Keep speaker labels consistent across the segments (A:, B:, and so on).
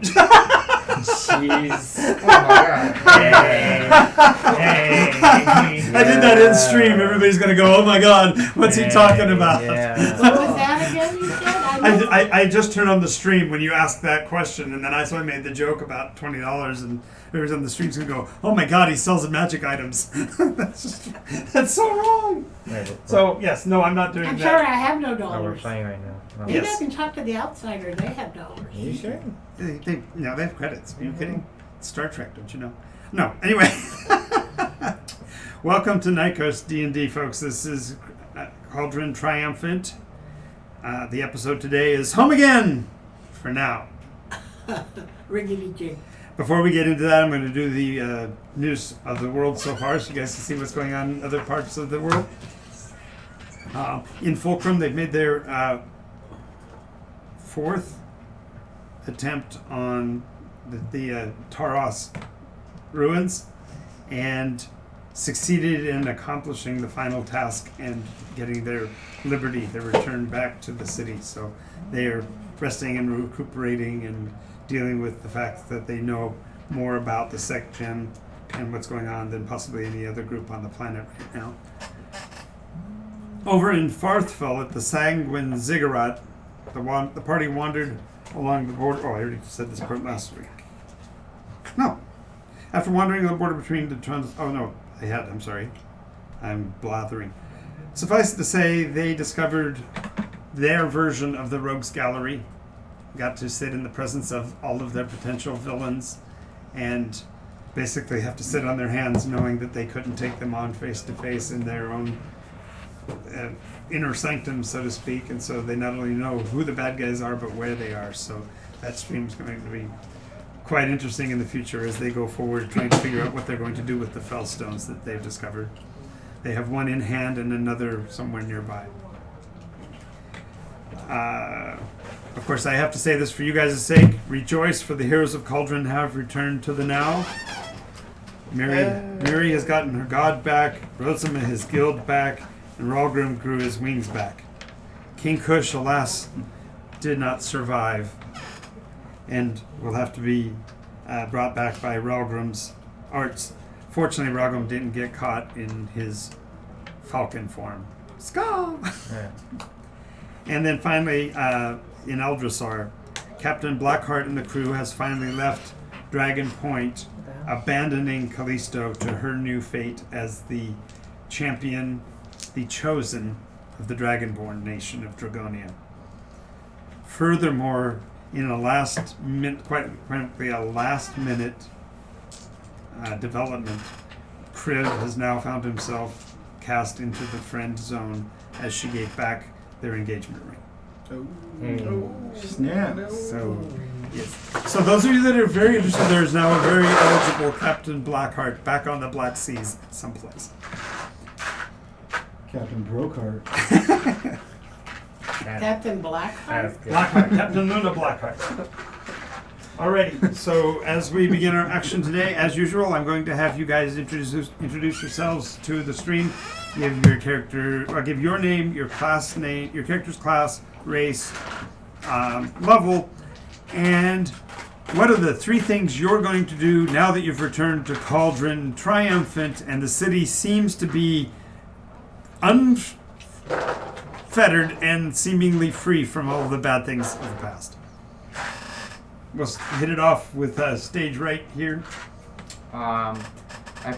A: Jeez. Oh my god. Hey.
B: I did that in stream. Everybody's going to go, oh my god, what's he talking about?
C: What was that again you said?
B: I just turned on the stream when you asked that question, and then I made the joke about $20, and everyone on the stream's going to go, oh my god, he sells magic items. That's so wrong. So, yes, no, I'm not doing
C: I'm
B: that.
C: sorry, I have no
A: Oh, we're
C: dollars.
A: playing right now. Oh.
C: You
B: Yes.
C: guys can talk to the outsider. They have dollars.
A: Are you sure?
B: They have credits. Are you kidding? It's Star Trek, don't you know? No, anyway. Welcome to Nycos D&D, folks. This is Cauldron Triumphant. The episode today is Home Again, for now.
C: Riggedy jig.
B: Before we get into that, I'm going to do the news of the world so far, so you guys can see what's going on in other parts of the world. In Fulcrum, they've made their fourth attempt on the Taros ruins and succeeded in accomplishing the final task and getting their liberty, their return back to the city. So they are resting and recuperating and dealing with the fact that they know more about the sect gen and what's going on than possibly any other group on the planet right now. Over in Farthfell at the Sanguine Ziggurat, the party wandered along the border. Oh, I already said this part last week. No. After wandering the border between the I'm sorry. I'm blathering. Suffice it to say, they discovered their version of the Rogues Gallery, got to sit in the presence of all of their potential villains, and basically have to sit on their hands knowing that they couldn't take them on face to face in their own inner sanctum, so to speak, and so they not only know who the bad guys are, but where they are. So that stream is going to be quite interesting in the future as they go forward, trying to figure out what they're going to do with the fell stones that they've discovered. They have one in hand and another somewhere nearby. Of course, I have to say this for you guys' sake. Rejoice, for the heroes of Cauldron have returned to the now. Miri has gotten her god back, Rosama his guild back, and Ralgrim grew his wings back. King Kush, alas, did not survive, and will have to be brought back by Ralgrim's arts. Fortunately, Ralgrim didn't get caught in his falcon form. Skull!
A: Yeah.
B: And then finally, in Eldrasar, Captain Blackheart and the crew has finally left Dragon Point, abandoning Callisto to her new fate as the champion, the chosen of the Dragonborn nation of Dragonia. Furthermore, in a last minute development, Kriv has now found himself cast into the friend zone as she gave back their engagement ring.
D: Snap.
B: So, yes. So those of you that are very interested, there's now a very eligible Captain Blackheart back on the Black Seas someplace.
D: Captain Brokehart.
C: Captain Blackheart?
B: Blackheart. Captain Luna Blackheart. Alrighty, so as we begin our action today, as usual, I'm going to have you guys introduce yourselves to the stream. Give your character, or give your name, your class name, your character's class, race, level, and what are the 3 things you're going to do now that you've returned to Cauldron Triumphant and the city seems to be unfettered and seemingly free from all the bad things of the past. We'll hit it off with stage right here.
A: I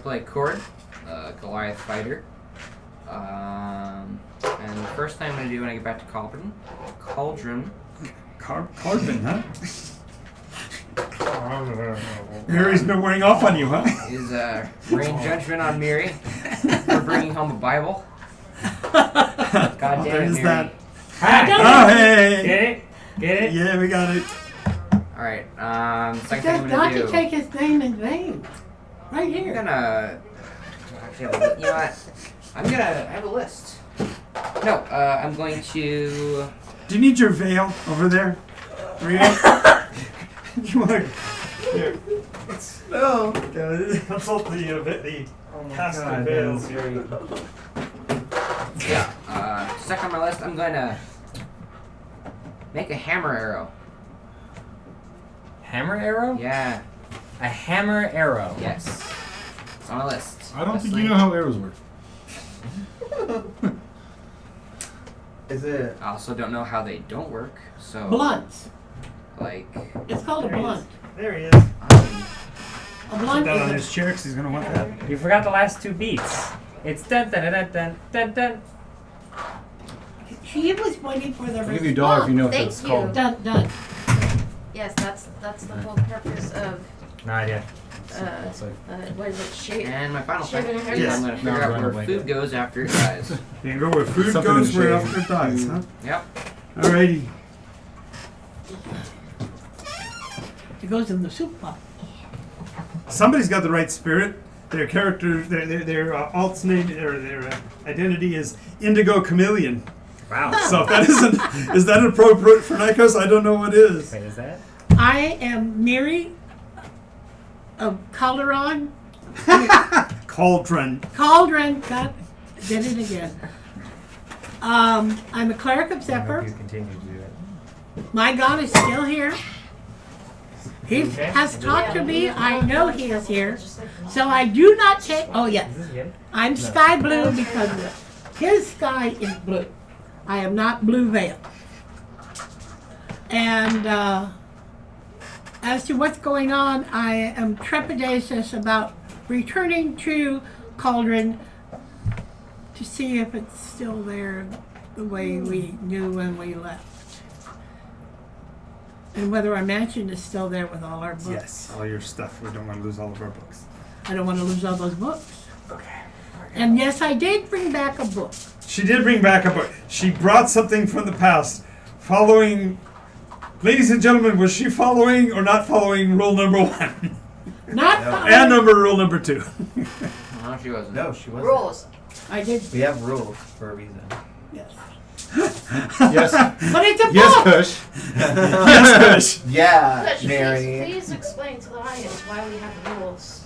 A: play Cord, Goliath fighter. And the first thing I'm going to do when I get back to Cauldron,
B: Carbon, huh? Miri's been wearing off on you, huh?
A: is rain judgment on Miri for bringing home a Bible. God damn
B: There
A: it,
B: is
A: Miri.
B: that.
C: Hi.
B: Oh, hey!
A: Get it? Get it?
B: Yeah, we got it.
A: Alright,
C: It
A: second thing
C: says
A: I'm
C: not
A: going to
C: to
A: do.
C: take his name in vain. Right
A: I'm
C: here.
A: gonna. Actually, you know what? I have a list. No, I'm going to.
B: Do you need your veil over there? Maria? You want to... Here.
D: No.
B: Consult the cast of veils here.
A: Yeah, second on my list, I'm going to make a hammer arrow.
E: hammer arrow?
A: Yeah.
E: A hammer arrow.
A: Yes. It's on a list.
D: I don't think
A: Leslie.
D: you know how arrows work.
F: Is it?
A: I also don't know how they don't work. So
C: Blunts.
A: like
C: It's called a
B: There he
C: blunt.
B: is. There he is.
C: A
B: Put
C: blunt
B: that on
C: is
B: his chair 'cause he's gonna want that.
E: You forgot the last two beats. It's dun dun dun dun dun dun.
C: She was waiting for the
D: I'll give you a dollar if you know what
G: Thank
D: that's
G: you.
D: called.
C: Dun dun.
G: Yes, that's the whole purpose of
E: No idea.
D: It's like,
G: what is it? Shape.
A: and my final
G: Shaving
A: thing
G: a hair?
A: is
B: Yes.
A: I'm gonna
E: No,
A: figure
E: I'm
A: out
E: going
A: where
E: to
A: food goes after it dies.
B: You can go where food
D: Something
B: goes,
D: to
B: where
D: shave.
B: after it dies, huh?
A: Yep.
B: Alrighty.
C: It goes in the soup pot.
B: Somebody's got the right spirit. Their character, their alt's name or their identity is Indigo Chameleon.
E: Wow.
B: So if that is that appropriate for Nycos? I don't know what is.
E: Wait, is that?
C: I am Miri of Cauldron.
B: Cauldron.
C: Cauldron. God, did it again. I'm a cleric of
E: I hope
C: Zephyr.
E: you continue to do it.
C: My God is still here. He
E: Okay.
C: has talked to me. I know he is here. So I do not take. Oh, yes.
E: Is this good?
C: I'm sky blue because his sky is blue. I am not blue veil. And as to what's going on, I am trepidatious about returning to Cauldron to see if it's still there the way we knew when we left. And whether our mansion is still there with all our books.
B: Yes, all your stuff. We don't want to lose all of our books.
C: I don't want to lose all those books.
E: Okay.
C: And yes, I did bring back a book.
B: She did bring back a book. She brought something from the past. Following, ladies and gentlemen, was she following or not following rule number 1?
C: Not
B: And rule number 2.
A: No, she wasn't.
F: No, she wasn't.
G: Rules.
C: I did.
F: We have rules for a reason.
C: Yes.
D: yes.
C: But it's a
D: Yes,
C: book.
D: Kush.
B: Yes, Kush.
F: Yeah,
G: Kush,
F: Mary.
G: please explain to the audience why we have rules.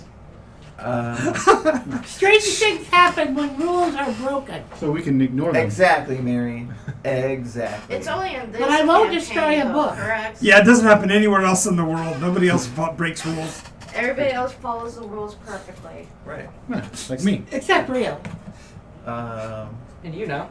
C: Strange things happen when rules are broken.
D: So we can ignore them.
F: Exactly, Mary. Exactly.
G: It's only in this
C: But I won't
G: campaign,
C: destroy a
G: though,
C: book.
G: correct?
B: Yeah, it doesn't happen anywhere else in the world. Nobody else breaks rules.
G: Everybody else follows the rules perfectly.
F: right.
D: Yeah, like me.
C: Except Rio.
F: Um,
A: And you know.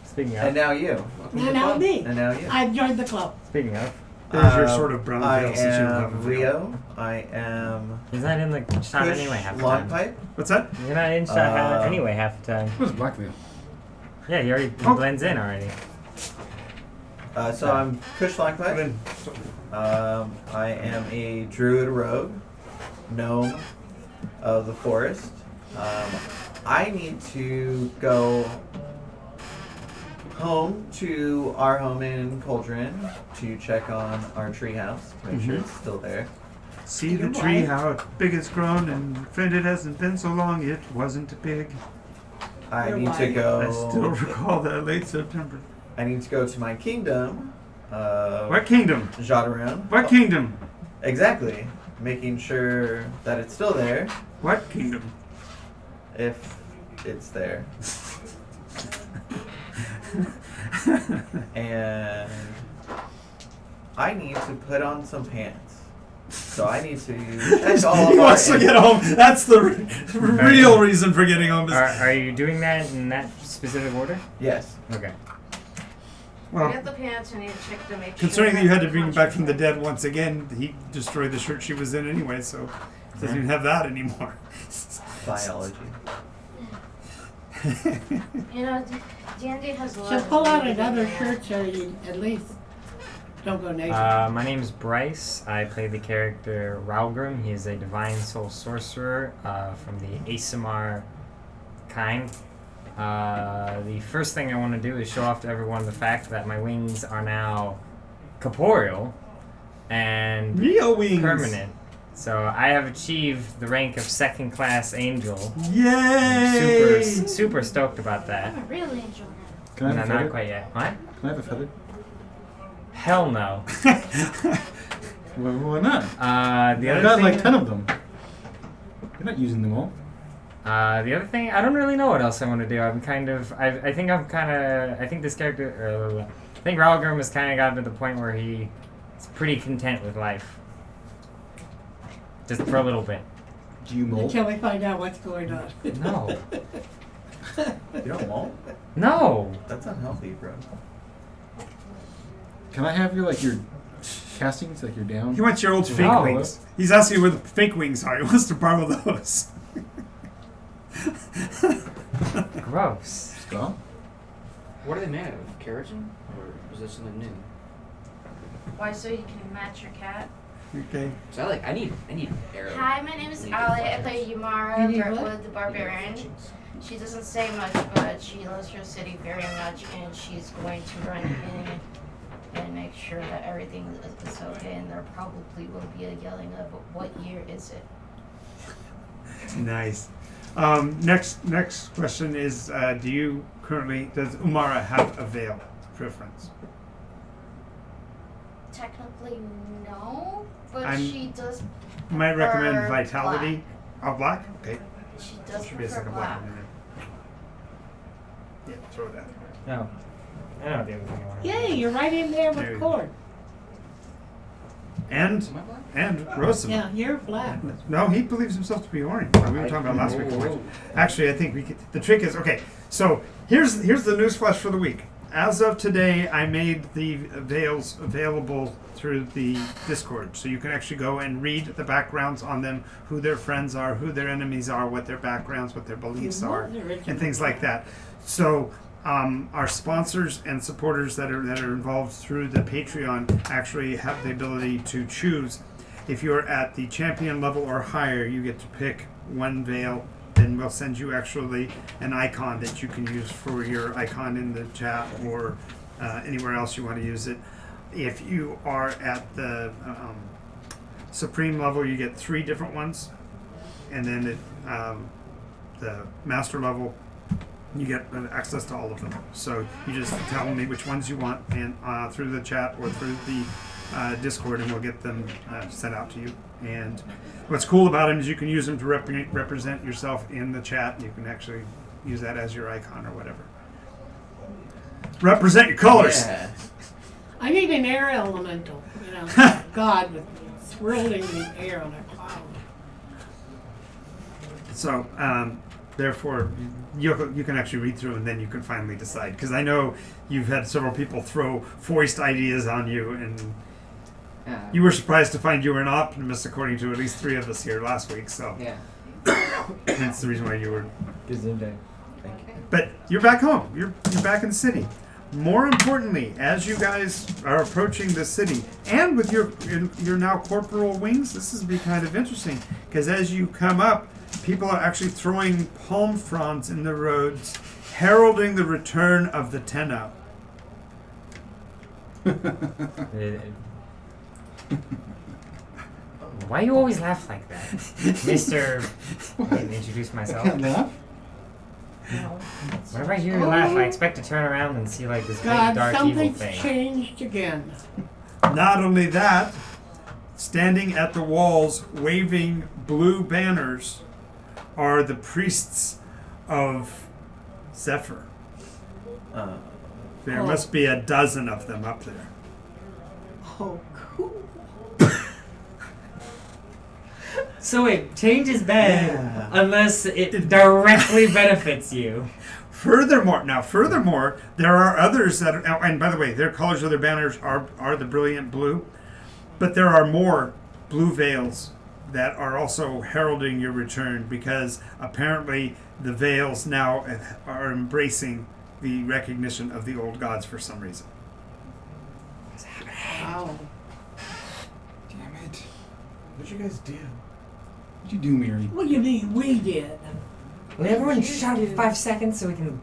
E: Speaking
F: and
E: of.
F: now you.
A: Welcome to
C: And
A: the
C: now
A: club.
C: me.
F: And now you.
C: I've joined the club.
E: Speaking of.
B: There's your sort of brown
F: I
B: veil since you don't have a
F: am
B: veil.
F: Rio. I am
E: He's not in the shot
F: Kush
E: anyway half the
F: Long
E: time.
F: Pipe.
B: What's that?
E: You're not in shot anyway half the time.
D: What is black veil?
E: Yeah, he
B: Oh.
E: blends in already.
F: So I'm Kush Long Pipe. I am a druid rogue, gnome of the forest. I need to go home to our home in Cauldron to check on our treehouse to make sure it's still there.
B: See the
C: You're
B: tree,
C: right.
B: how big it's grown, and friend, it hasn't been so long, it wasn't big.
F: I
C: You're
F: need to
C: right.
F: go.
B: I still recall that late September.
F: I need to go to my kingdom.
B: What kingdom?
F: Jzadirune.
B: What kingdom?
F: Exactly. Making sure that it's still there,
B: What kingdom?
F: if it's there. And I need to put on some pants. So I need to check all
B: He
F: of
B: wants to
F: our
B: get home. That's the real reason for getting home. Is,
E: Are you doing that in that specific order?
F: Yes.
E: Okay.
B: well,
G: Get the pants and you check to make
B: considering
G: sure
B: that you had to
G: they're
B: bring him back from the
G: comfortable.
B: dead once again, he destroyed the shirt she was in anyway, so he doesn't even have that anymore.
F: Biology.
G: You know, D&D has a lot
C: So
G: of
C: pull out
G: really
C: another
G: good
C: shirt so you at least don't go naked.
E: My name's Bryce. I play the character Ralgrim. He is a divine soul sorcerer from the ASMR kind. The first thing I want to do is show off to everyone the fact that my wings are now corporeal and
B: Real wings.
E: permanent. So I have achieved the rank of second class angel.
B: Yay!
E: I'm super stoked about that.
G: I'm really enjoying it.
D: Can I
E: No,
D: have a
E: not
D: feather?
E: quite yet. What?
D: Can I have a feather?
E: Hell no.
D: Well, why not?
E: The
D: I've
E: other
D: got
E: thing,
D: like 10 of them. You're not using them all.
E: The other thing, I don't really know what else I want to do. I think this character, I think Ralgrim has kind of gotten to the point where he is pretty content with life. Just for a little bit.
D: Do you molt?
C: Until we find out what's going on.
E: No.
F: You don't molt?
E: No.
F: That's unhealthy, bro.
D: Can I have your castings, like your down?
B: He wants your old fake
E: No.
B: wings. He's asking where the fake wings are. He wants to borrow those.
E: Gross.
D: Skull?
A: What are they made of? Keratin? Or is this something new?
G: Why, so you can match your cat?
B: Okay.
A: So I need arrow.
G: Hi, my name is
A: Need
G: Ali. I
A: fire.
G: play
C: You
G: Yumara,
C: need what?
G: Brentwood the Barbarian. She doesn't say much, but she loves her city very much, and she's going to run in and make sure that everything is okay. And there probably will be a yelling of, "What year is it?"
B: Nice. Next question is: does Umara have a veil preference?
G: Technically, no, but
B: I'm-
G: she does.
B: Might recommend
G: prefer
B: vitality. Oh, black. Okay.
G: She does
B: Should be a
G: prefer
B: second
G: black.
B: black in there. Yeah, throw that.
E: No. I know the other thing I want.
C: Yay, you're right in there
B: There you
C: with
B: go.
C: Cord.
B: And
A: Am I black?
B: Rosa.
C: Yeah, you're black.
B: No, he believes himself to be orange. We were talking about last week. Orange. Actually, I think the trick is okay. So here's the news flash for the week. As of today, I made the veils available through the Discord, so you can actually go and read the backgrounds on them, who their friends are, who their enemies are, what their backgrounds, what their beliefs are, and things like that. So our sponsors and supporters that are involved through the Patreon actually have the ability to choose. If you're at the champion level or higher, you get to pick one veil. Then we'll send you actually an icon that you can use for your icon in the chat or anywhere else you want to use it. If you are at the supreme level, you get 3 different ones, and then at the master level, you get access to all of them. So you just tell me which ones you want, and through the chat or through the Discord, and we'll get them sent out to you. And what's cool about them is you can use them to represent yourself in the chat. You can actually use that as your icon or whatever. Represent your colors.
F: Yeah.
C: I need an air elemental, God with swirling the air on a cloud.
B: So, therefore, you can actually read through and then you can finally decide. Because I know you've had several people throw foist ideas on you, and you were surprised to find you were an optimist, according to at least 3 of us here last week. So,
A: Yeah.
B: that's the reason why you were.
E: Gesundheit.
B: But you're back home. You're back in the city. More importantly, as you guys are approaching the city, and with your now corporal wings, this is be kind of interesting. Because as you come up, people are actually throwing palm fronds in the roads, heralding the return of the Tenno.
E: Why you always laugh like that, Mr. I didn't introduce
D: I
E: myself.
D: can't laugh.
E: Whenever I hear you laugh, I expect to turn around and see like this big
C: God,
E: dark evil
C: something's
E: thing.
C: changed again.
B: Not only that, standing at the walls, waving blue banners, are the priests of Zephyr. There
C: Oh.
B: must be a dozen of them up there.
C: Oh, cool.
E: So wait, change is bad
F: Yeah.
E: unless it directly benefits you.
B: Furthermore, there are others that are, and by the way, their colors of their banners are the brilliant blue, but there are more blue veils that are also heralding your return, because apparently the veils now are embracing the recognition of the old gods for some reason.
C: Wow.
D: Damn it.
F: What'd you guys do?
D: What'd you do, Miri?
C: What do you mean we did?
E: Will everyone shut up for 5 seconds so we can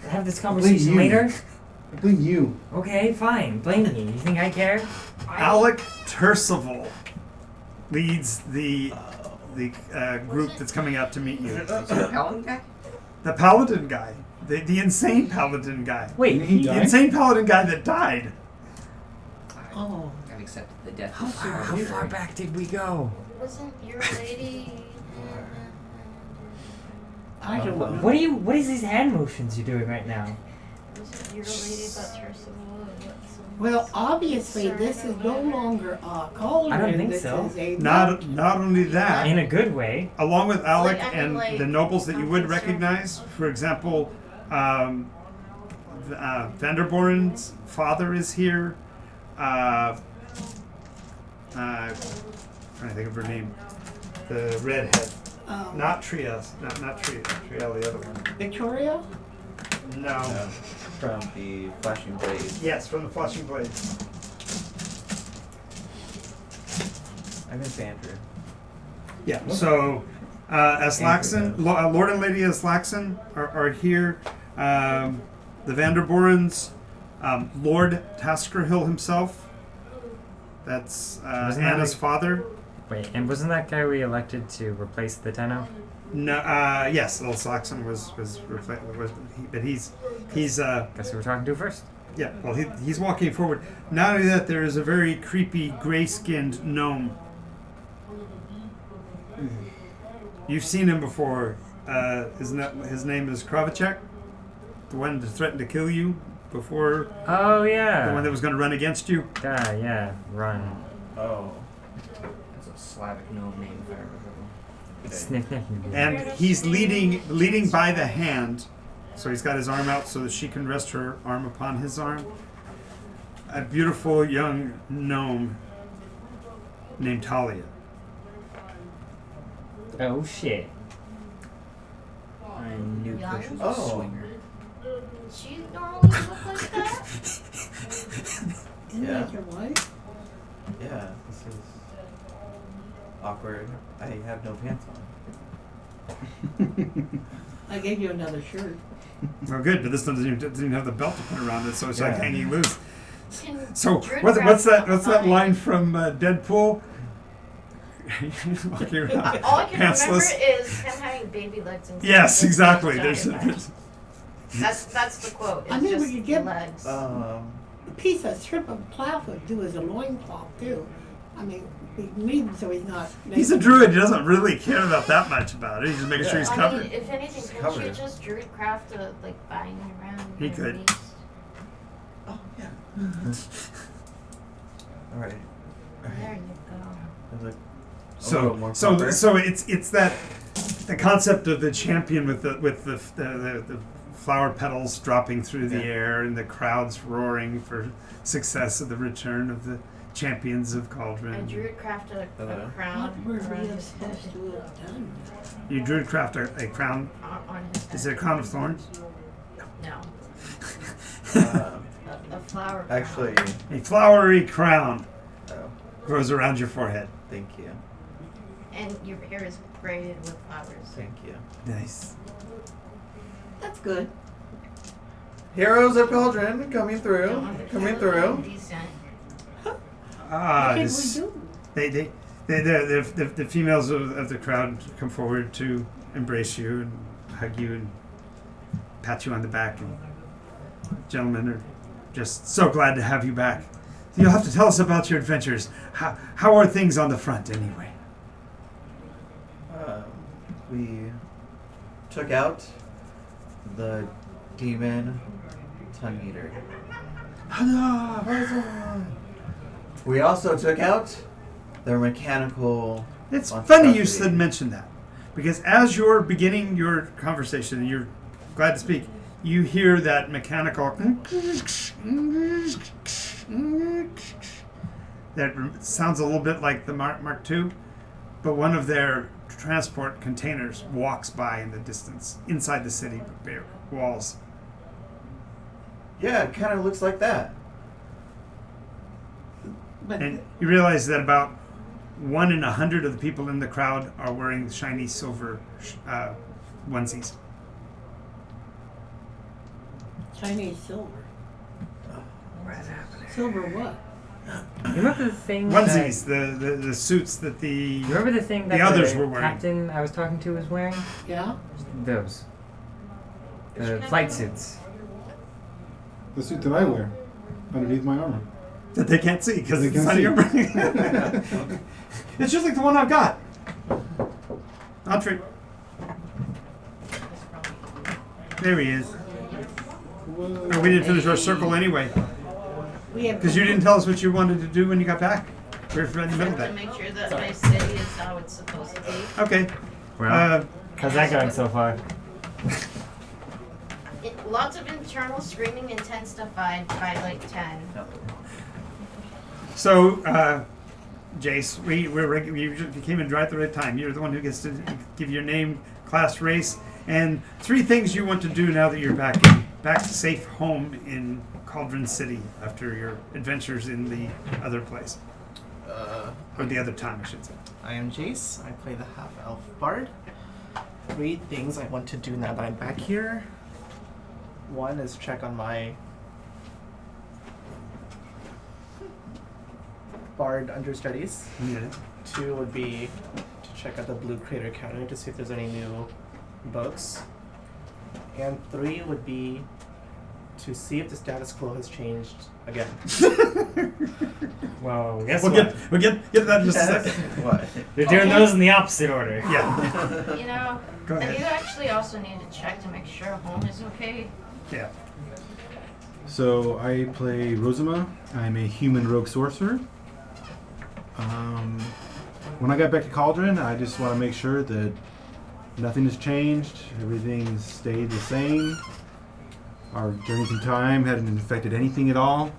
E: have this
D: Blame
E: conversation
D: you.
E: later?
D: I blame you.
E: Okay, fine. Blame me. You think I care?
B: Alec Tercival leads the group that's coming out to meet you.
A: Is it the Paladin guy?
B: The paladin guy, the insane paladin guy,
E: Wait,
D: Didn't he
B: the
D: die?
B: insane paladin guy that died.
C: Oh.
A: I've accepted the death
E: how
A: of
E: far back did we go?
G: Wasn't your lady?
C: I don't know.
E: What is these hand motions you're doing right now?
G: You're a lady about Tercel.
C: Well, obviously, this is no longer Cauldron.
E: I don't think
C: this
E: so.
C: Is a
B: Not only that,
E: In a good way.
B: along with Alec
G: Like, I mean,
B: and
G: like,
B: the nobles that you would
G: concern.
B: recognize, for example, Vanderboren's father is here. Trying to think of her name. The redhead. Not Trias. Not Trias. Triel, the other one.
C: Victoria?
B: No.
F: From the Flashing Blades.
B: Yes, from the Flashing Blades.
F: I miss Andrew.
B: Yeah. So, Aslaxon, Lord and Lady Aslaxon are here. The Vanderborens, Lord Taskerhill himself. That's
E: Wasn't that
B: Anna's
E: like-
B: father.
E: Wait, and wasn't that guy we elected to replace the Tenno?
B: No. Yes, Little Saxon was but he's
E: Guess who we're talking to first?
B: yeah. Well, he's walking forward. Not only that, there is a very creepy gray-skinned gnome. You've seen him before. His name is Kravacek, the one that threatened to kill you before,
E: Oh
B: the
E: yeah.
B: one that was going to run against you.
E: Yeah. Run.
F: Oh.
A: That's a Slavic gnome name, if I remember.
E: Sniff.
B: And he's leading by the hand, so he's got his arm out so that she can rest her arm upon his arm. A beautiful young gnome named Talia.
E: Oh shit.
A: I knew
G: Young?
A: Kush was a
F: Oh.
A: swinger.
G: She normally look like that?
C: Isn't
F: Yeah.
C: that your wife?
F: Yeah, this is awkward. I have no pants on.
C: I gave you another shirt.
B: Oh, good, but this one doesn't even have the belt to put around it, so it's like
F: Yeah.
B: hanging loose.
G: Can
B: So
G: Druid
B: what's that
G: craft
B: line from Deadpool? Walking around
G: All I can
B: pantsless.
G: remember is him having baby legs and
B: Yes, exactly.
G: Giant
B: There's
G: legs. That's the quote. It's
C: I mean, we
G: just
C: could get-
G: legs.
C: A piece of strip of plywood do as a loincloth too. I mean, we need him so he's not.
B: He's a druid. He doesn't really care about that much about it. He's just making sure he's
G: I
B: covered.
G: mean, if anything,
F: It's
G: couldn't
F: covered.
G: you just druid craft a bind around?
B: He
G: your
B: could.
G: waist?
F: Oh, yeah. Alright.
G: There you go.
F: It looked a little more
B: So
F: proper.
B: it's that the concept of the champion with the flower petals dropping through the
F: Yeah.
B: air and the crowds roaring for success of the return of the champions of
G: I
B: Cauldron.
G: druid craft a
F: Hello.
G: crown
C: What were
G: around
C: we
G: his
C: supposed
G: head.
C: to have done?
B: You druid craft a crown.
G: On his head.
B: Is it a crown of thorns?
G: No.
F: Um,
G: A flower crown.
F: actually,
B: A flowery crown
F: oh,
B: grows around your forehead.
F: thank you.
G: And your hair is braided with flowers.
F: Thank you.
B: Nice.
C: That's good.
F: Heroes of Cauldron coming
G: Don't
F: through.
G: want the
F: Coming
G: cute
F: through.
G: and decent.
B: Ah,
C: What can
B: this-
C: we do?
B: the females of the crowd come forward to embrace you and hug you and pat you on the back. And gentlemen are just so glad to have you back. You'll have to tell us about your adventures. How are things on the front anyway?
F: We took out the demon tongue eater. We also took out their mechanical.
B: It's
F: monstrosity.
B: funny you should mention that, because as you're beginning your conversation, and you're glad to speak, you hear that mechanical that sounds a little bit like the Mark II, but one of their transport containers walks by in the distance, inside the city, bare walls.
F: Yeah, it kind of looks like that.
C: But
B: And you realize that about 1 in 100 of the people in the crowd are wearing shiny silver onesies.
C: Chinese silver.
F: What's happening?
C: Silver what?
E: You remember the thing?
B: Onesies, the suits that the
E: You remember the thing that
B: The others were wearing.
E: captain I was talking to was wearing?
C: Yeah?
E: Those.
G: Which
E: The
G: captain?
E: flight suits.
D: The suit that I wear underneath my armor.
B: that they can't see because
D: They
B: it's
D: can't
B: not
D: see.
B: your brain. It's just like the one I've got. Audrey, there he is. No, we didn't finish our circle anyway.
C: We have
B: Because you didn't tell us what you wanted to do when you got back. We were in the middle of
G: To
B: that.
G: make sure that my city is how it's supposed to be.
B: Okay.
E: Well, how's that going so far?
G: Lots of internal screaming intensified by like 10.
B: So, Jace, you came in right at the right time. You're the one who gets to give your name, class, race, and 3 things you want to do now that you're back safe home in Cauldron City after your adventures in the other place. Or the other time, I should say.
H: I am Jace. I play the half-elf bard. 3 things I want to do now that I'm back here. 1 is check on my bard understudies.
B: Yeah.
H: 2 would be to check out the Blue Crater counter to see if there's any new books. And 3 would be to see if the status quo has changed again.
E: Well, guess
B: We'll
E: what?
B: get to that in just a second.
F: What?
E: They're doing those in the opposite order.
B: Yeah.
G: You know,
B: Go
G: and
B: ahead.
G: you actually also need to check to make sure home is okay.
B: Yeah.
D: So I play Rosima. I'm a human rogue sorcerer. When I got back to Cauldron, I just want to make sure that nothing has changed. Everything's stayed the same. Our journey through time hadn't affected anything at all.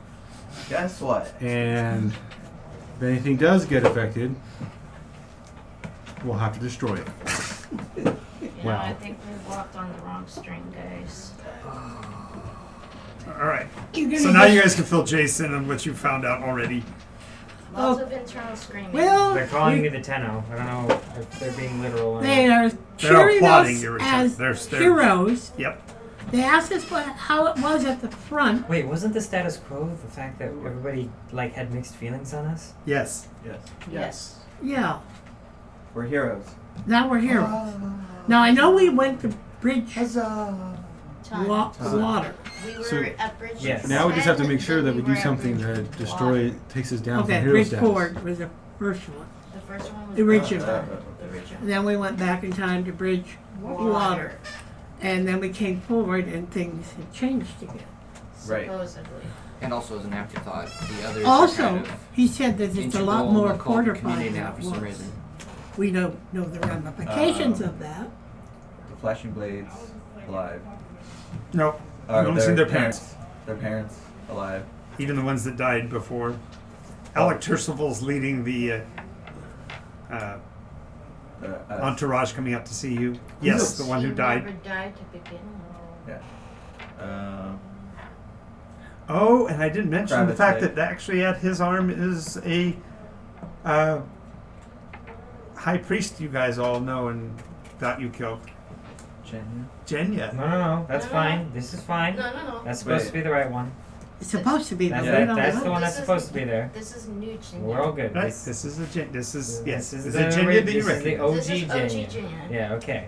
F: Guess what?
D: And if anything does get affected, we'll have to destroy it.
G: You know,
E: Well.
G: I think we walked on the wrong string, guys.
B: All right.
C: You're gonna
B: So now
C: get-
B: you guys can fill Jason on what you found out already.
G: Lots
C: Oh.
G: of internal screaming.
C: Well,
E: They're calling me the Tenno. I don't know if they're being literal or
C: they
E: not.
C: are
B: They're all
C: cheering
B: applauding
C: us
B: your return.
C: as
B: They're-
C: heroes.
B: Yep.
C: They asked us how it was at the front.
E: Wait, wasn't the status quo the fact that everybody like had mixed feelings on us?
B: Yes.
F: Yes.
G: Yes.
C: Yeah,
F: We're heroes.
C: now we're heroes. Now I know we went to Bridge
G: Ton.
C: Water.
G: We were
D: So-
G: at Bridge.
E: Yes.
D: Now we just have to make
G: Then
D: sure that we do
G: were at
D: something
G: Bridge
D: that
G: Water.
D: destroy takes us down
C: Okay,
D: from hero
C: Bridge
D: status.
C: Ford was the first one.
G: The first one was
C: The original.
G: The original.
C: Then we went back in time to Bridge Water. And then we came forward and things had changed again.
F: Right.
G: Supposedly.
A: And also as an afterthought, the others are
C: Also,
A: kind of
C: he said that it's a lot
A: integral
C: more
A: in the Cauldron
C: fortified
A: community
C: than
A: now
C: it
A: for some
C: was.
A: reason.
C: We don't know the ramifications of that.
F: The flashing blades alive.
B: No. We've only seen their parents.
F: Their parents alive.
B: Even the ones that died before. Alec Tercival's leading the entourage coming out to see you. Yes, the one who
G: He
B: died.
G: never died to begin with.
F: Yeah.
B: Oh, and I didn't mention the fact
F: Gravitate.
B: that actually at his arm is a high priest you guys all know and thought you killed. Jenya.
E: No, that's
G: No.
E: fine. This is fine.
G: No, no, no.
E: That's supposed
F: Wait.
E: to be the right one.
C: It's supposed to be, but
E: That's,
C: we
E: that,
C: don't
E: that's
C: know.
E: the one
G: This
E: that's
G: is-
E: supposed to be there.
G: This is new Jin.
E: We're all good.
B: Right?
E: This,
B: This is a Jen. This is yes.
E: this
B: This
E: is
B: is a Jenya that you
E: this is the
B: recognize.
E: OG
G: This is OG
E: Jenya.
G: Jenya.
E: Yeah, okay.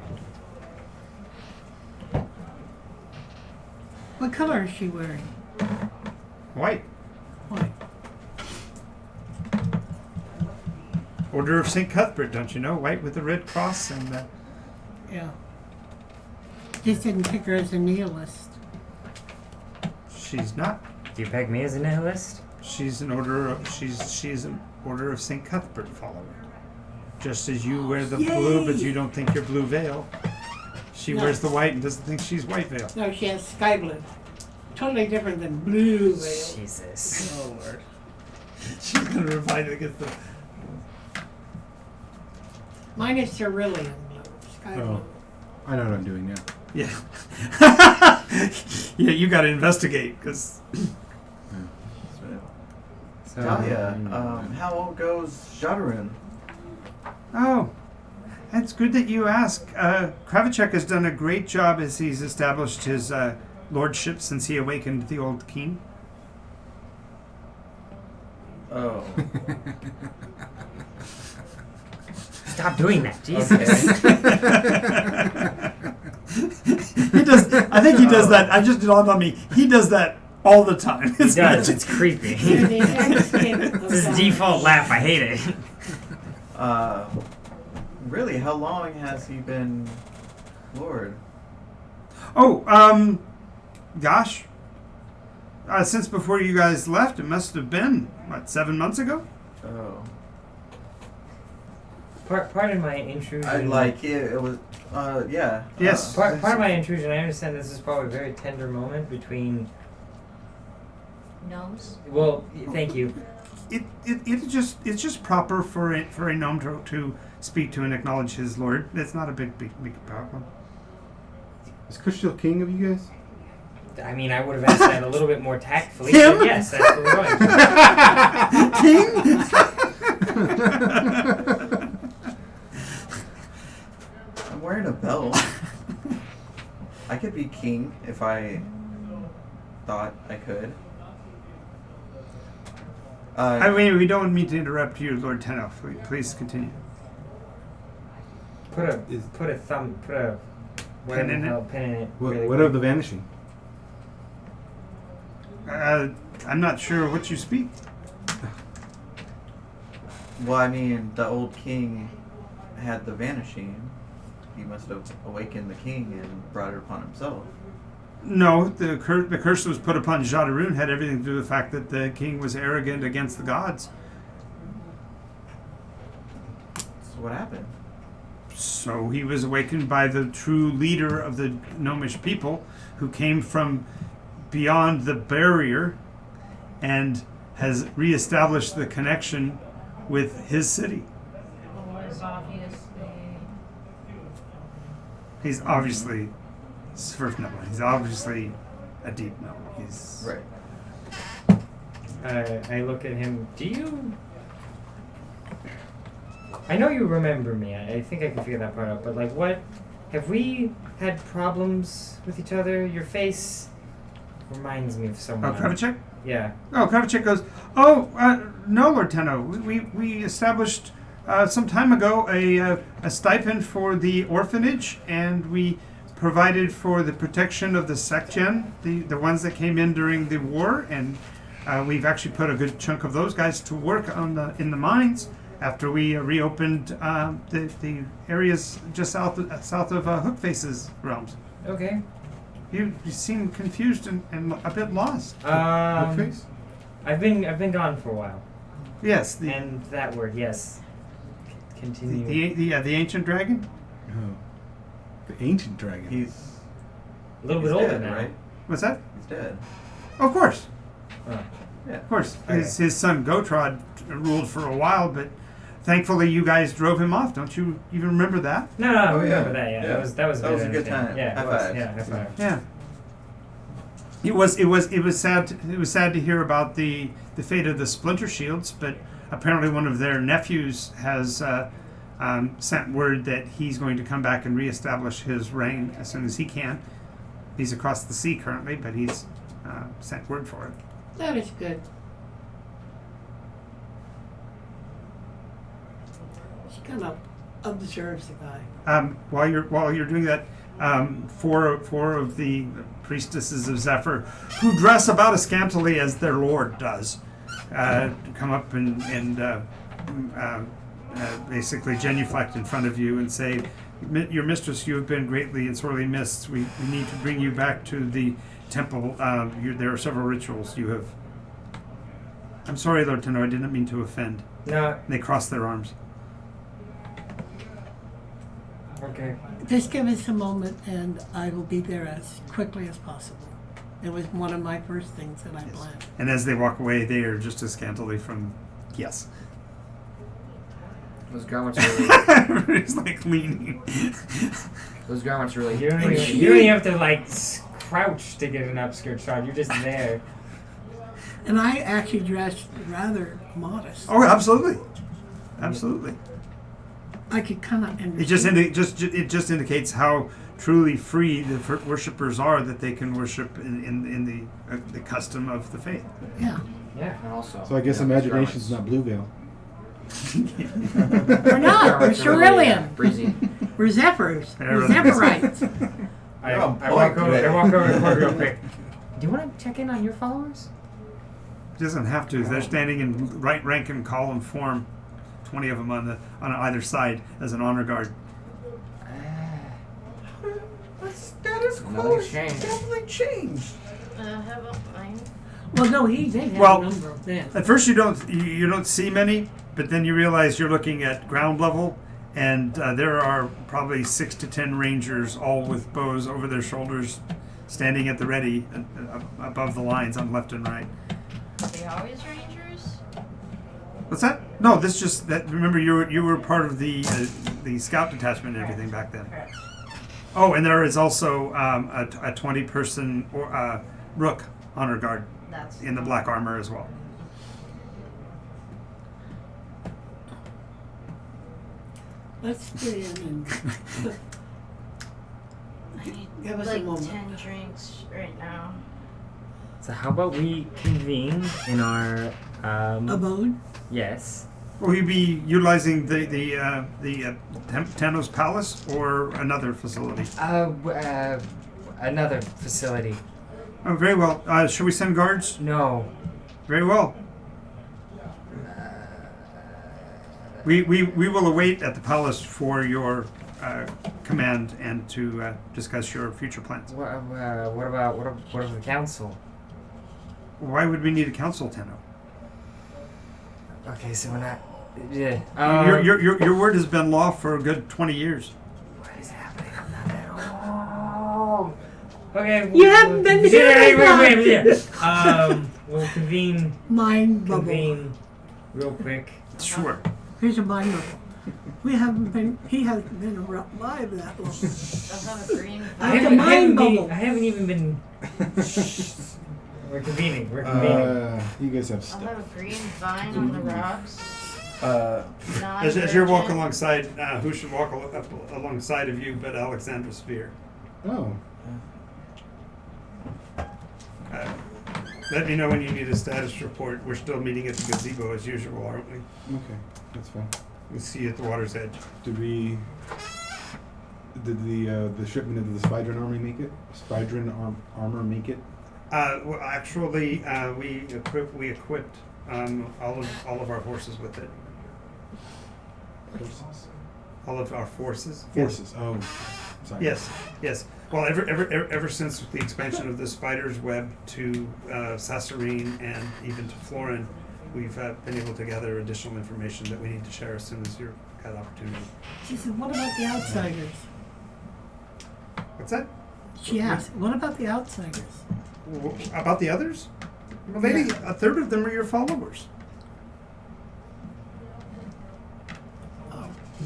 C: What color is she wearing?
B: White.
C: White.
B: Order of St. Cuthbert, don't you know? White with the red cross and
C: Yeah. Just didn't pick her as a nihilist.
B: she's not.
E: Do you peg me as a nihilist?
B: She's an order of she's an Order of St. Cuthbert follower. Just as you wear the blue, but
C: Yay!
B: you don't think you're blue veil. She
C: No.
B: wears the white and doesn't think she's white veil.
C: No, she has sky blue. Totally different than blue veil.
E: Jesus.
H: Oh lord.
B: She's gonna revive it against the.
C: Mine is cerulean blue. Sky blue.
D: Oh. I know what I'm doing now.
B: Yeah. Yeah, you gotta investigate because.
D: So,
F: Talia, how old goes Jzadirune?
B: Oh, that's good that you ask. Kravachek has done a great job as he's established his lordship since he awakened the old king.
F: Oh.
E: Stop doing that, Jesus.
B: He does. I think he does that. I just dawned on me. He does that all the time.
E: He
B: It's
E: does.
B: magic.
E: It's creepy.
C: They're the landscape of
E: This
C: God.
E: default laugh. I hate it.
F: Really, how long has he been Lord?
B: Oh, gosh, Since before you guys left, it must have been, what, 7 months ago?
F: Oh.
E: Part of my intrusion.
F: I like it. It was. Yeah.
B: Yes.
E: Part of my intrusion. I understand this is probably a very tender moment between.
G: Gnomes?
E: Well, thank you.
B: It's just proper for a gnome to speak to and acknowledge his lord. It's not a big problem.
D: Is Kush still king of you guys?
E: I mean, I would have asked that a little bit more tactfully.
B: Him?
E: But yes, that's what we're going.
B: King?
F: I'm wearing a belt. I could be king if I thought I could.
B: I mean, we don't mean to interrupt you, Lord Tenno. Please continue.
E: Put a
B: Pin in it?
E: pin in it.
D: What,
E: really
D: what
E: quick.
D: of the vanishing?
B: I'm not sure what you speak.
F: Well, I mean, the old king had the vanishing. He must have awakened the king and brought it upon himself.
B: No, the curse was put upon Jzadirune had everything to do with the fact that the king was arrogant against the gods.
F: So what happened?
B: So he was awakened by the true leader of the gnomish people, who came from beyond the barrier and has reestablished the connection with his city.
G: Was obviously.
B: He's obviously Swerf gnome. He's obviously a deep gnome. He's
F: Right.
E: I look at him. Do you? I know you remember me. I think I can figure that part out. But like, what? Have we had problems with each other? Your face reminds me of someone.
B: Oh, Kravachek?
E: Yeah.
B: Oh, Kravachek goes, oh, no, Lord Tenno. We established some time ago a stipend for the orphanage, and we provided for the protection of the SecGen, the ones that came in during the war, and we've actually put a good chunk of those guys to work in the mines after we reopened the areas just south of Hookface's realms.
E: Okay.
B: You seem confused and a bit lost.
D: What face?
E: I've been gone for a while.
B: Yes,
E: And that word, yes. Continue.
B: the ancient dragon.
D: Oh. The ancient dragon.
F: He's
E: a little bit older
F: dead,
E: now.
F: right?
B: What's that?
F: He's dead.
B: Of course,
E: Oh.
F: Yeah.
B: of course.
E: Okay.
B: His son Gotrod ruled for a while, but thankfully you guys drove him off. Don't you even remember that?
E: No, I
F: Oh,
E: remember
F: yeah.
E: that. Yeah,
F: Yeah.
E: that was
F: That was a good
E: entertaining.
F: time.
E: Yeah,
F: High
E: it was.
F: fives.
E: Yeah, high five.
B: Yeah. It was sad. It was sad to hear about the fate of the Splinter Shields, but apparently one of their nephews has sent word that he's going to come back and reestablish his reign as soon as he can. He's across the sea currently, but he's sent word for it.
C: That is good. She kind of observes the guy.
B: While you're doing that, four of the priestesses of Zephyr, who dress about as scantily as their lord does, come up and basically genuflect in front of you and say, "Your mistress, you have been greatly and sorely missed. We need to bring you back to the temple. There are several rituals you have." I'm sorry, Lord Tenno, I didn't mean to offend.
E: No.
B: They cross their arms.
E: Okay.
C: Just give us a moment and I will be there as quickly as possible. It was one of my first things that I planned.
B: And as they walk away, they are just as scantily from yes.
A: Those garments are really.
B: It's like leaning.
A: Those garments are really.
E: You don't even have to like crouch to get an upskirt shot. You're just there.
C: And I actually dressed rather modest.
B: Oh, absolutely, absolutely.
C: I could kind of understand.
B: It just indicates how truly free the worshippers are, that they can worship in the custom of the faith.
C: Yeah.
E: Yeah.
A: And also.
D: So I guess
A: yeah,
D: imagination's
A: those
D: not blue veil.
C: We're not. We're
A: garments are really,
C: Cerulean.
A: breezy.
C: We're Zephyrs. We're
B: There it is.
C: Zephyrite.
E: I
F: You're on
E: walk
F: point
E: over.
F: today.
E: I walk over to Cord real quick. Do you want to check in on your followers?
B: Doesn't have to. They're standing in right rank and column form, 20 of them on either side as an honor guard.
F: The status quo
A: Nothing's
F: has
A: changed.
F: definitely changed.
G: How about mine?
C: Well, no, he did have
B: Well,
C: a number of them.
B: At first you don't see many, but then you realize you're looking at ground level, and there are probably 6 to 10 rangers, all with bows over their shoulders, standing at the ready above the lines on left and right.
G: Are they always rangers?
B: What's that? No, this just that. Remember, you were part of the scout detachment and everything back then.
G: Correct.
B: Oh, and there is also a 20-person rook honor guard
G: That's
B: in the black armor as well.
C: Let's get in and
G: I need
C: give us a
G: like
C: moment.
G: 10 drinks right now.
E: So how about we convene in our
C: abode.
E: yes.
B: Will you be utilizing the Tanos Palace or another facility?
E: Another facility.
B: Oh, very well. Shall we send guards?
E: No.
B: Very well. We will await at the palace for your command and to discuss your future plans.
E: What about the council?
B: Why would we need a council, Tenno?
E: Okay, so we're not. Yeah.
B: Your word has been law for a good 20 years.
E: What is happening? I'm not that old. Okay.
C: You haven't been here
E: Wait. We'll convene.
C: Mind bubble.
E: Convene real quick.
B: Sure.
C: Here's a mind bubble. We haven't been. He hasn't been alive that long.
G: I'll have a green
C: I have a mind bubble.
E: I haven't even been. We're convening.
D: You guys have
G: I'll
D: stuff.
G: have a green vine on the rocks.
B: As you're walking alongside, who should walk up alongside of you but Alexandra Sphere?
D: Oh.
B: Let me know when you need a status report. We're still meeting at the gazebo as usual, aren't we?
D: Okay, that's fine.
B: We'll see you at the water's edge.
D: Did the shipment of the Spydron army make it? Spydron armor make it?
B: Well, actually, we equipped all of our horses with it.
D: Forces.
B: All of our forces.
D: Forces. Oh, sorry.
B: Yes. Well, ever since the expansion of the spider's web to Sasserine and even to Florin, we've been able to gather additional information that we need to share as soon as you've got opportunity.
C: She said, "What about the outsiders?"
B: What's that?
C: She asked, "What about the outsiders?"
B: About the others? Well, maybe a third of them are your followers.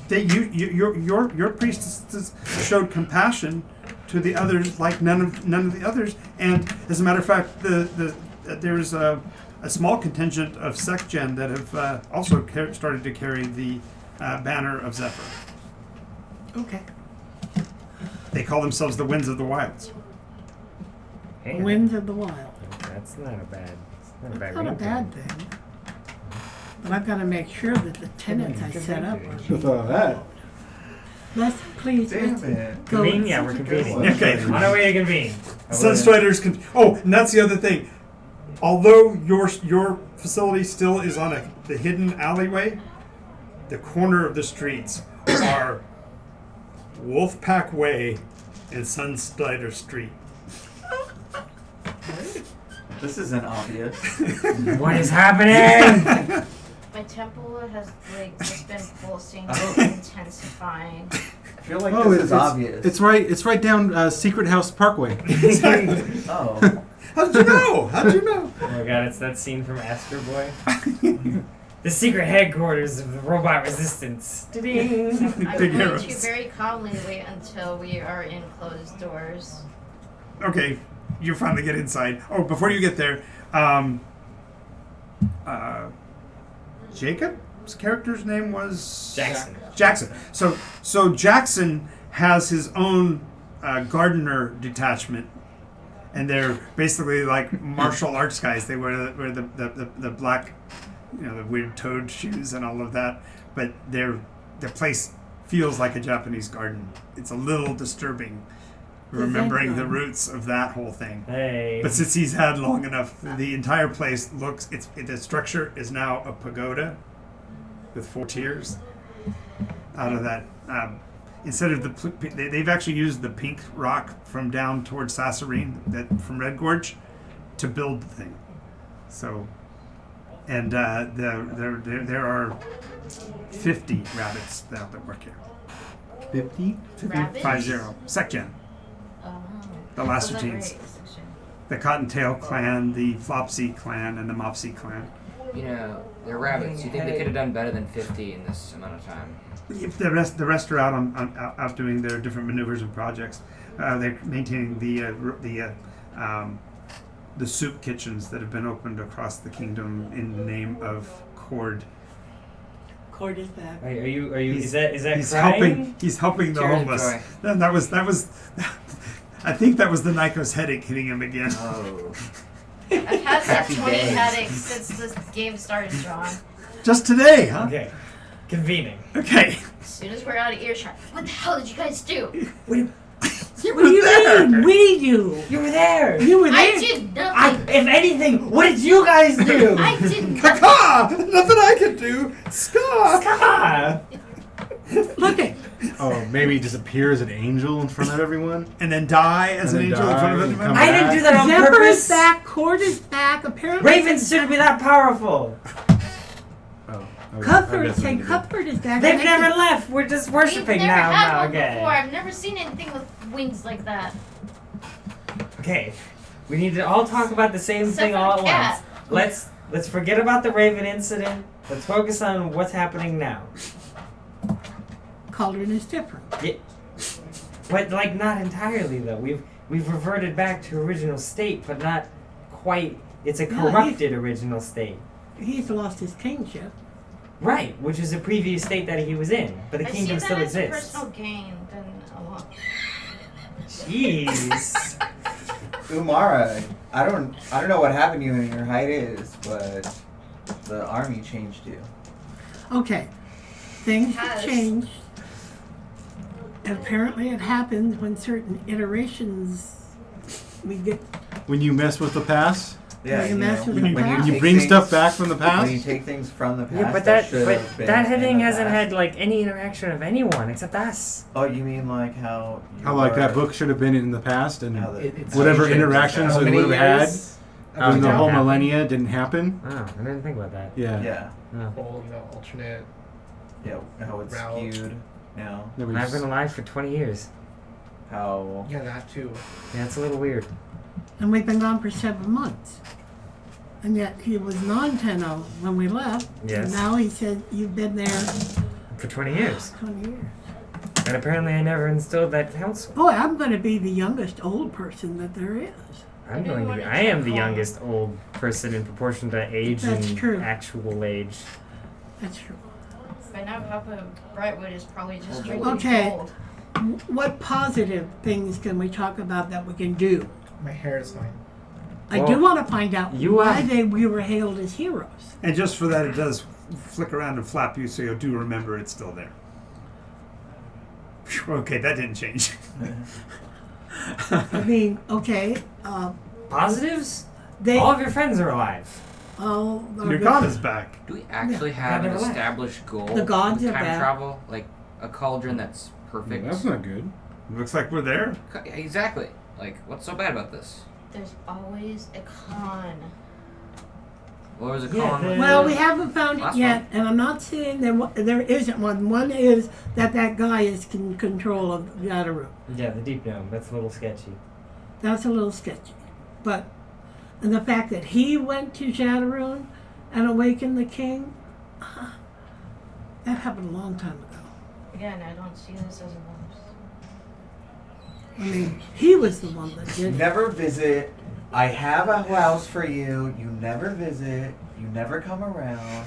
B: Your priestesses showed compassion to the others like none of the others, and as a matter of fact, there's a small contingent of SecGen that have also started to carry the banner of Zephyr.
C: Okay.
B: They call themselves the Winds of the Wilds.
E: Hey,
C: Winds of the Wild.
E: That's not a bad.
C: It's not a bad thing. But I've got to make sure that the tenants I set up are.
D: Who thought of that?
C: Let's please.
F: Damn
C: let's
F: it.
C: go.
E: Convene? Yeah, we're convening.
B: Okay.
E: On our way to convene.
B: Sunstriders can. Oh, and that's the other thing. Although your facility still is on the hidden alleyway, the corner of the streets are Wolfpack Way and Sunstrider Street.
F: This isn't obvious.
E: What is happening?
G: My temple has like just been pulsing and intensifying.
F: I feel like this is obvious.
D: It's right down Secret House Parkway.
F: Oh.
B: How'd you know?
E: Oh my god, it's that scene from Astro Boy. The secret headquarters of the robot resistance. Ta-ding.
G: I'm
B: Big
G: going
B: heroes.
G: to very calmly wait until we are in closed doors.
B: Okay, you finally get inside. Oh, before you get there, Jacob's character's name was
E: Jackson.
B: So Jackson has his own gardener detachment, and they're basically like martial arts guys. They wear the black, the weird toed shoes and all of that. But the place feels like a Japanese garden. It's a little disturbing, remembering the roots of that whole thing.
E: Hey.
B: But since he's had long enough, the entire place looks. The structure is now a pagoda with 4 tiers. Out of that, instead of they've actually used the pink rock from down towards Sasserine, that from Red Gorge, to build the thing. So, and there are 50 rabbits now that work here.
D: 50?
G: Rabbits?
B: 50. Sekjen.
G: Oh.
B: The last
G: Those are
B: routines.
G: great section.
B: The Cottontail clan, the Flopsy clan, and the Mopsy clan.
A: You know, they're rabbits. You think they could have done better than 50 in this amount of time?
B: If the rest are out doing their different maneuvers and projects. They're maintaining the soup kitchens that have been opened across the kingdom in the name of Cord.
C: Cord is back.
E: Are you?
B: He's-
E: Is that
B: He's
E: crying?
B: helping the
A: Tears of
B: homeless.
A: joy.
B: No, that was. I think that was the Nycos headache hitting him again.
A: Oh.
G: I've had that
A: Happy
G: 20
A: days.
G: headaches since this game started, John.
B: Just today, huh?
E: Okay. Convening.
B: Okay.
G: As soon as we're out of earshot, what the hell did you guys do?
B: You
C: What do you
B: there.
C: mean? We do.
E: You were there.
C: You were there.
G: I did nothing.
E: If anything, what did you guys do?
G: I did nothing.
B: Caca! Nothing I can do. Ska!
E: Come on.
C: Look at.
D: Oh, maybe just appear as an angel in front of everyone?
B: And then die as
D: And
B: an
D: then
B: angel in front of
D: die and
B: everyone.
D: come
E: I didn't do that on
C: Zephyr
E: purpose.
C: is back. Cord is back. Apparently.
E: Ravens shouldn't be that powerful.
D: Oh.
C: Cuthbert saying Cuthbert is back.
E: They've never left. We're just
G: We've
E: worshiping
G: never
E: now.
G: had
E: Now
G: one
E: again.
G: before. I've never seen anything with wings like that.
E: Okay, we need to all talk about the same
G: Except
E: thing
G: for
E: all
G: the
E: at
G: cat.
E: once. Let's forget about the Raven incident. Let's focus on what's happening now.
C: Cauldron is different.
E: But like not entirely though. We've reverted back to original state, but not quite. It's a
C: Yeah,
E: corrupted original state.
C: He's lost his kingship.
E: Right, which is a previous state that he was in, but the
G: I
E: kingdom
G: see
E: still
G: that as
E: exists.
G: personal gain than a lot.
E: Jeez.
F: Umara, I don't know what happened to you in your hiatus, but the army changed you.
C: Okay. Things have
G: Has.
C: changed. Apparently, it happens when certain iterations we get.
D: When you mess with the past?
F: Yeah,
C: you mess with
F: when
C: the
F: you
C: past.
D: You
F: take
D: bring
F: things-
D: stuff back from the
F: When you
D: past?
F: take things from the past,
E: Yeah, but that
F: should have been in
E: thing
F: the
E: hasn't
F: past.
E: had like any interaction of anyone except us.
F: Oh, you mean like how? You
D: How like
F: were-
D: that book should have been in the past and
F: How the,
H: It's
D: whatever
H: changed.
D: interactions
H: How
D: we
H: many
D: would have had
H: years?
D: when the
E: Don't
D: whole
E: happen.
D: millennia didn't happen?
E: Oh, I didn't think about that.
D: Yeah.
F: Yeah,
H: Whole, alternate.
F: yeah. How it's
H: Route.
F: skewed now.
D: That we
E: I've
D: just-
E: been alive for 20 years.
F: How?
H: Yeah, that too.
E: Yeah, it's a little weird.
C: And we've been gone for 7 months. And yet he was non-tenno when we left.
E: Yes.
C: And now he said, you've been there
E: For 20 years.
C: 20 years.
E: And apparently I never instilled that counsel.
C: Boy, I'm going to be the youngest old person that there is.
E: I am the
G: check home.
E: youngest old person in proportion to age
C: That's
E: and
C: true.
E: actual age.
C: That's true.
G: By now, Papa Brightwood is probably just drinking
C: Okay.
G: gold.
C: What positive things can we talk about that we can do?
H: My hair is fine.
C: I
E: Well,
C: do want to find out
E: you,
C: why we were hailed as heroes.
B: And just for that, it does flick around and flap you, so you do remember it's still there. Phew, okay, that didn't change.
C: I mean, okay,
E: Positives?
C: they
E: All of your friends are alive.
C: oh,
B: Your god is back.
A: Do we actually have
E: God
A: an
E: never left.
A: established goal
C: The gods
A: with
C: are
A: time
C: back.
A: travel? Like a cauldron that's perfect?
D: That's not good.
B: Looks like we're there.
A: Exactly. Like, what's so bad about this?
G: There's always a con.
A: What was it
E: Yeah,
A: called?
E: the-
C: well, we haven't found it
A: Last
C: yet,
A: one.
C: and I'm not saying there isn't one. One is that guy is in control of Jzadirune.
E: Yeah, the deep gnome. That's a little sketchy.
C: That's a little sketchy, but and the fact that he went to Jzadirune and awakened the king, that happened a long time ago.
G: Again, I don't see this as a loss.
C: I mean, he was the one that
F: You
C: did it.
F: never visit. I have a house for you. You never visit. You never come around.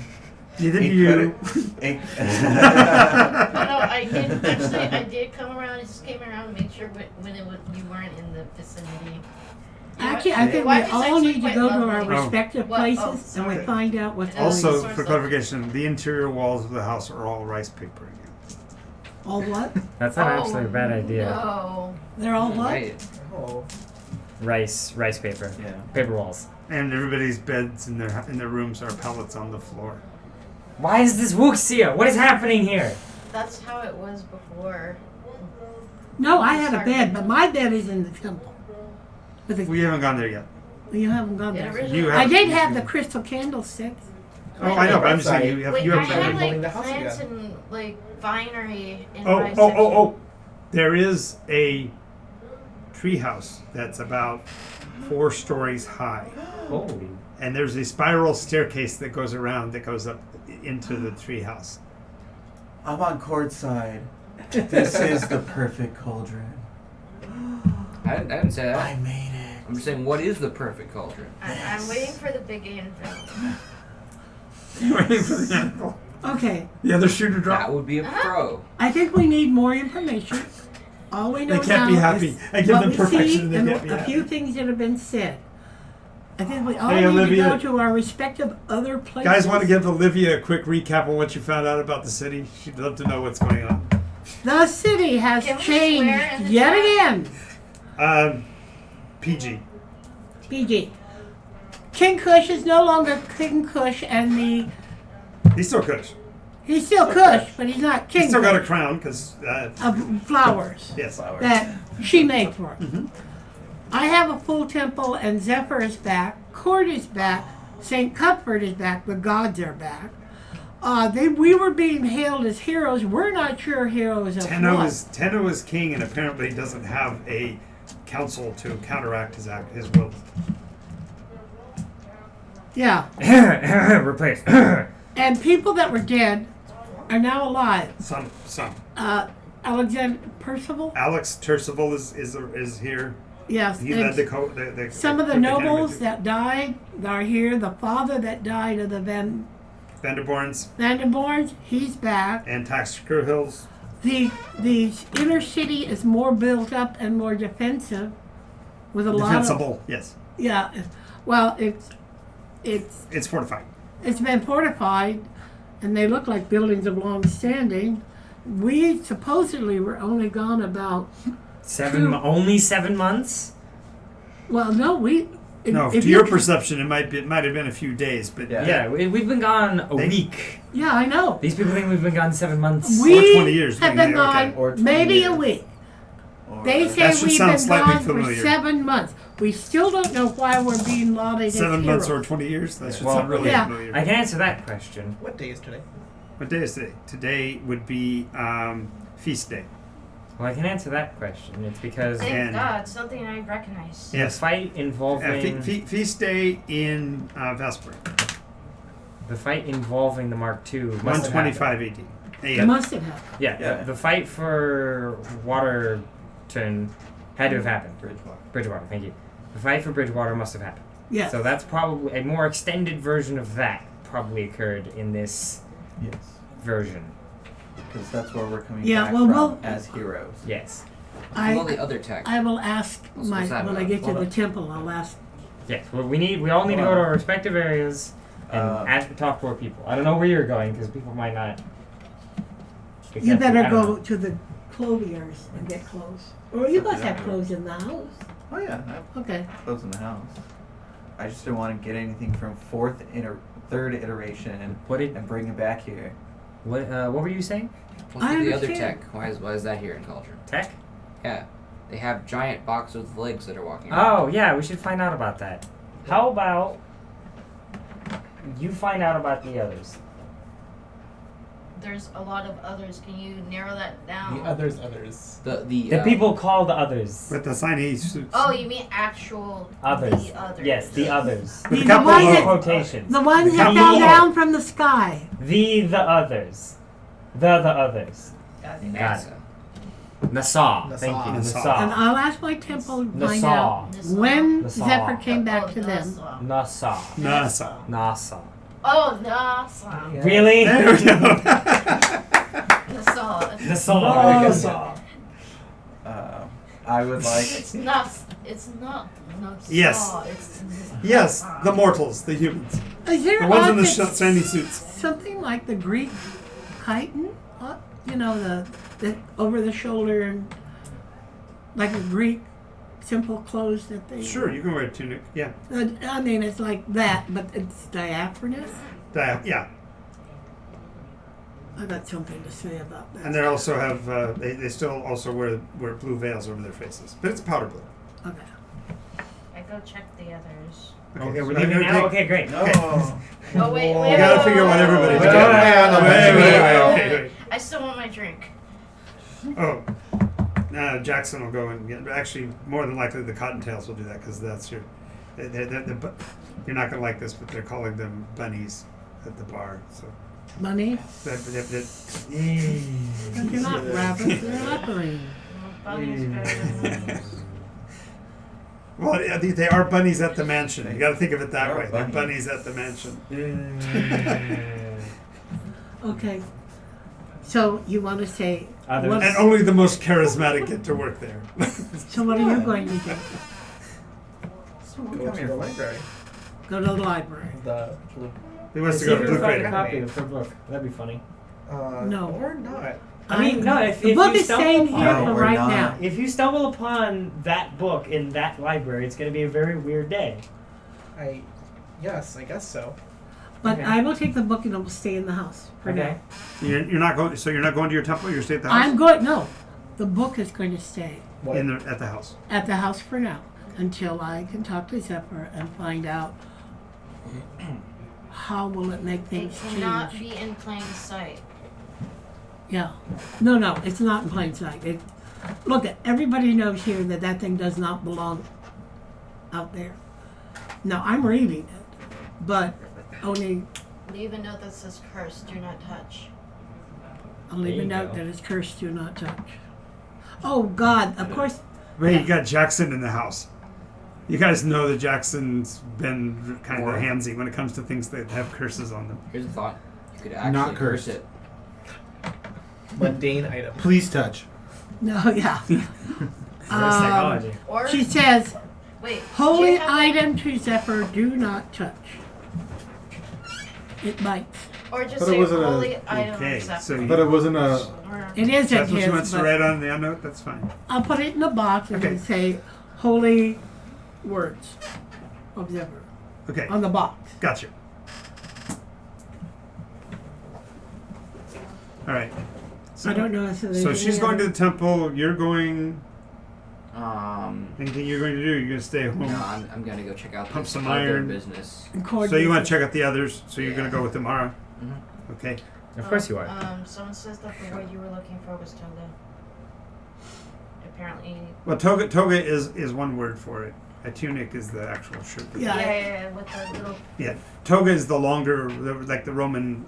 B: Neither do
F: It
B: you.
F: could've- it-
G: No, I did actually. I did come around. I just came around to make sure when it was, you weren't in the vicinity.
C: Actually, I think we
G: Wife is
C: all
G: actually
C: need to
G: quite
C: go to our
G: lovely.
C: respective
G: What? Oh,
C: places and we
G: sorry.
C: find out what's
G: And
C: going
B: Also,
C: on.
G: Source
B: for
G: of-
B: clarification, the interior walls of the house are all rice paper again.
C: All what?
E: That's not actually a bad idea.
G: No.
C: They're all what?
A: Right.
H: Oh.
E: Rice paper.
F: Yeah.
E: Paper walls.
B: And everybody's beds in their rooms are pellets on the floor.
E: Why is this Wuxia? What is happening here?
G: That's how it was before.
C: No, I had a bed, but my bed is in the temple. But the,
B: We haven't gone there yet.
C: You haven't gone
G: It
C: there.
G: originally-
B: You
C: I
B: have-
C: did have the crystal candlesticks.
B: Oh, I know, but I'm just saying
H: Wait,
B: you
G: I
B: have.
G: had
H: building the
G: like
H: house
G: plants
H: again.
G: and like vinery in
B: Oh,
G: my
B: oh,
G: section.
B: oh, oh! There is a treehouse that's about 4 stories high,
E: Holy.
B: and there's a spiral staircase that goes around that goes up into the treehouse.
F: I'm on Cord's side. This is the perfect cauldron.
A: I didn't say that.
F: I made it.
A: I'm just saying, what is the perfect cauldron?
G: I'm waiting for the big anvil.
B: Waiting for the animal.
C: Okay,
B: The other shooter
A: That
B: drop.
A: would be a pro.
C: I think we need more information. All we know
B: They can't be
C: now
B: happy.
C: is
B: I give
C: what
B: them
C: we
B: perfection
C: see
B: and they
C: and
B: can't be
C: a
B: happy.
C: few things that have been said. I think we all
B: Hey,
C: need
B: Olivia.
C: to go to our respective other places.
B: Guys, want to give Olivia a quick recap on what you found out about the city? She'd love to know what's going on.
C: The city has
G: Can we swear in
C: changed
G: the
C: yet
G: chat?
C: again.
B: PG.
C: PG. King Kush is no longer King Kush, and
B: He's still Kush.
C: he's still Kush, but he's not King
B: He's still got a
C: Kush
B: crown because
C: of flowers
B: yes.
C: that she made for him.
B: Mm-hmm.
C: I have a full temple, and Zephyr is back. Cord is back. Saint Cuthbert is back. The gods are back. We were being hailed as heroes. We're not sure heroes of
B: Tenno
C: what.
B: is king and apparently doesn't have a council to counteract his will.
C: Yeah,
E: Replace.
C: and people that were dead are now alive.
B: Some.
C: Alexander Percival.
B: Alex Tercival is here.
C: Yes,
B: He
C: and
B: led the
C: some of the
B: Cryptic
C: nobles
B: Enemy.
C: that died are here. The father that died of the
B: Vanderborns
C: Vanderborns, he's back.
B: and Taxker Hills.
C: The inner city is more built up and more defensive, with a lot of
B: Defensible, yes.
C: yeah. Well,
B: It's fortified.
C: it's been fortified, and they look like buildings of long standing. We supposedly were only gone about
E: Only 7 months?
C: well, no, we.
B: No,
C: if
B: to
C: you
B: your
C: can-
B: perception, it might have been a few days, but
F: Yeah.
E: Yeah, we've been gone a
B: They-
E: week.
C: Yeah, I know.
E: These people think we've been gone 7 months.
C: We
B: 20 years,
C: have
B: maybe,
C: been
B: okay.
C: gone
F: Or 20
C: maybe a
F: years.
C: week.
F: Or
C: They say
B: That should
C: we've
B: sound
C: been
B: slightly
C: gone
B: familiar.
C: for 7 months. We still don't know why we're being lauded as
B: 7 months or
C: heroes.
B: 20 years. That should
E: Well,
B: sound really
C: yeah.
B: familiar.
E: I can answer that question.
H: What day is today?
B: What day is today? Today would be feast day.
E: Well, I can answer that question. It's because
G: Thank
B: And-
G: God, something I recognize.
E: the
B: Yes.
E: fight involving
B: Feast day in Valsburg.
E: the fight involving the Mark II must have happened.
B: 125 AD.
C: It must have happened.
E: Yeah,
F: Yeah.
E: The fight for Waterton had to have happened. Bridgewater, thank you. The fight for Bridgewater must have happened.
C: Yes.
E: So that's probably a more extended version of that probably occurred in this
F: Yes.
E: version.
F: Because that's where we're coming
C: Yeah,
F: back
C: well,
F: from
C: well-
F: as heroes.
E: Yes.
A: Well,
C: I
A: the other tech.
C: I will ask
A: What's
C: my
A: that
C: when I
A: about?
C: get to
F: Hold
C: the
F: on.
C: temple. I'll ask.
E: Yes. Well, we all need to go to our respective areas and talk to our people. I don't know where you're going because people might not.
C: You
E: accept
C: better
E: I don't
C: go
E: know.
C: to the clothiers and get clothes. Or you must have clothes in the house.
F: Oh yeah, I have
C: Okay.
F: clothes in the house. I just didn't want to get anything from third iteration
E: What did
F: and bring it back here.
E: what were you saying?
A: What's
C: I
A: with the other
C: understand.
A: tech? Why is that here in Cauldron?
E: Tech?
A: Yeah. They have giant boxes with legs that are walking around.
E: Oh yeah, we should find out about that. How about you find out about the others?
G: There's a lot of others. Can you narrow that down?
H: The others.
E: The people called the others.
B: With the shiny suits.
G: Oh, you mean actual
E: Others.
G: The others.
E: Yes, the others.
B: With a
C: The
B: couple
C: ones
B: of
C: that-
E: Quotations.
C: The ones
B: The
C: that fell
E: couple-
C: down from the sky.
E: The others. The others.
G: Got it.
E: Got
A: NASA.
E: Nassau.
H: Nassau.
E: Thank you.
B: Nassau.
C: And
E: Nassau.
C: I'll ask my temple to find
E: Nassau.
C: out when
E: Nassau.
C: Zephyr came back
G: Oh,
C: to them.
G: Nassau.
E: Nassau.
B: NASA.
E: Nassau.
G: Oh, Nassau.
E: Really?
B: There we go.
G: Nassau.
E: Nassau.
F: I would like.
G: It's not. It's not. Nassau.
B: Yes.
G: It's
B: Yes, the mortals, the humans.
C: Is there
B: The ones in the
C: outfits
B: shiny suits.
C: something like the Greek chiton? You know, the over the shoulder and like a Greek simple clothes that they.
B: Sure, you can wear a tunic. Yeah.
C: I mean, it's like that, but it's diaphanous.
B: Yeah.
C: I got something to say about that.
B: And they also have, they still also wear blue veils over their faces. But it's powder blue.
C: Okay.
G: go check the others.
E: Okay, we're
B: so
E: leaving
B: I'm
E: now?
B: gonna
E: Okay, great.
F: No.
G: Oh wait,
B: You gotta figure out what everybody's
F: Wait,
B: doing.
F: wait.
G: I still want my drink.
B: Oh, Jackson will go and get. Actually, more than likely, the Cottontails will do that because that's your. You're not gonna like this, but they're calling them bunnies at the bar. So
C: Money?
B: that
C: They're not rabbits, they're leoparding.
G: Bunny's better than
B: well, yeah, they are bunnies at the mansion. You got to think of it that
F: They are
B: way. They're
F: bunnies.
B: bunnies at the mansion.
C: Okay. So you want to say,
E: Others.
C: what,
B: And only the most charismatic get to work there.
C: so what are you going to do?
F: Someone
H: Go
F: come
H: to
F: here.
H: the library.
C: Go to the library.
H: The blue.
B: He wants
E: See
B: to go
E: if
B: to
E: we
B: Blue
E: can find a
B: Crater.
E: copy of her book. That'd be funny.
C: No.
H: Or not.
E: I mean, no, if
C: the
E: you
C: book is
E: stumble
C: staying
E: upon
C: here
F: No,
C: for
F: we're
C: right
F: not.
C: now.
E: If you stumble upon that book in that library, it's going to be a very weird day.
H: Yes, I guess so.
C: But
E: Okay.
C: I will take the book and it will stay in the house for
E: Okay.
C: now.
B: You're not going. So you're not going to your temple. You're staying at the house.
C: I'm going. No, the book is going to stay
H: What?
B: At the house.
C: at the house for now until I can talk to Zephyr and find out how will it make
G: It
C: things
G: cannot
C: change.
G: be in plain sight.
C: Yeah. No, it's not in plain sight. Look, everybody knows here that that thing does not belong out there. Now I'm reading it, but only
G: Leave a note that says cursed, do not touch.
C: I'll leave
E: There
C: a
E: you
C: note
E: go.
C: that is cursed, do not touch. Oh God! Of course.
B: Wait, you got Jackson in the house. You guys know that Jackson's been kind of
A: Or-
B: handsy when it comes to things that have curses on them.
A: Here's a thought. You could actually
D: Not
A: curse
D: cursed.
A: it.
H: Mundane item.
D: Please touch.
C: No, yeah.
E: Psychology.
G: Or
C: She says,
G: wait,
C: "Holy
G: do you have,
C: item to Zephyr, do not touch. It bites.
G: or just
D: But it
G: say
D: wasn't a-
G: holy item
B: Okay,
G: of
B: so
G: Zephyr.
B: you-
D: But it wasn't a.
G: Or-
C: It is at
B: That's what she wants
C: his,
B: to
C: but
B: write on the note. That's fine.
C: I'll put it in a box and
B: Okay.
C: say holy words of Zephyr
B: Okay,
C: on the box."
B: gotcha. All right.
C: I don't know if there's
B: So she's
C: any
B: going to
C: other-
B: the temple. You're going.
A: No,
B: Anything you're going to do? You're going to stay home.
A: I'm gonna go check out
B: Pump
A: this
B: some
A: other
B: iron.
A: business.
C: Record
B: So you want
C: this.
B: to check out the others. So you're going to go with Amara.
A: Mhm.
B: Okay.
E: Of course you are.
G: Someone says that the word you were looking for was toga. Apparently.
B: Well, toga is one word for it. A tunic is the actual shirt.
C: Yeah.
G: Yeah, with the little.
B: Yeah, toga is the longer, like the Roman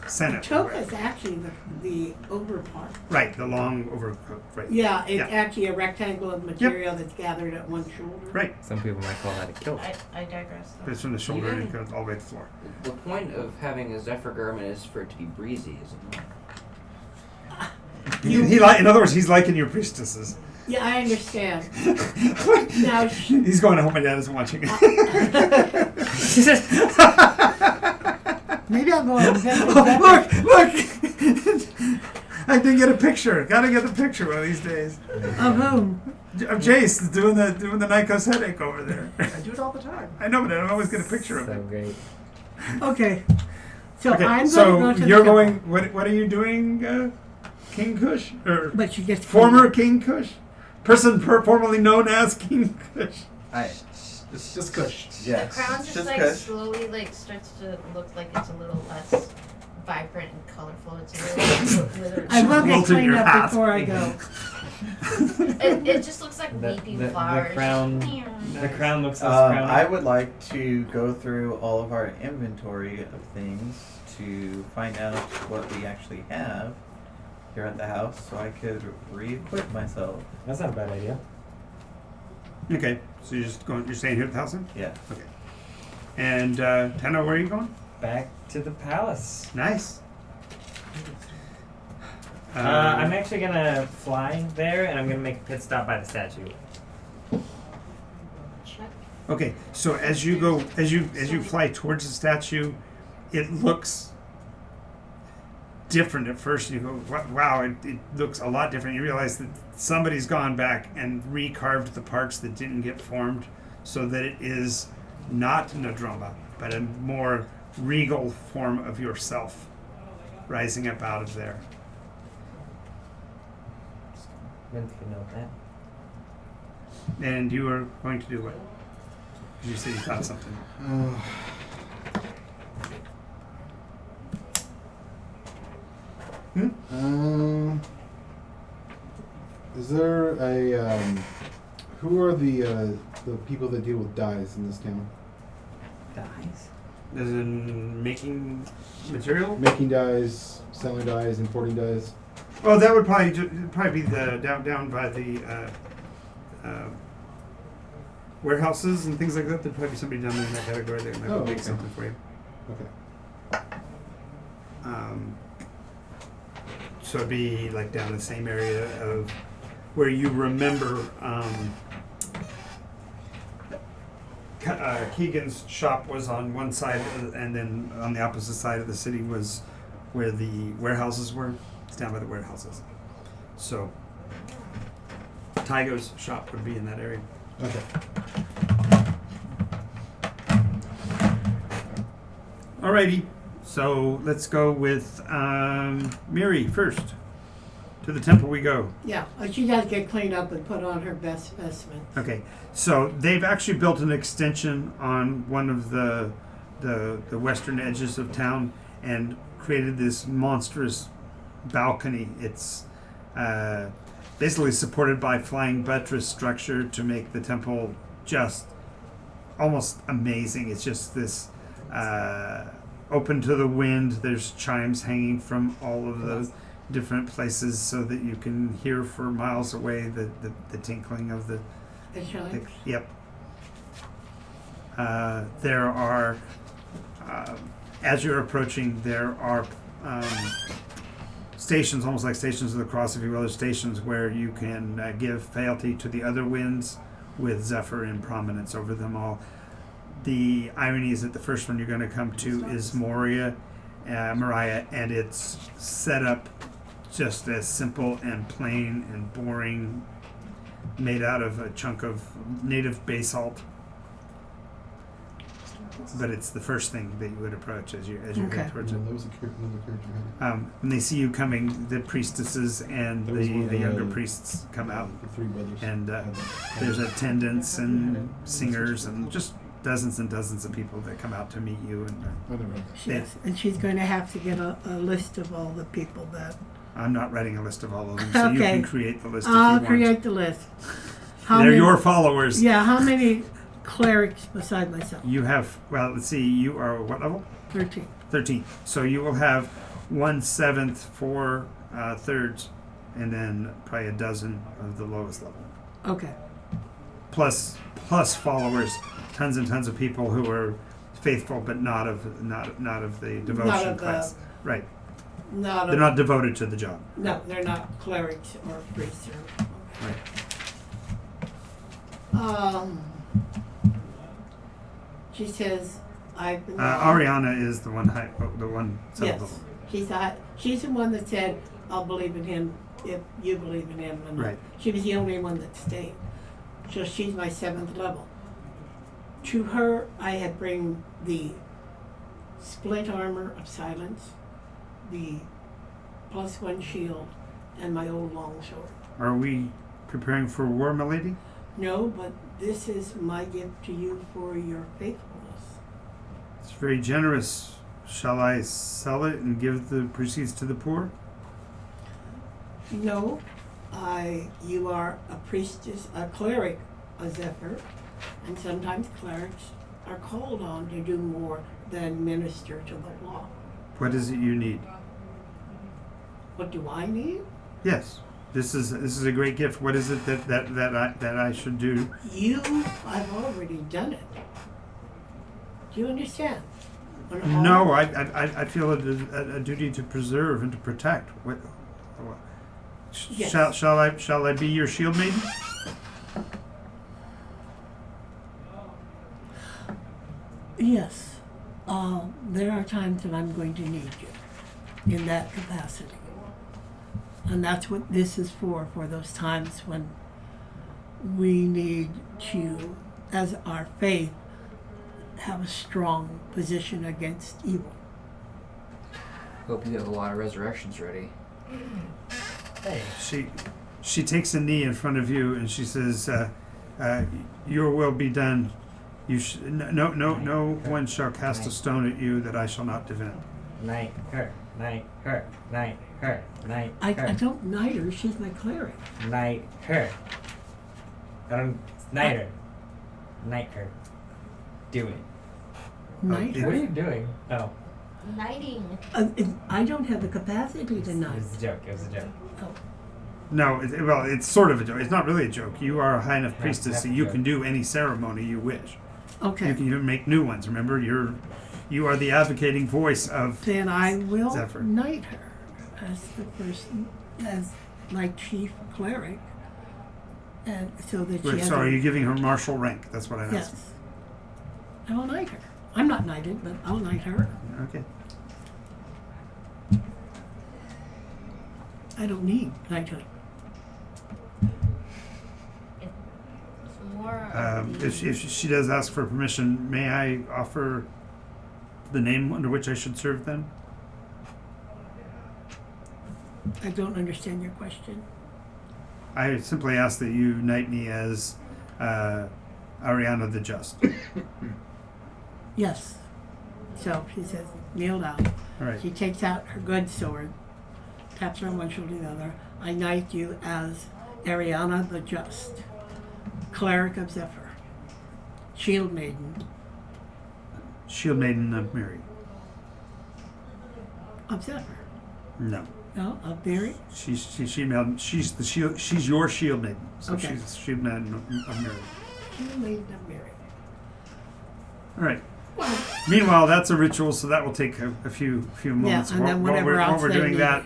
B: Senate.
C: Toga is actually the over part.
B: Right, the long overcoat. Right.
C: Yeah, it's
B: Yeah.
C: actually a rectangle of material that's gathered at one shoulder.
B: Right.
E: Some people might call that a kilt.
G: I digress.
B: But
G: Though.
B: it's from the shoulder and it
A: Even-
B: goes all the way to the floor.
A: The point of having a Zephyr garment is for it to be breezy, isn't it?
B: In other words, he's liking your priestesses.
C: Yeah, I understand. Now,
B: He's going, I hope my dad isn't watching.
C: maybe I'll go and visit
B: Oh,
C: Zephyr.
B: look! I did get a picture. Gotta get the picture one of these days.
C: Of whom?
B: Of Jace doing the Nycos headache over there.
H: I do it all the time.
B: I know, but I don't always get a picture of
E: So
B: it.
E: great.
C: Okay. So
B: Okay,
C: I'm
B: so
C: going to go to
B: you're
C: the temple.
B: going. What are you doing, King Kush, or
C: But she gets
B: former King Kush, formerly known as King Kush?
H: It's just Kush.
F: Yes.
G: The crown just like
F: Kush.
G: slowly like starts to look like it's a little less vibrant and colorful. It's a little withered.
C: I will get
B: Molten
C: cleaned
B: your
C: up
B: hat.
C: before I go.
G: It just looks like weeping flowers.
E: The crown looks less crown.
F: I would like to go through all of our inventory of things to find out what we actually have here at the house, so I could re-equip myself.
E: That's not a bad idea.
B: Okay, so you're staying here at the house then?
F: Yeah.
B: Okay. And Tenno, where are you going?
E: Back to the palace.
B: Nice.
E: I'm actually gonna fly there, and I'm gonna make a pit stop by the statue.
G: Check.
B: Okay, so as you fly towards the statue, it looks different at first. You go, wow, it looks a lot different. You realize that somebody's gone back and recarved the parts that didn't get formed so that it is not Nadroma, but a more regal form of yourself rising up out of there.
E: Didn't take a note of that.
B: And you are going to do what? You say you thought something.
D: Is there a who are the people that deal with dyes in this town?
A: Dies.
B: As in making material?
D: Making dyes, selling dyes, importing dyes.
B: Oh, that would probably be the down by the warehouses and things like that. There'd probably be somebody down there in that category that might make something for you.
D: Okay.
B: So it'd be like down the same area of where you remember Keegan's shop was on one side, and then on the opposite side of the city was where the warehouses were. It's down by the warehouses. So Tygo's shop would be in that area.
D: Okay.
B: Alrighty, so let's go with Miri first. To the temple we go.
C: Yeah, she does get cleaned up and put on her best specimen.
B: Okay, so they've actually built an extension on one of the western edges of town and created this monstrous balcony. It's basically supported by flying buttress structure to make the temple just almost amazing. It's just this open to the wind. There's chimes hanging from all of the different places so that you can hear for miles away the tinkling of the yep. There are as you're approaching, there are stations, almost like stations of the cross, if you will. There's stations where you can give fealty to the other winds with Zephyr in prominence over them all. The irony is that the first one you're going to come to is Moriah, and it's set up just as simple and plain and boring, made out of a chunk of native basalt. But it's the first thing that you would approach as you head towards it.
D: That was another character.
B: When they see you coming, the priestesses and
D: There was one of
B: the
D: the,
B: younger priests come out,
D: The three brothers.
B: and there's attendants and singers and just dozens and dozens of people that come out to meet you. And
C: Yes, and she's going to have to get a list of all the people that...
B: I'm not writing a list of all of them, so you
C: Okay.
B: can create the list if
C: I'll
B: you want.
C: create the list.
B: They're your followers.
C: Yeah, how many clerics beside myself?
B: You have, well, let's see, you are what level?
C: 13.
B: 13. So you will have 1/7, 4 thirds, and then probably a dozen of the lowest level.
C: Okay.
B: Plus followers, tons and tons of people who are faithful, but not of the devotion
C: of the-
B: class. Right.
C: Not
B: They're not devoted to the job.
C: No, they're not clerics or priests.
B: Right.
C: She says, I've been...
B: Ariana is the one
C: Yes.
B: level.
C: She's the one that said, I'll believe in him if you believe in him. And
B: Right.
C: She was the only one that stayed. So she's my 7th level. To her, I had bring the split armor of silence, the +1 shield, and my old longsword.
B: Are we preparing for war, milady?
C: No, but this is my gift to you for your faithfulness.
B: It's very generous. Shall I sell it and give the proceeds to the poor?
C: No, you are a priestess, a cleric, a Zephyr, and sometimes clerics are called on to do more than minister to the law.
B: What is it you need?
C: What do I need?
B: Yes. This is a great gift. What is it that I should do?
C: I've already done it. Do you understand?
B: No, I feel a duty to preserve and to protect. What?
C: Yes.
B: Shall I be your shield maiden?
C: Yes. There are times that I'm going to need you in that capacity. And that's what this is for those times when we need to, as our faith, have a strong position against evil.
A: Hope you have a lot of resurrections ready.
E: Hey.
B: She takes a knee in front of you and she says, "Your will be done, You no one shall cast a stone at you that I shall not defend.
E: Knight her. Knight her. Knight her. Knight
C: I
E: her.
C: don't knight her. She's my cleric.
E: Knight her. I don't. Knight her. Knight her. Do it.
C: Knight
B: it-
E: What are
C: her.
E: you doing? Oh.
G: Knighting.
C: I don't have the capacity to
E: It
C: knight.
E: was a joke. It was a joke.
B: No, well, it's sort of a joke. It's not really a joke. You are a high enough
E: Half-
B: priestess
E: half
B: that
E: a
B: you
E: joke.
B: can do any ceremony you wish.
C: Okay.
B: You can even make new ones. Remember, you are the advocating voice of.
C: Then I will
B: Zephyr.
C: knight her as the person, as my chief cleric, and so that she
B: Wait,
C: has.
B: so are
C: a-
B: you giving her martial rank? That's what I'm asking.
C: Yes. I will knight her. I'm not knighted, but I'll knight her.
B: Okay.
C: I don't need knighthood.
G: It's more.
B: If she does ask for permission, may I offer the name under which I should serve then?
C: I don't understand your question.
B: I simply ask that you knight me as Ariana the Just.
C: Yes. So she says, kneel down.
B: All right.
C: She takes out her good sword, taps her on one shoulder the other. I knight you as Ariana the Just, cleric of Zephyr, shield maiden
B: Shield Maiden of Miri.
C: of Zephyr.
B: No.
C: No, of Miri.
B: She's the shield. She's your shield maiden. So
C: Okay.
B: she's the shield maiden of Miri.
C: Shield maiden of Miri.
B: All right.
C: Well,
B: Meanwhile, that's a ritual, so that will take a few moments.
C: and then
B: while
C: whatever
B: we're,
C: else
B: we're
C: they
B: doing
C: need.
B: that,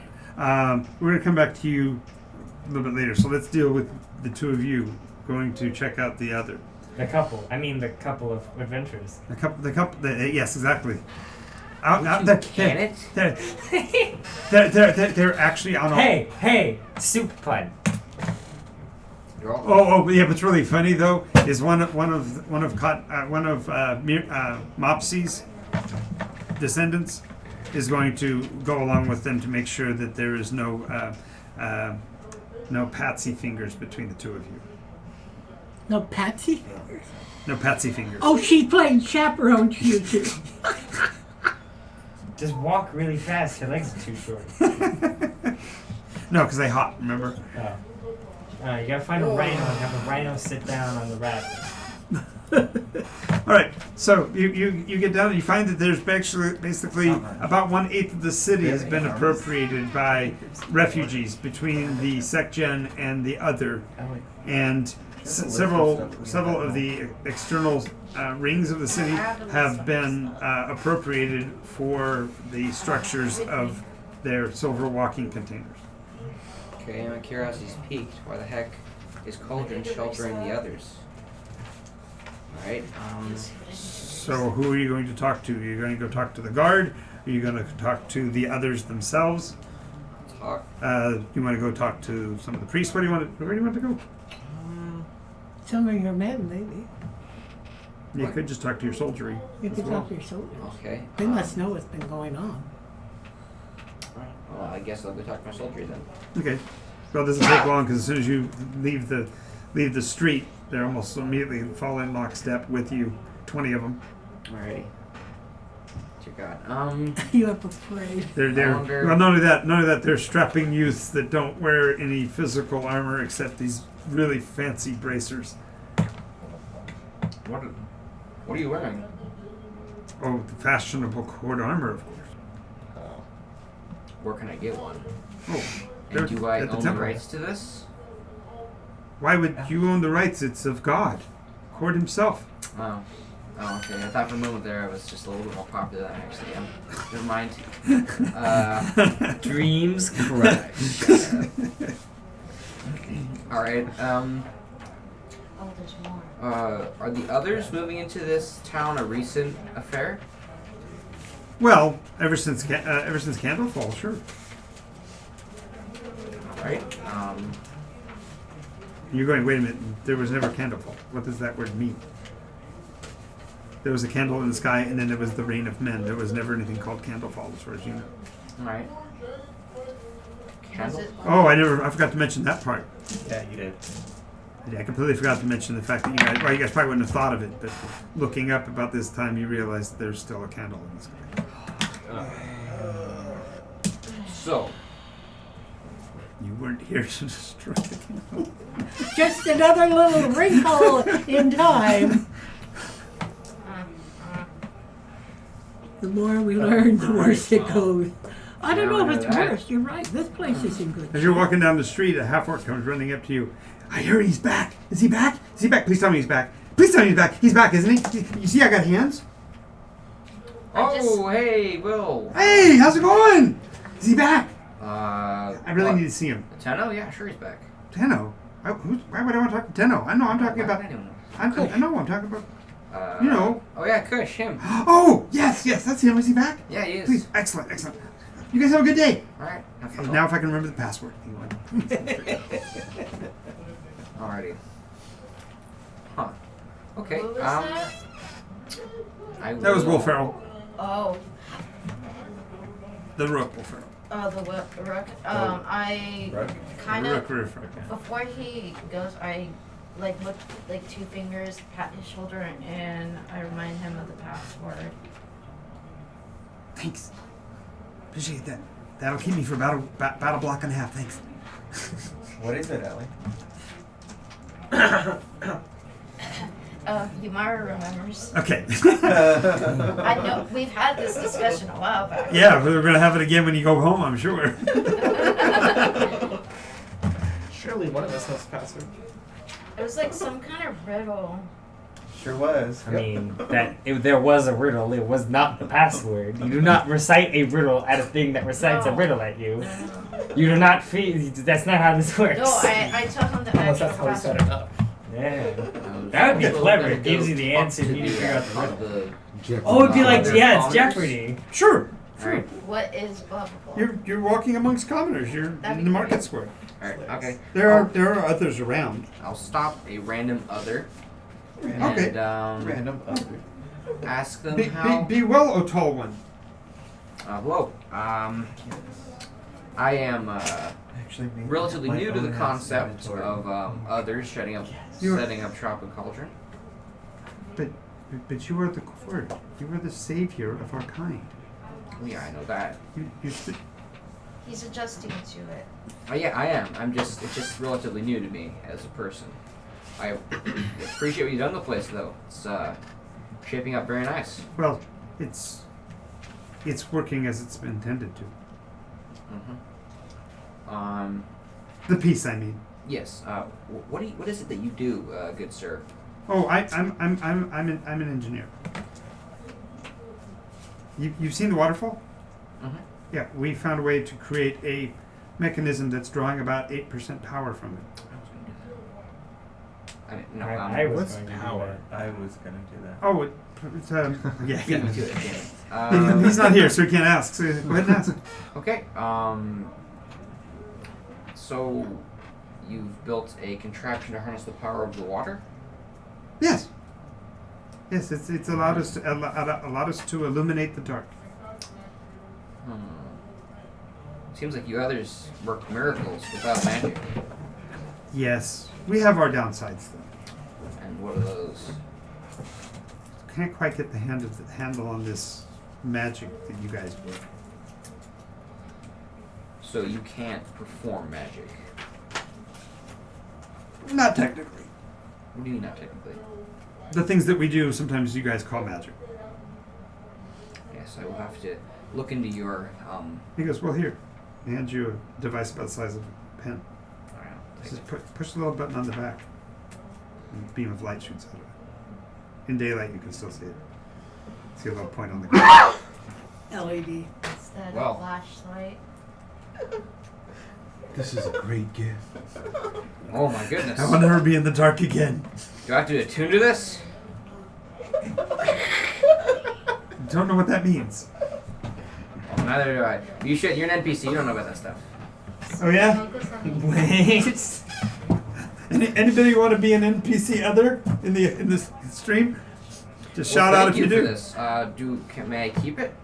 B: we're gonna come back to you a little bit later. So let's deal with the two of you going to check out the other.
E: The couple. I mean, the couple of adventures.
B: Yes, exactly.
A: Can it?
B: They're actually on.
E: Hey, soup pun.
A: You're all-
B: Oh, yeah. What's really funny though is one of Mopsy's descendants is going to go along with them to make sure that there is no patsy fingers between the two of you.
C: no Patsy fingers.
B: No patsy fingers.
C: Oh, she's playing chaperone to you two.
E: Just walk really fast. Your legs are too short.
B: No, because they hop. Remember?
E: Oh. You gotta find a rhino and have a rhino sit down on the rabbit.
B: All right. So you get down and you find that there's basically about 1/8 of the city has been appropriated by refugees between the SecGen and the other, and several of the external rings of the city have been appropriated for the structures of their silver walking containers.
A: Okay, my curiosity's piqued. Why the heck is Cauldron sheltering the others? Alright,
B: So who are you going to talk to? Are you going to go talk to the guard? Are you going to talk to the others themselves?
A: talk.
B: You want to go talk to some of the priests? Where do you want to go?
C: Some of your men, maybe.
B: You
A: What?
B: could just talk to your soldiery.
C: You
B: as
C: could
B: well.
C: talk to your soldiers.
A: Okay.
C: They must know what's been going on.
A: Alright, well, I guess I'll go talk to my soldier then.
B: Okay. Well, it doesn't take long because as soon as you leave the street, they almost immediately fall in lockstep with you. 20 of them.
A: Alrighty. Dear God.
C: You have a parade.
B: They're
A: Longer.
B: well. Not only that, they're strapping youths that don't wear any physical armor except these really fancy bracers.
A: What are you wearing?
B: Oh, the fashionable court armor, of course.
A: Where can I get one?
B: Oh,
A: And do I
B: at the
A: own the
B: temple.
A: rights to this?
B: Why would you own the rights? It's of God, Court himself.
A: Oh. Oh, okay. I thought for a moment there I was just a little bit more popular than I actually am. Never mind.
E: Dreams crush.
A: Alright,
G: Oh, there's more.
A: are the others moving into this town a recent affair?
B: Well, ever since Candlefall, sure.
A: Alright,
B: You're going. Wait a minute. There was never Candlefall. What does that word mean? There was a candle in the sky, and then there was the reign of men. There was never anything called Candlefall, as far as you know.
A: alright.
G: Was
A: Candle?
G: it?
B: Oh, I forgot to mention that part.
F: Yeah, you did.
B: I completely forgot to mention the fact that you guys probably wouldn't have thought of it, but looking up about this time, you realize there's still a candle in the sky.
A: So,
B: You weren't here to destroy the candle.
C: Just another little wrinkle in time. The more we learn, the worse it goes. I don't know if it's worse. You're right. This place is in good
B: As you're walking down the street, a half-orc comes running up to you. I hear he's back. Is he back? Is he back? Please tell me he's back. Please tell me he's back. He's back, isn't he? You see I got hands?
A: oh, hey, Will.
B: Hey, how's it going? Is he back?
A: I
B: I really need to see him.
A: Tenno? Yeah, sure he's back.
B: Tenno? Why would I want to talk to Tenno? I know I'm talking about...
A: Anyone.
B: I know I'm talking about...
A: Uh,
B: You know.
A: Oh yeah, Kush, him.
B: Oh, yes, that's him. Is he back?
A: Yeah, he is.
B: Please, excellent. You guys have a good day.
A: Alright, have fun.
B: Now if I can remember the password.
A: Alrighty. Huh. Okay.
G: What was that?
B: That was Will Ferrell.
G: Oh,
B: The Rook Will Ferrell.
G: the rook. I
F: Rook?
G: kind
B: The
G: of
B: Rook Will Ferrell.
G: before he goes, I like look like 2 fingers, pat his shoulder, and I remind him of the password.
B: Thanks. Appreciate that. That'll keep me for about a block and a half. Thanks.
F: What is it, Ellie?
G: Yumara remembers.
B: Okay.
G: I know we've had this discussion a while back.
B: Yeah, we're gonna have it again when you go home, I'm sure.
H: Surely one of us knows the password.
G: It was like some kind of riddle.
F: Sure was.
E: I mean, there was a riddle. It was not the password. You do not recite a riddle at a thing that recites a
G: No.
E: riddle at you.
G: No.
E: You do not feel. That's not how this works.
G: No, I told him the
H: Unless
G: actual
H: that's how we set
G: password.
H: it up.
E: Yeah. That would be clever. It gives you the answer. You need to figure out the riddle.
A: The
E: Oh, it'd be like,
A: There's
E: yeah, it's
A: commoners?
E: Jeopardy.
B: Sure.
A: Alright.
G: What is lovable?
B: You're walking amongst commoners. You're
G: That'd
B: in
G: be
B: the market
G: great.
B: square.
A: Alright, okay.
B: There are others around.
A: I'll stop a random other
B: Okay.
A: and
F: Random other.
A: ask them how.
B: Be well, O tall one.
A: Hello. I am
F: Actually, maybe
A: relatively
F: my
A: new to the
F: own
A: concept
F: inventory.
A: of others setting up shop and cauldron.
B: But you are the court. You are the savior of our kind.
A: Yeah, I know that.
G: He's adjusting to it.
A: Oh yeah, I am. It's just relatively new to me as a person. I appreciate what you've done to the place though. It's shaping up very nice.
B: Well, it's working as it's been intended to.
A: Mm-hmm.
B: The piece, I mean.
A: Yes. What is it that you do, good sir?
B: Oh, I'm an engineer. You've seen the waterfall?
A: Mm-hmm.
B: Yeah, we found a way to create a mechanism that's drawing about 8% power from it.
A: I mean, no,
E: I was
D: What's
E: going to do
D: power?
F: I was gonna do that.
B: Oh, it's yeah.
A: beat me to it. Damn it.
B: He's not here, so he can't ask. So go ahead and ask.
A: Okay. So you've built a contraption to harness the power of the water?
B: Yes. Yes, it's allowed us to illuminate the dark.
A: Seems like you others work miracles without magic.
B: Yes, we have our downsides though.
A: And what are those?
B: Can't quite get the handle on this magic that you guys work.
A: So you can't perform magic.
B: Not technically.
A: What do you mean not technically?
B: The things that we do, sometimes you guys call magic.
A: Yes, I will have to look into your
B: He goes, well, here. He hands you a device about the size of a pen.
A: I don't know,
B: He says, push the little button on the back. And a beam of light shoots out of it. In daylight, you can still see it. See a little point on the ground.
C: LED.
G: Instead
A: Wow.
G: of flashlight.
D: This is a great gift.
A: Oh my goodness.
B: I will never be in the dark again.
A: Do I have to attune to this?
B: Don't know what that means.
A: Oh, neither do I. You should. You're an NPC. You don't know about that stuff.
B: Oh yeah?
G: Focus on
E: Wait.
B: Anybody want to be an NPC other in this stream? Just shout out if you
A: for
B: do.
A: This. May I keep it?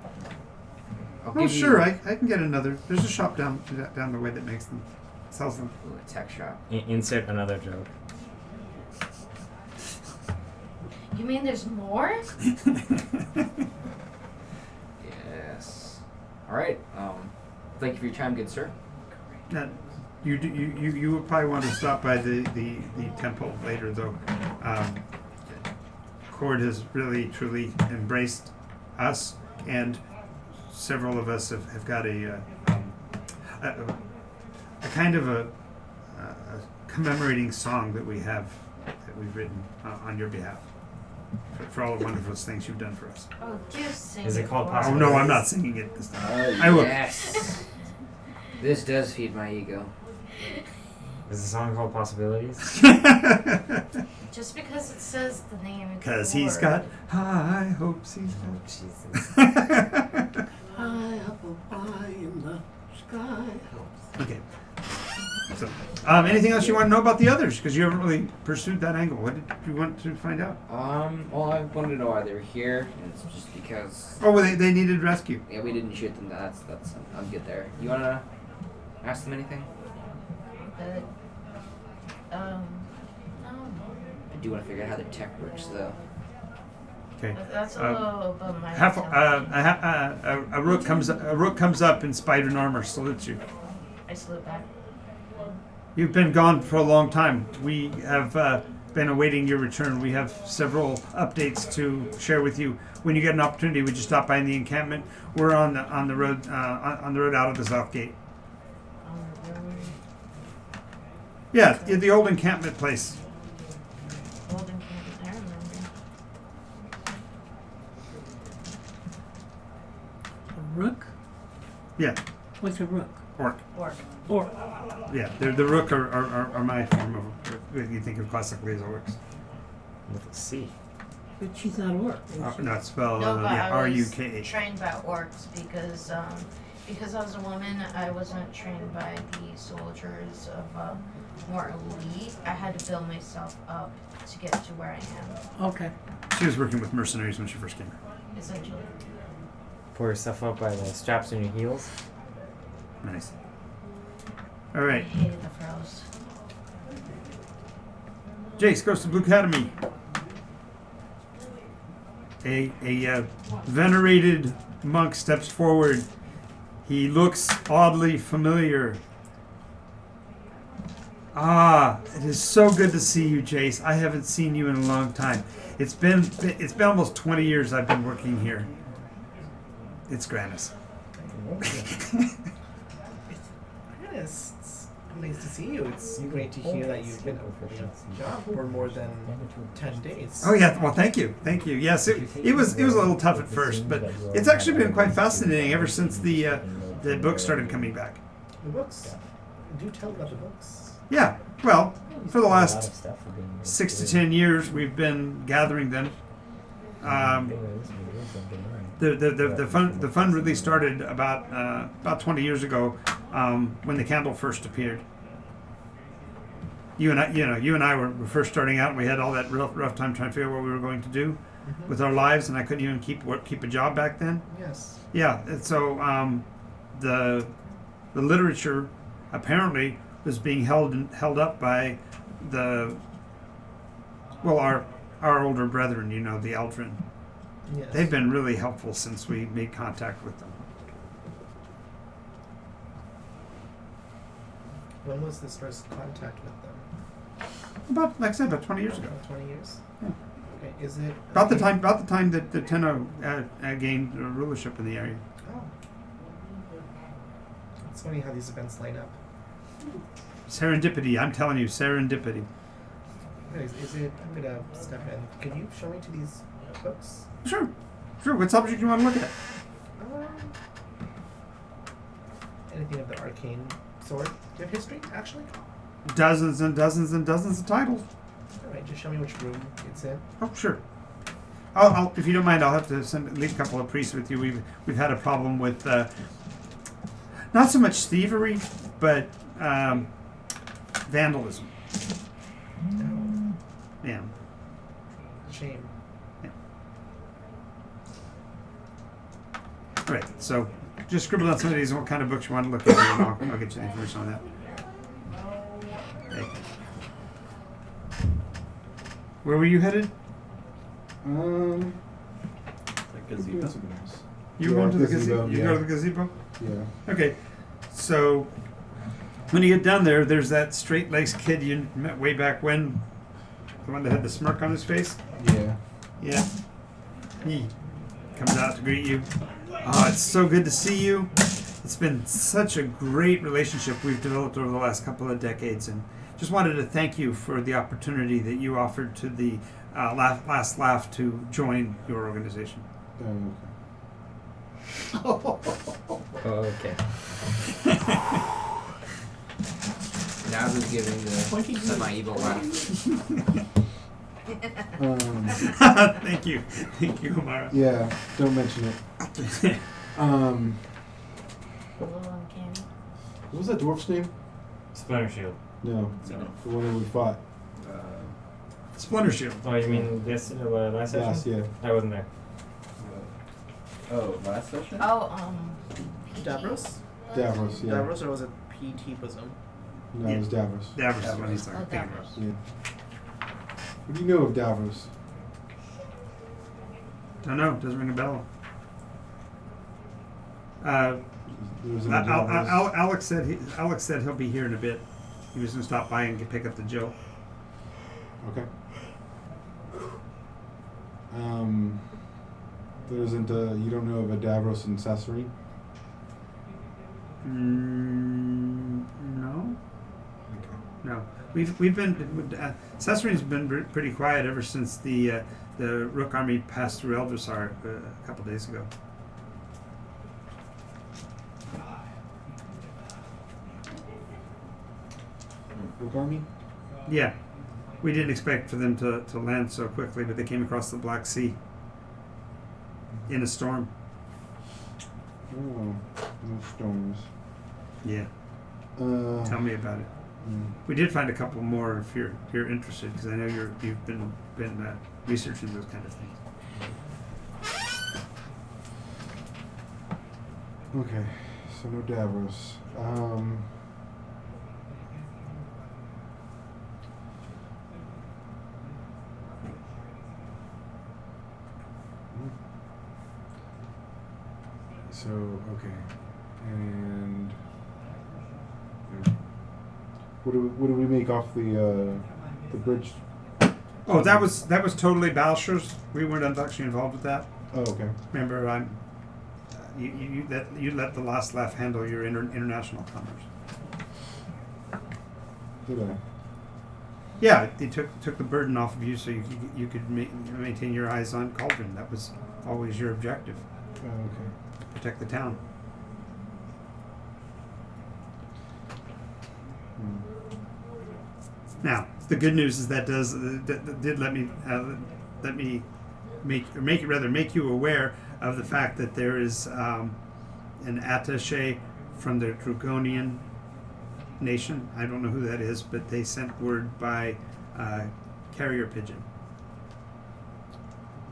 A: I'll
B: Oh
A: give
B: sure,
A: you-
B: I can get another. There's a shop down the way that makes them, sells them.
A: Ooh, a tech shop.
E: Insert another joke.
G: You mean there's more?
A: Yes. All right. Thank you for your time, good sir.
B: You would probably want to stop by the temple later, though. Cord has really, truly embraced us, and several of us have got a kind of a commemorating song that we've written on your behalf for all the wonderful things you've done for us.
G: Oh, do sing
E: Is it called
G: for us.
B: Oh no, I'm not singing it this time. I will.
A: Yes. This does feed my ego.
E: Is the song called Possibilities?
G: Just because it says the name.
B: Because he's got high hopes. He's
E: Oh,
B: got.
E: Jesus.
C: High up high in the sky.
B: Okay. So, anything else you want to know about the others? Because you haven't really pursued that angle. What did you want to find out?
A: Well, I wanted to know why they were here, and it's just because.
B: Oh, well, they needed rescue.
A: Yeah, we didn't shoot them. That's. I'm good there. You wanna ask them anything?
G: No.
A: I do want to figure out how their tech works, though.
B: Okay.
G: That's a little above my
B: A rook comes up in spider armor, salutes you.
G: I salute back.
B: You've been gone for a long time. We have been awaiting your return. We have several updates to share with you. When you get an opportunity, would you stop by in the encampment? We're on the road out of the south gate. Yeah, the old encampment place.
G: Golden Campus, I remember.
C: A rook?
B: Yeah,
C: What's a rook?
B: orc.
C: Or
B: Yeah, the rook are my form of what you think of classically as orcs.
E: With a C.
C: but she's not a orc.
B: No, it's spelled
G: No, but I was
B: RUKH.
G: trained by orcs because I was a woman, I wasn't trained by the soldiers of more elite. I had to build myself up to get to where I am,
C: Okay.
B: She was working with mercenaries when she first came here.
G: essentially.
E: Pull yourself up by the straps on your heels.
B: Nice. All
G: I
B: right,
G: hated the froze.
B: Jace goes to Blue Academy. A venerated monk steps forward. He looks oddly familiar. Ah, it is so good to see you, Jace. I haven't seen you in a long time. It's been almost 20 years I've been working here. It's Granis.
H: Yes, it's nice to see you. It's great to hear that you've been out of a job for more than 10 days.
B: Oh yeah, well thank you. Yes, it was a little tough at first, but it's actually been quite fascinating ever since the book started coming back.
H: The books. Do tell about the books.
B: Yeah, well, for the last 6 to 10 years we've been gathering them. The fun really started about 20 years ago when the candle first appeared. You and I were first starting out, and we had all that rough time trying to figure out what we were going to do with our lives, and I couldn't even keep a job back then.
H: Yes.
B: Yeah, and so the literature apparently was being held up by our older brethren, the Eldrin.
H: Yes.
B: They've been really helpful since we made contact with them.
H: When was this first contact with them?
B: About 20 years ago.
H: About 20 years?
B: Yeah.
H: Okay, is it...
B: About the time that the Tenno gained rulership in the area.
H: Oh. It's funny how these events line up.
B: Serendipity, I'm telling you, serendipity.
H: Anyways, I'm gonna step in. Can you show me to these books?
B: Sure. What subject do you want to look at?
H: Anything of the arcane sword? Do you have history, actually?
B: Dozens and dozens and dozens of titles.
H: Alright, just show me which room it's in.
B: Oh, sure. I'll if you don't mind, I'll have to leave a couple of priests with you. We've had a problem with not so much thievery, but vandalism.
H: Oh,
B: Yeah.
H: shame.
B: Right. So just scribble out some of these and what kind of books you want to look at, and I'll get you the information on that. Okay. Where were you headed?
D: Um,
F: The gazebo.
B: You
D: Yeah,
B: went to the
D: gazebo,
B: gazebo? You
D: yeah.
B: go to the gazebo?
D: Yeah.
B: Okay. So when you get down there, there's that straight-laced kid you met way back when. The one that had the smirk on his face?
D: Yeah.
B: Yeah. He comes out to greet you. Oh, it's so good to see you. It's been such a great relationship we've developed over the last couple of decades, and just wanted to thank you for the opportunity that you offered to the Last Laugh to join your organization.
E: Okay.
A: Now who's giving the semi-evil laugh?
B: Thank you, Amara.
D: Yeah. Don't mention it.
G: Little uncanny.
D: What was that dwarf's name?
E: Splinter Shield.
D: No.
H: No.
D: The one that we fought.
B: Splinter Shield.
E: Oh, you mean yesterday, last session?
D: Last, yeah.
E: I wasn't there.
F: Oh, last session?
G: Oh, PT.
H: Davros?
D: Davros, yeah.
H: Davros, or was it PT Bosom?
D: No, it was Davros.
B: Davros is what he's
G: Oh,
B: talking about.
G: Davros.
D: Yeah. What do you know of Davros?
B: Don't know. Doesn't ring a bell.
D: There was a Davros.
B: Alex said he'll be here in a bit. He was gonna stop by and pick up the Jill.
D: Okay. There isn't a, you don't know of a Davros in Cesarine?
B: No.
D: Okay.
B: No, we've been Cesarine's been pretty quiet ever since the Rook army passed through Eldrissar a couple days ago.
D: Rook Army?
B: Yeah, we didn't expect for them to land so quickly, but they came across the Black Sea in a storm.
D: Oh, no storms.
B: Yeah,
D: Uh,
B: tell me about it.
D: mm.
B: We did find a couple more if you're interested, because I know you've been researching those kind of things.
D: Okay, so no Davros. So, okay. And what do we make off the bridge?
B: Oh, that was totally Balshers. We weren't actually involved with that.
D: Oh, okay.
B: Remember, you let the Last Laugh handle your international commerce.
D: Did I?
B: Yeah, they took the burden off of you, so you could maintain your eyes on Cauldron. That was always your objective:
D: Oh, okay.
B: protect the town.
D: Hmm.
B: Now, the good news is that did let me make you aware of the fact that there is an attaché from the Dragonian nation. I don't know who that is, but they sent word by carrier pigeon.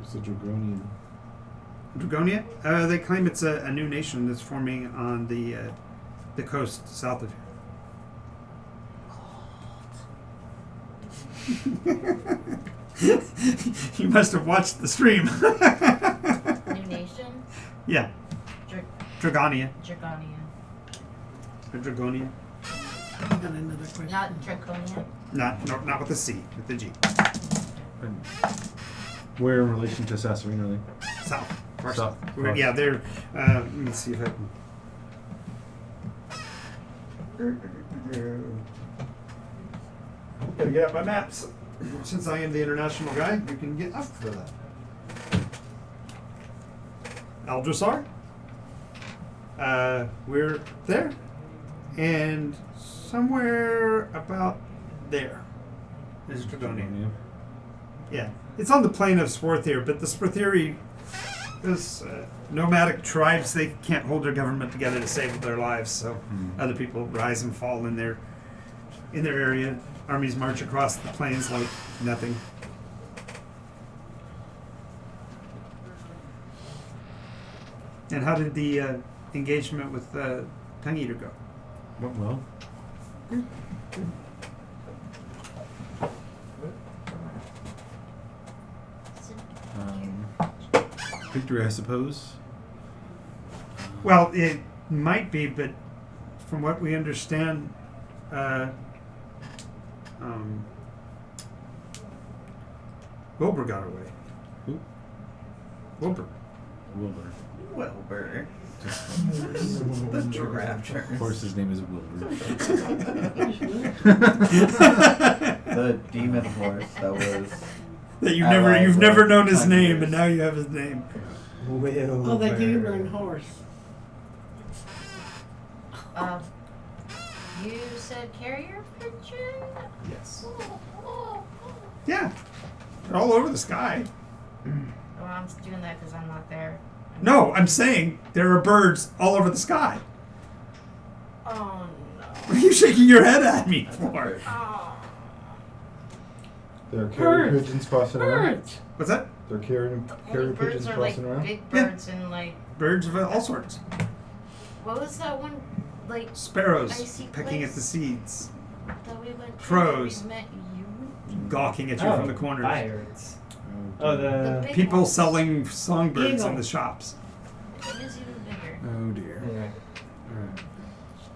D: It's the Dragonian.
B: Dragonia? They claim it's a new nation that's forming on the coast south of here. You must have watched the stream.
G: New Nation?
B: Yeah, Dragonia.
G: Dragonia.
B: Or Dragonia.
C: I got another question.
G: Not Draconia.
B: Not with the C, with the G.
D: Where in relation to Cesarine are they?
B: South. Far
D: South.
B: We're- Yeah, they're. Let me see if I can. Gotta get out my maps. Since I am the international guy, you can get up for that. Eldrissar. We're there, and somewhere about there is Dragonia. Yeah, it's on the plain of Swarthir, but the Swarthiri is nomadic tribes. They can't hold their government together to save their lives, so other people rise and fall in their area. Armies march across the plains like nothing. And how did the engagement with Tongue Eater go?
D: Went well. victory, I suppose.
B: Well, it might be, but from what we understand, Wilbur got away.
D: Who?
B: Wilbur.
D: Wilbur.
F: Wilbur.
D: Just
F: The giraffe.
D: of course, his name is Wilbur.
F: The demon horse that was.
B: That
F: Allied
B: you've
F: with
B: never known his
F: 10
B: name,
F: years.
B: and now you have his name.
C: Oh, the Jzadirune horse.
G: You said carrier pigeon?
H: Yes.
B: Yeah, they're all over the sky.
G: Well, I'm doing that because I'm not there.
B: No, I'm saying there are birds all over the sky.
G: Oh
B: What are you shaking your head at me for?
G: no. Oh.
D: There are carrier
C: Birds.
D: pigeons crossing around.
C: Birds.
B: What's that?
D: There are carrier
G: Birds
D: pigeons
G: are like
D: crossing around.
G: big birds and like
B: Birds of all sorts.
G: what was that one like
B: Sparrows
G: Icy
B: pecking at
G: place?
B: the seeds,
G: that we went to
B: Crows.
G: that we met you?
B: gawking at you from the corners.
E: Birds.
H: Oh,
G: The
H: the
G: big
B: People
G: ones.
B: selling songbirds in
C: Eagle.
B: the shops.
G: It is even bigger.
D: Oh dear.
E: Yeah.
D: Alright.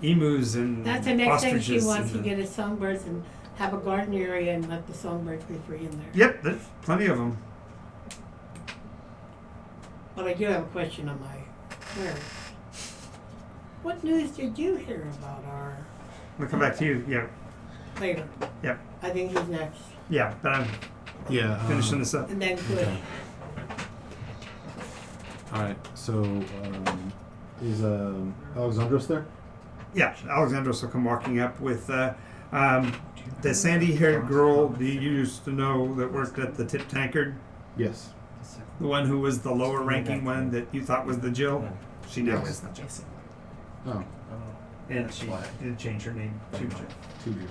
B: Emus and
C: That's the next thing she
B: ostriches
C: wants to
B: and
C: get is songbirds and have a garden area and let the songbirds be free in there.
B: Yep, there's plenty of them.
C: But I do have a question on my query. What news did you hear about our
B: We'll come back to you. Yeah,
C: later?
B: Yep.
C: I think he's next.
B: yeah, but I'm
D: Yeah.
B: finishing this up.
C: And then Kush.
D: Okay. All right. So is Alexandros there?
B: Yeah, Alexandros will come walking up with the sandy-haired girl you used to know that worked at the Tip Tankard.
D: Yes.
B: The one who was the lower-ranking one that you thought was the Jill. She now
D: Yes.
B: is the Jill.
D: Oh,
B: And she did change her name to Jill.
D: two you,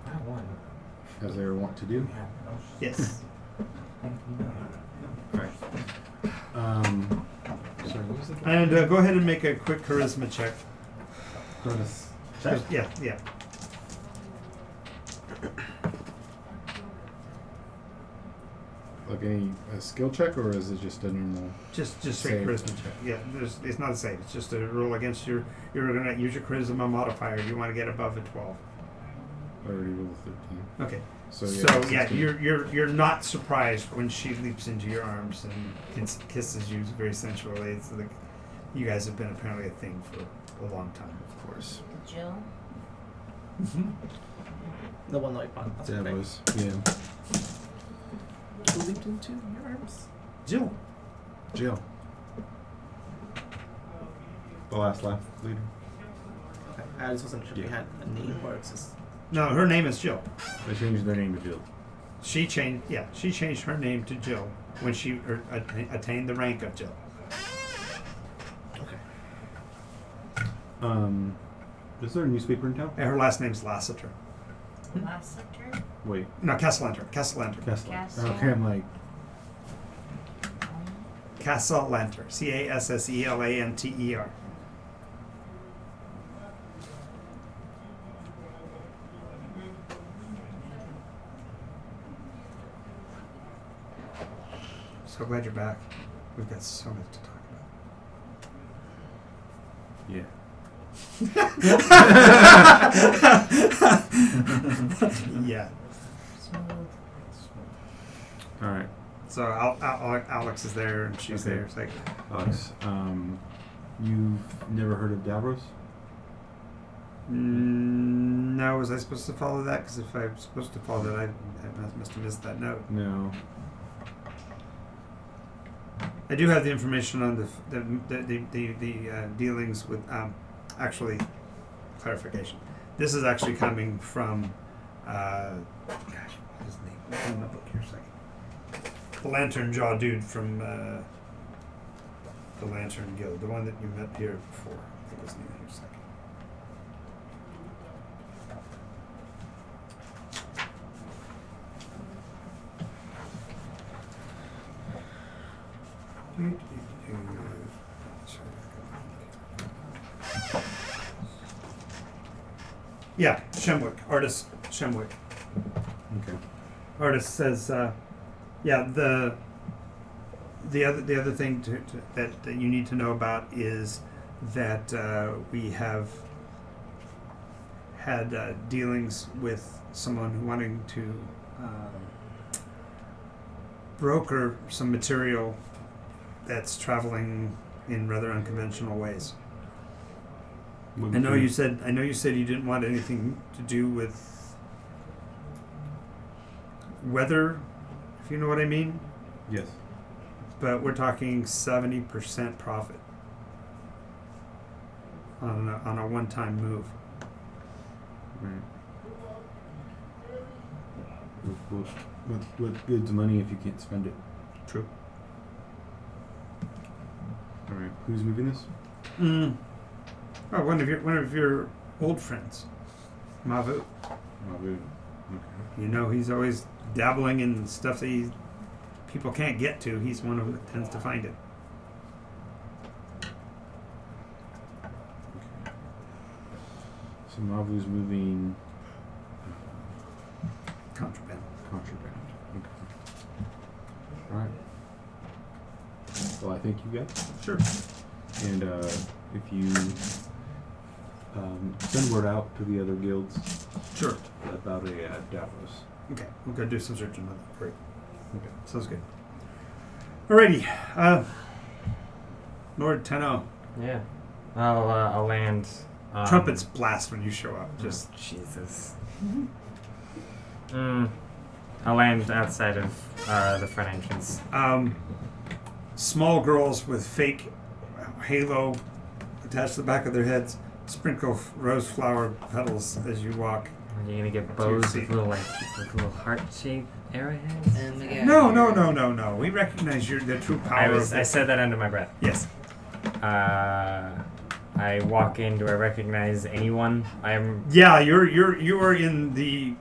E: I won.
D: as they were wont to do.
B: Yes.
D: Right. Sorry, what was the
B: And go ahead and make a quick charisma check.
D: check?
B: Yeah, yeah.
D: Like a skill check, or is it just a normal?
B: Just straight
D: Save.
B: charisma check. Yeah, it's not a save. It's just a roll against your. You're gonna use your charisma modifier. You want to get above a 12.
D: I already rolled 13.
B: Okay.
D: So
B: So yeah,
D: 16.
B: you're not surprised when she leaps into your arms and kisses you very sensually. It's like you guys have been apparently a thing for a long time, of course.
G: Jill.
H: the one that we bought. That's
D: That
H: okay.
D: was yeah.
H: Who leaped into your arms?
B: Jill.
D: Jill. The last laugh leader.
H: Okay. I just wasn't sure if we had a name or it's just.
B: No, her name is Jill.
D: They changed their name to Jill.
B: She changed her name to Jill when she attained the rank of Jill.
H: Okay.
D: Is there a newspaper in town?
B: And her last name's Lassiter.
G: Lassiter.
D: Wait,
B: No, Castellanter. Castellanter.
D: Kessler.
G: Castle.
D: Okay, I'm like,
B: Castellanter. Casselanter. So glad you're back. We've got so much to talk about.
D: yeah.
B: Yeah.
G: Smooth.
D: All right,
B: So Alex is there and she's
D: Okay.
B: there. It's like,
D: Alex. You've never heard of Davros?
B: no, was I supposed to follow that? Because if I'm supposed to follow that, I must have missed that note.
D: No.
B: I do have the information on the dealings with actually clarification. This is actually coming from gosh, what's his name? It's in the book here a second. The Lantern Jaw dude from the Lantern Guild, the one that you met here before. I think his name here a second. Yeah, Shemwick, artist Shemwick.
D: Okay.
B: Artist says, yeah, the other thing that you need to know about is that we have had dealings with someone wanting to broker some material that's traveling in rather unconventional ways. I know you said you didn't want anything to do with weather, if you know what I mean.
D: Yes.
B: But we're talking 70% profit on a one-time move.
D: Right. What good's money if you can't spend it?
B: True.
D: All right. Who's moving this?
B: Oh, one of your old friends, Mavu.
D: Mabu. Okay.
B: You know, he's always dabbling in stuff that people can't get to. He's one who tends to find it.
D: So Mabu's moving
B: Contraband.
D: contraband. Okay. All right. Well, I thank you guys.
B: Sure.
D: And if you send word out to the other guilds
B: Sure.
D: about a Davos.
B: Okay, we'll go do some searching on that. Great.
D: Okay.
B: Sounds good. Alrighty. Lord Tenno.
E: Yeah. I'll land.
B: Trumpets blast when you show up. Just
E: Jesus. I'll land outside of the front entrance.
B: small girls with fake halo attached to the back of their heads sprinkle rose flower petals as you walk.
E: Are you gonna get bows with little heart-shaped arrowheads?
A: And we got
B: No. We recognize the true power.
E: I said that under my breath.
B: Yes.
E: I walk in. Do I recognize anyone?
B: Yeah, you are in the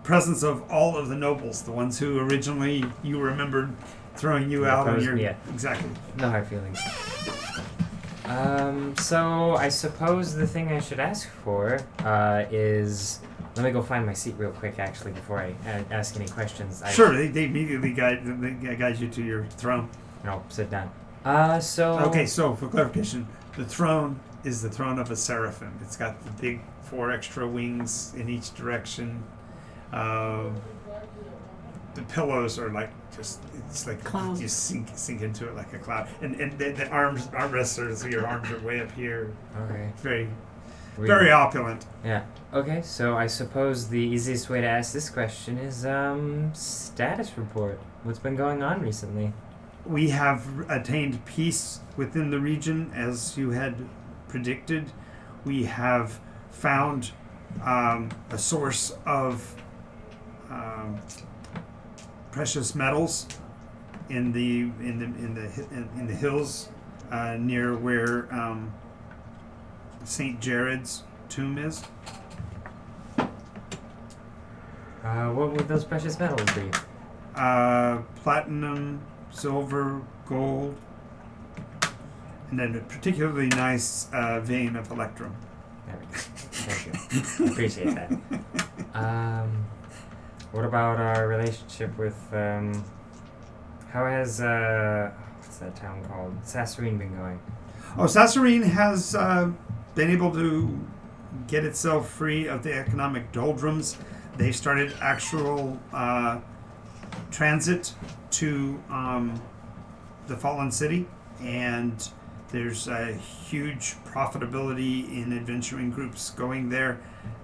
B: presence of all of the nobles, the ones who originally you remembered throwing you out on your exactly.
E: No hard feelings. So I suppose the thing I should ask for is, let me go find my seat real quick actually before I ask any questions.
B: Sure, they immediately guide you to your throne.
E: No, sit down. Okay,
B: so for clarification, the throne is the throne of a seraphim. It's got the big 4 extra wings in each direction. The pillows are like it's like
C: Clouds.
B: you sink into it like a cloud. And the armrests are so your arms are way up here.
E: Okay.
B: Very opulent.
E: Yeah. Okay, so I suppose the easiest way to ask this question is status report. What's been going on recently?
B: We have attained peace within the region, as you had predicted. We have found a source of precious metals in the hills near where Saint Jared's tomb is.
E: What would those precious metals be?
B: Platinum, silver, gold, and then a particularly nice vein of electrum.
E: There we go. Thank you. Appreciate that. What about our relationship with, how has, what's that town called? Sasserine been going?
B: Oh, Sasserine has been able to get itself free of the economic doldrums. They started actual transit to the Fallen City, and there's a huge profitability in adventuring groups going there,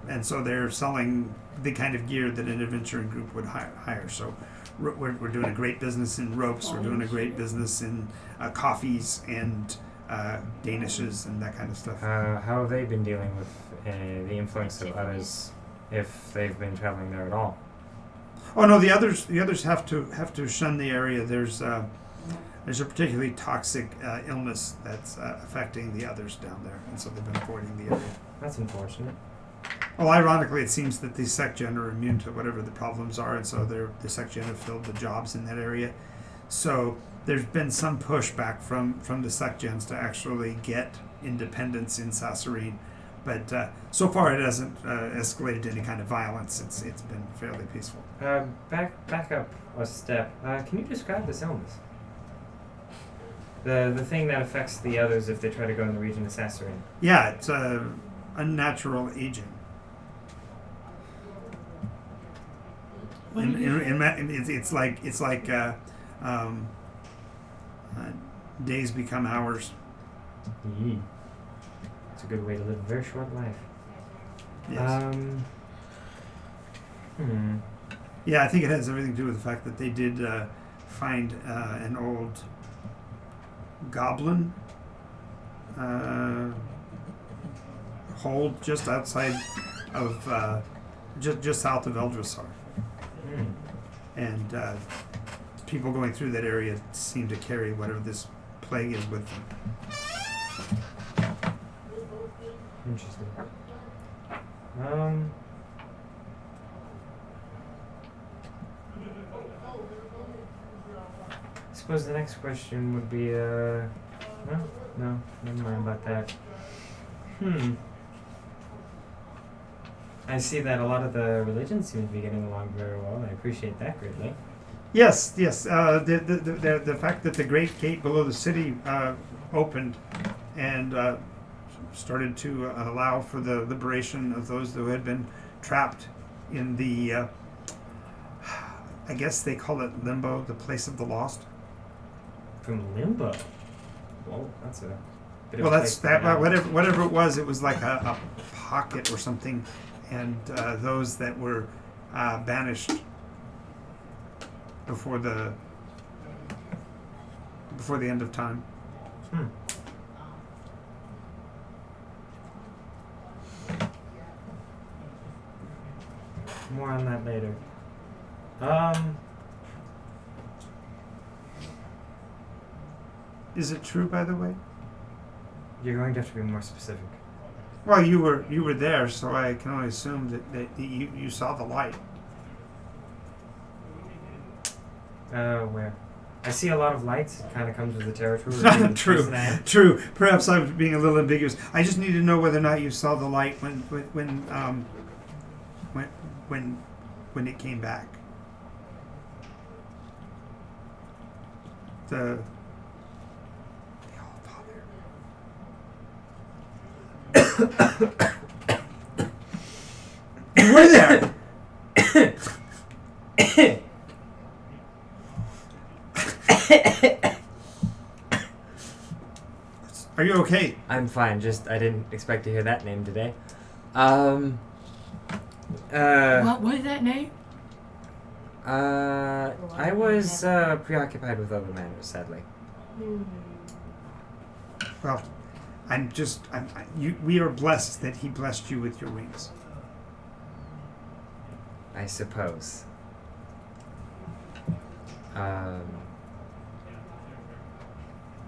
B: and so they're selling the kind of gear that an adventuring group would hire. So we're doing a great business in ropes. We're doing a great business in coffees and danishes and that kind of stuff.
E: How have they been dealing with the influence of others, if they've been traveling there at all?
B: Oh no, the others have to shun the area. There's a particularly toxic illness that's affecting the others down there, and so they've been avoiding the area.
E: That's unfortunate.
B: Well, ironically, it seems that the Secgen are immune to whatever the problems are, and so the Secgen have filled the jobs in that area. So there's been some pushback from the Secgens to actually get independence in Sasserine, but so far it hasn't escalated to any kind of violence. It's been fairly peaceful.
E: Back up a step. Can you describe this illness? The thing that affects the others if they try to go in the region of Sassarin.
B: Yeah, it's a unnatural aging. It's like days become hours.
E: Yee. It's a good way to live a very short life.
B: Yes. Yeah, I think it has everything to do with the fact that they did find an old goblin hole just outside of just south of Eldrasar, and people going through that area seem to carry whatever this plague is with them.
E: Interesting. I suppose the next question would be, no, never mind about that. I see that a lot of the religions seem to be getting along very well. I appreciate that greatly.
B: Yes. The fact that the great gate below the city opened and started to allow for the liberation of those who had been trapped in the, I guess they call it limbo, the place of the lost.
E: From limbo. Whoa, that's a bit
B: Well,
E: of a
B: that's
E: place to
B: that.
E: be out.
B: Whatever it was like a pocket or something, and those that were banished before the end of time.
E: More on that later.
B: Is it true, by the way?
E: You're going to have to be more specific.
B: Well, you were there, so I can only assume that you saw the light.
E: Where? I see a lot of lights. It kind of comes with the territory. of being the person I am.
B: True. Perhaps I was being a little ambiguous. I just need to know whether or not you saw the light when it came back. The Allfather. You were there. Are you okay?
E: I'm fine. Just I didn't expect to hear that name today.
C: What was that name?
E: I was preoccupied with other matters, sadly.
B: Well, we are blessed that he blessed you with your wings.
E: I suppose.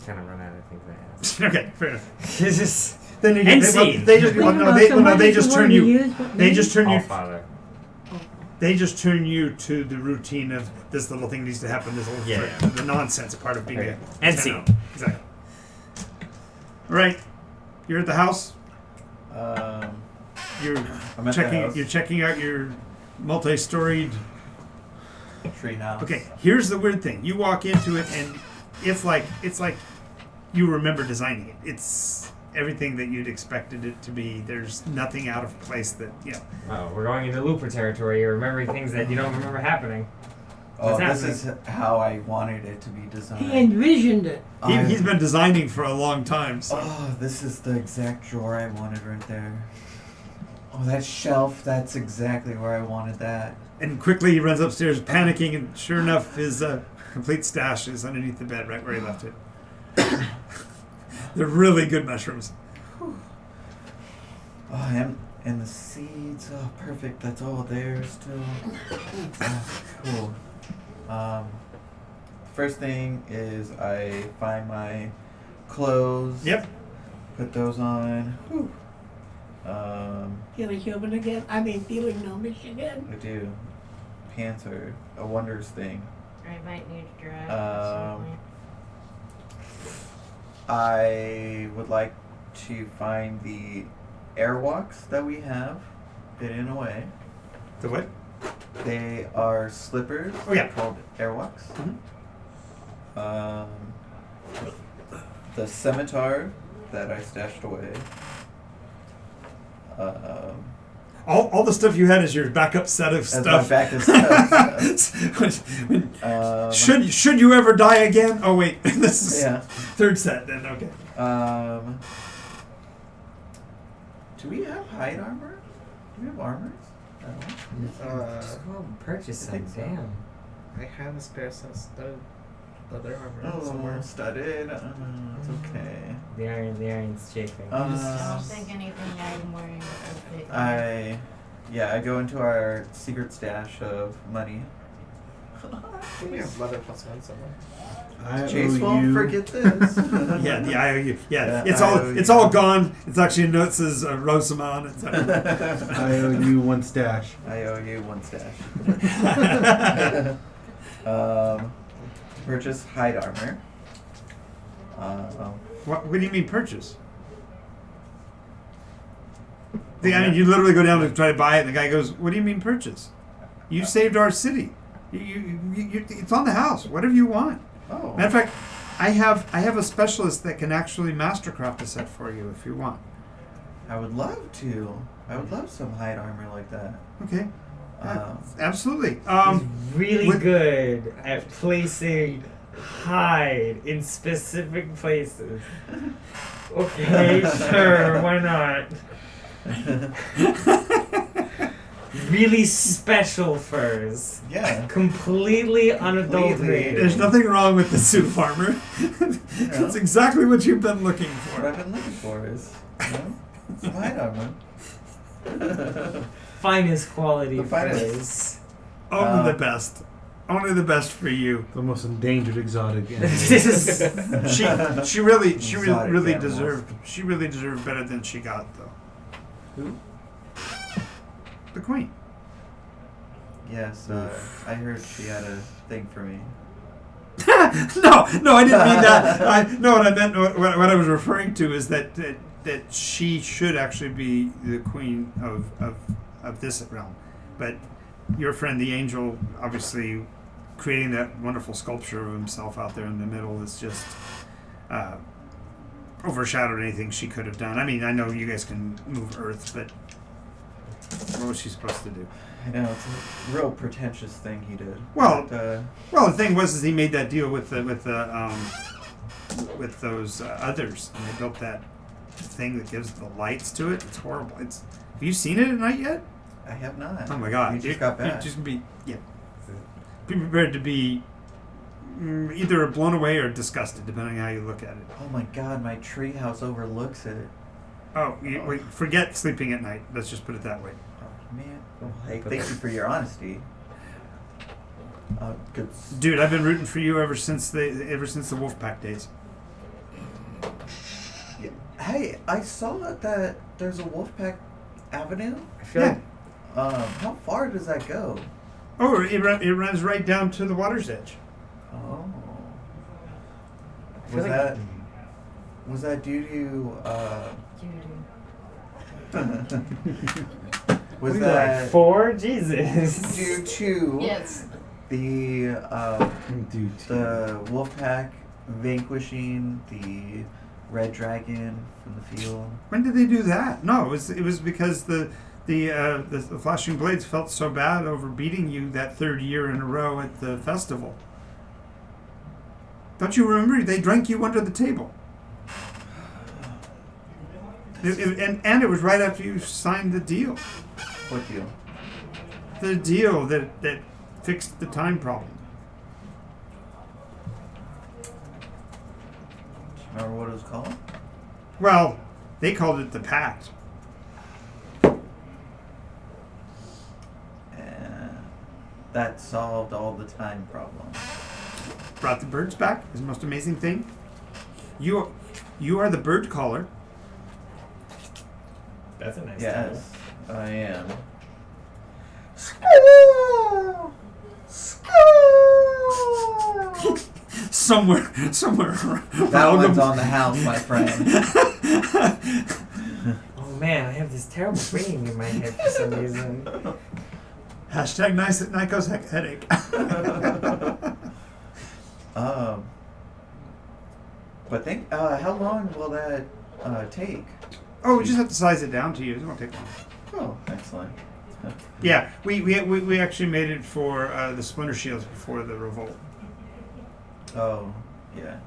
E: Kind of run out of things to ask.
B: Okay, fair enough.
E: This is
B: Then you
E: End
B: get,
E: scene.
B: they just well, no, they just turn you. They just turn you.
E: Allfather.
B: They just turn you to the routine of this little thing needs to happen. This little
E: Yeah.
B: the nonsense part of being
E: Okay.
B: a
E: End
B: tenor.
E: scene.
B: Exactly. All right, you're at the house. You're
F: I'm at the
B: checking.
F: house.
B: You're checking out your multi-storied.
F: Tree house.
B: Okay, here's the weird thing. You walk into it, and it's like you remember designing it. It's everything that you'd expected it to be. There's nothing out of place that
E: Oh, we're going into Looper territory. You're remembering things that you don't remember happening.
F: Oh,
E: What's
F: this is how I wanted it to be designed.
C: He envisioned it.
B: He's been designing for a long time. So.
F: Oh, this is the exact drawer I wanted right there. Oh, that shelf, that's exactly where I wanted that.
B: And quickly he runs upstairs, panicking, and sure enough, his complete stash is underneath the bed, right where he left it. They're really good mushrooms.
F: Oh, and the seeds, oh, perfect, that's all there still. Cool. First thing is I find my clothes.
B: Yep.
F: Put those on. Whew.
C: Feeling human again? I mean, feeling gnomish again?
F: I do. Pants are a wondrous thing.
G: I might need to drag.
F: I would like to find the airwalks that we have hidden away.
B: The what?
F: They are slippers.
B: Oh, yeah.
F: Called airwalks.
B: Mhm.
F: the scimitar that I stashed away.
B: All the stuff you had is your backup set of
F: As
B: stuff.
F: my backup stuff.
B: Should you ever die again? Oh wait, this is
F: Yeah.
B: third set then. Okay.
F: Do we have hide armor? Do we have armors? No.
E: Just go out and purchase
F: I think
E: some.
F: so.
E: Damn.
H: I have a spare set of leather armor
F: Oh,
H: somewhere.
F: studded. It's okay.
E: The iron's chafing.
G: I don't think anything I'm wearing will fit.
F: I go into our secret stash of money.
H: I think we have leather plus one somewhere.
D: I
F: Chase
D: owe
F: won't
D: you.
F: forget this.
B: Yeah, the IOU. Yeah,
F: Yeah,
B: it's all
F: IOU.
B: it's all gone. It's actually notes says Rosamond. It's,
D: I owe you one stash.
F: I owe you one stash. Purchase hide armor.
B: what do you mean purchase? I mean, you literally go down to try to buy it, and the guy goes, "What do you mean purchase? You saved our city. You it's on the house. Whatever you want."
F: Oh.
B: Matter of fact, I have a specialist that can actually mastercraft a set for you if you want.
F: I would love to. I would love some hide armor like that.
B: Okay. Yeah,
F: Um,
B: absolutely.
E: He's really
B: with-
E: good at placing hide in specific places. Okay, sure, why not? Really special furs.
F: Yeah.
E: Completely unadulterated.
B: There's nothing wrong with the suit of armor. That's exactly what you've been looking
F: What
B: for.
F: I've been looking for is, some hide armor.
E: Finest quality
F: The finest.
E: furs.
B: Only the best. Only the best for you.
D: The most endangered exotic animal.
B: She really
F: Exotic
B: really
F: animals.
B: deserved better than she got though.
F: Who?
B: The queen.
F: Yes, I heard she had a thing for me.
B: No, I didn't mean that. What I meant, what I was referring to is that she should actually be the queen of this realm, but your friend the angel, obviously, creating that wonderful sculpture of himself out there in the middle is just overshadowed anything she could have done. I mean, I know you guys can move Earth, but what was she supposed to do?
F: I know, it's a real pretentious thing he did.
B: Well,
F: But,
B: Well, the thing was, is he made that deal with those others, and they built that thing that gives the lights to it. It's horrible. Have you seen it at night yet?
F: I have not.
B: Oh my god!
F: We just got back.
B: You're just be prepared to be either blown away or disgusted, depending on how you look at it.
F: Oh my god, my treehouse overlooks it.
B: Oh, wait, forget sleeping at night. Let's just put it that way.
F: Oh man. Well, hey, thank you for your honesty. Good.
B: Dude, I've been rooting for you ever since the Wolfpack days.
F: Yeah. Hey, I saw that there's a Wolfpack Avenue.
E: I feel
B: Yeah.
E: like
F: How far does that go?
B: Oh, it runs right down to the water's edge.
F: Oh.
E: I feel like
F: Was that due to was
E: we were
F: that
E: like 4? Jesus.
F: due to
G: Yes.
F: the
D: Dude,
F: the Wolfpack vanquishing the red dragon from the field?
B: When did they do that? No, it was because the Flashing Blades felt so bad over beating you that third year in a row at the festival. Don't you remember? They drank you under the table. And it was right after you signed the deal.
F: What deal?
B: The deal that fixed the time problem.
F: Remember what it was called?
B: Well, they called it the Pact.
F: And that solved all the time problems.
B: Brought the birds back. Is the most amazing thing. You are the bird caller.
E: That's a nice
F: Yes, I am.
B: somewhere
F: That
B: around
F: one's
B: them.
F: on the house, my friend.
E: Oh man, I have this terrible ringing in my head for some reason.
B: Hashtag Nycos headache.
F: But how long will that take?
B: Oh, we just have to size it down to you. It won't take long.
F: Oh, excellent.
B: Yeah, we actually made it for the Splinter Shields before the revolt.
F: Oh, yeah.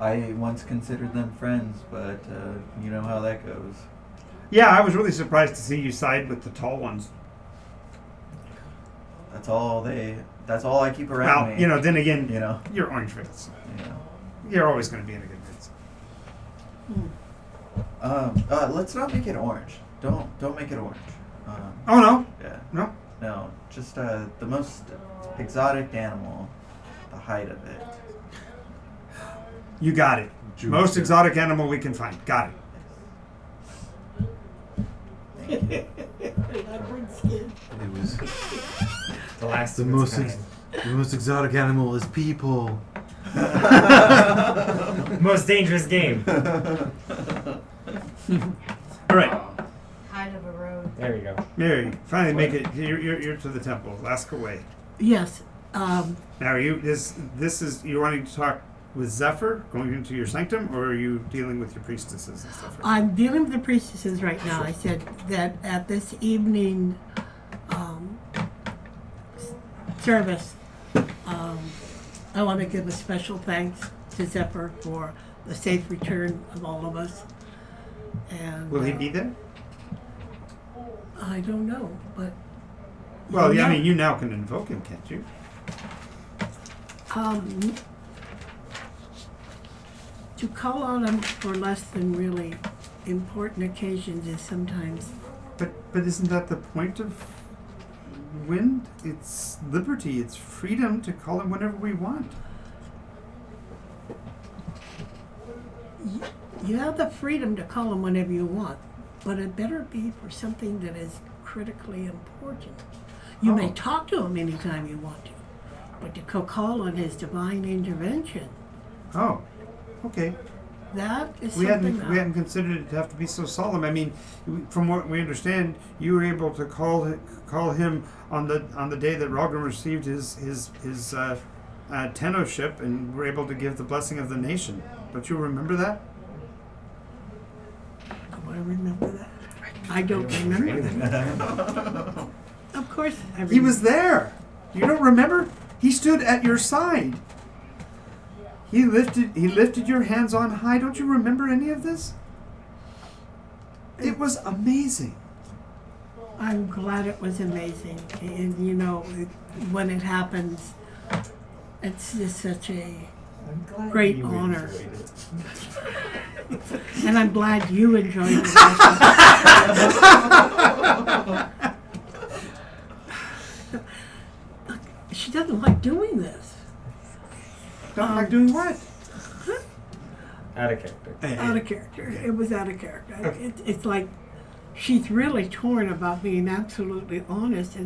F: I once considered them friends, but you know how that goes.
B: Yeah, I was really surprised to see you side with the tall ones.
F: That's all I keep around me.
B: Then again,
F: You know.
B: you're orange fits.
F: You know.
B: You're always going to be in a good mood.
F: Let's not make it orange. Don't make it orange.
B: Oh no,
F: Yeah.
B: no.
F: No, just the most exotic animal, the height of it.
B: You got it. Most exotic animal we can find. Got it.
F: Thank you.
C: Leopard skin.
D: It was
E: The last
D: the
E: of
D: most
E: its
D: the most exotic animal is people.
E: kind. Most dangerous game.
B: All right,
G: Height of a road.
E: There you go.
B: Miri. Finally, make it. You're to the temple. Ask away.
C: Yes.
B: Now, this is you wanting to talk with Zephyr, going into your sanctum, or are you dealing with your priestesses and stuff?
C: I'm dealing with the priestesses right now. I said that at this evening service, I want to give a special thanks to Zephyr for the safe return of all of us. And
B: Will he be there?
C: I don't know, but
B: Well, yeah, I
C: Yeah.
B: mean, you now can invoke him, can't you?
C: To call on him for less than really important occasions is sometimes.
B: But isn't that the point of wind? It's liberty. It's freedom to call him whenever we want.
C: You have the freedom to call him whenever you want, but it better be for something that is critically important. You may
B: Oh.
C: talk to him anytime you want to, but to call on his divine intervention,
B: Oh, okay.
C: that is
B: We
C: something
B: hadn't considered it to have to be so solemn. I mean, from what we understand, you were able to call him on the day that Ralgrim received his tennoship, and were able to give the blessing of the nation. Don't you remember that?
C: Do I remember that? I don't remember that. Of course, I remember.
B: He was there. You don't remember? He stood at your side. He lifted your hands on high. Don't you remember any of this? It was amazing.
C: I'm glad it was amazing, and you know, when it happens, it's just such a great honor. And I'm glad you enjoyed it. She doesn't like doing this.
B: Don't like doing what?
E: Out of character.
C: Out of character. It was out of character. It's like she's really torn about being absolutely honest,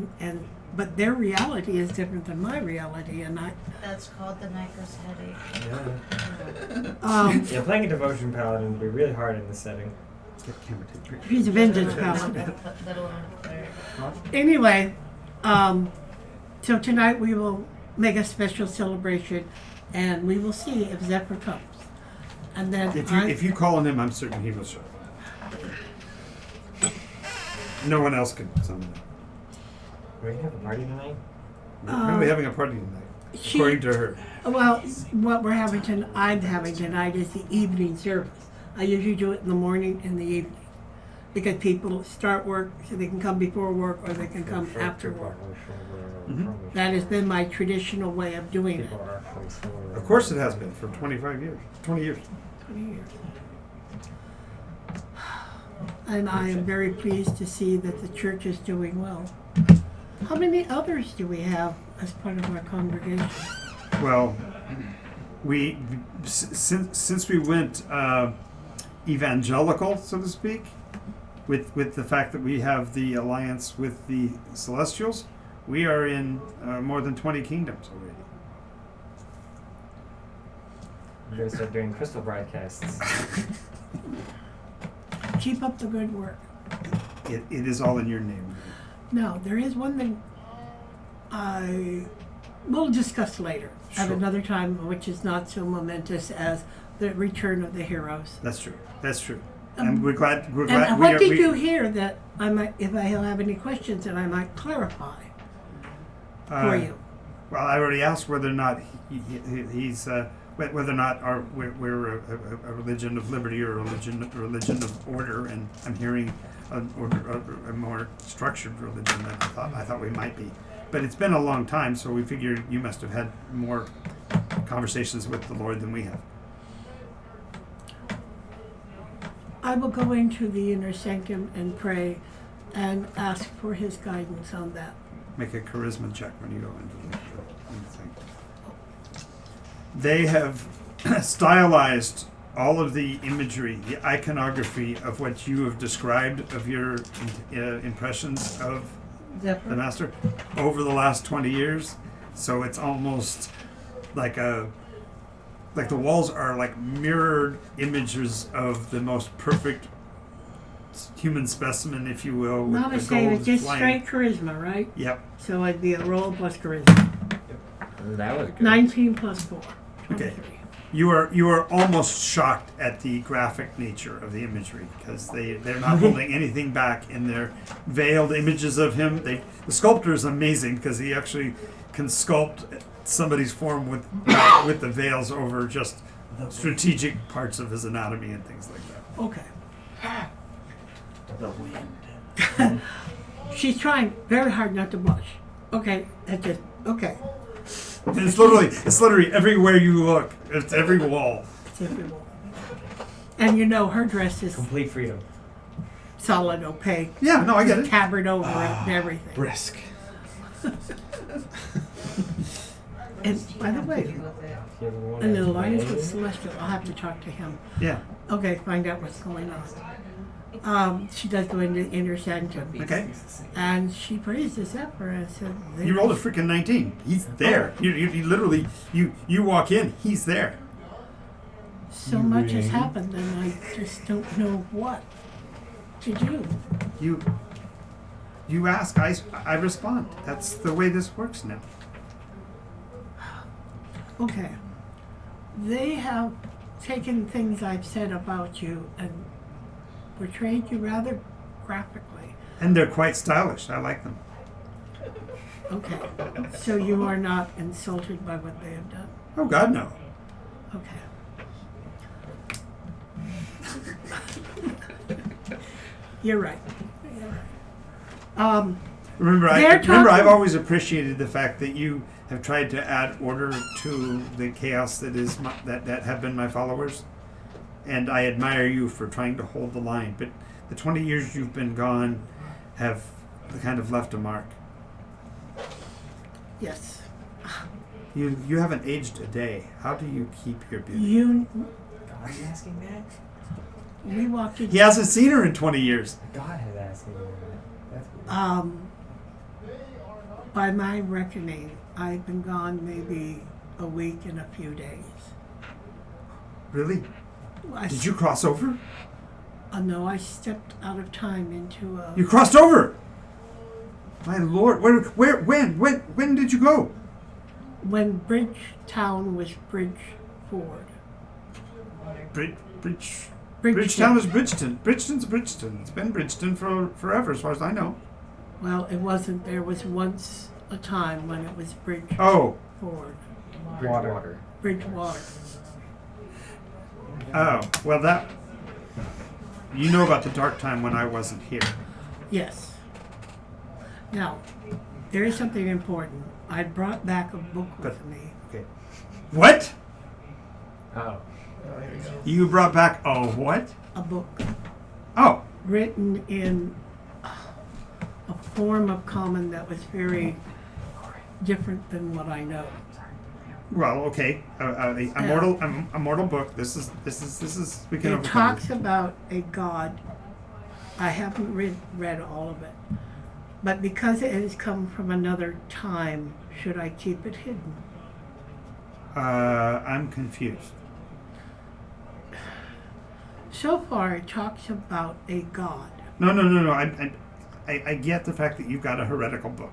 C: but their reality is different than my reality, and
G: That's called the Nycos headache.
E: Yeah, playing a devotion paladin would be really hard in this setting.
B: Get camera tape.
C: she's a vengeance paladin.
G: Little there.
C: Anyway, so tonight we will make a special celebration, and we will see if Zephyr comes. And then
B: If you call on him, I'm certain he will show. No one else can summon him.
E: Are we gonna have a party tonight?
B: We're really having a party tonight, according to her.
C: Well, what I'm having tonight is the evening service. I usually do it in the morning and the evening, because people start work so they can come before work or they can come after work. That has been my traditional way of doing it.
B: Of course, it has been for 25 years, 20 years.
C: 20 years. And I am very pleased to see that the church is doing well. How many others do we have as part of our congregation?
B: Well, since we went evangelical, so to speak, with the fact that we have the alliance with the Celestials, we are in more than 20 kingdoms already.
E: We're gonna start doing crystal broadcasts.
C: Keep up the good work.
B: It is all in your name.
C: Now, there is one thing I we'll discuss later at
B: Sure.
C: another time, which is not so momentous as the return of the heroes.
B: That's true. That's true. And we're glad. We're
C: And
B: glad.
C: what did you hear that I might, if I have any questions, that I might clarify for you?
B: Well, I already asked whether or not he's whether or not we're a religion of liberty or a religion of order, and I'm hearing a more structured religion than I thought we might be. But it's been a long time, so we figured you must have had more conversations with the Lord than we have.
C: I will go into the inner sanctum and pray and ask for his guidance on that.
B: Make a charisma check when you go into the thing. They have stylized all of the imagery, the iconography of what you have described of your impressions of the
C: Zephyr?
B: master over the last 20 years. So it's almost like the walls are like mirrored images of the most perfect human specimen, if you will. With
C: Not a
B: the
C: save,
B: gold
C: it's just
B: flying.
C: straight charisma, right?
B: Yep.
C: So it'd be a roll plus charisma.
A: That was good.
C: 19 plus 4.
B: Okay.
C: 23.
B: You are almost shocked at the graphic nature of the imagery because they're not holding anything back in their veiled images of him. The sculptor is amazing because he actually can sculpt somebody's form with the veils over just strategic parts of his anatomy and things like that.
C: Okay.
F: The wind.
C: She's trying very hard not to blush. Okay, that's just, okay.
B: And it's literally everywhere you look. It's every wall.
C: It's every wall. And you know her dress is
E: Complete freedom.
C: solid, opaque,
B: Yeah, no, I get it.
C: tabard over it and everything.
D: Brisk.
C: And by the way, in the Alliance with Celestial, I'll have to talk to him.
B: Yeah.
C: Okay, find out what's going on. She does go into inner sanctum.
B: Okay.
C: And she praised the Zephyr and said,
B: You rolled a freaking 19. He's there. You literally you walk in. He's there.
C: so much has happened and I just don't know what to do.
B: You ask, I respond. That's the way this works now.
C: Okay. They have taken things I've said about you and portrayed you rather graphically.
B: And they're quite stylish. I like them.
C: Okay. So you are not insulted by what they have done?
B: Oh God, no.
C: Okay. You're right. You're right.
B: Remember,
C: They're
B: I've
C: talking-
B: always appreciated the fact that you have tried to add order to the chaos that is that have been my followers, and I admire you for trying to hold the line. But the 20 years you've been gone have kind of left a mark.
C: Yes.
B: You haven't aged a day. How do you keep your beauty?
C: You,
E: God is asking that?
C: we walked in.
B: He hasn't seen her in 20 years.
E: God is asking that. That's weird.
C: By my reckoning, I've been gone maybe a week and a few days.
B: Really?
C: I
B: Did you cross over?
C: No, I stepped out of time into a.
B: You crossed over. My Lord, when did you go?
C: When Bridgetown was Bridgeford.
B: Bridgetown is Bridgeton. Bridgeton's Bridgeton. It's been Bridgeton for forever, as far as I know.
C: Well, it wasn't. There was once a time when it was Bridgeford.
B: Oh,
A: Water.
C: Bridgewater.
B: oh, well that. You know about the dark time when I wasn't here.
C: Yes. Now, there is something important. I brought back a book with me.
B: Okay. What?
E: Oh.
B: You brought back a what?
C: A book
B: Oh,
C: written in a form of common that was very different than what I know.
B: well, okay. A mortal book. This is. We can
C: It
B: overcome
C: talks
B: this.
C: about a god. I haven't read all of it. But because it has come from another time, should I keep it hidden?
B: I'm confused.
C: So far, it talks about a god.
B: No. I get the fact that you've got a heretical book.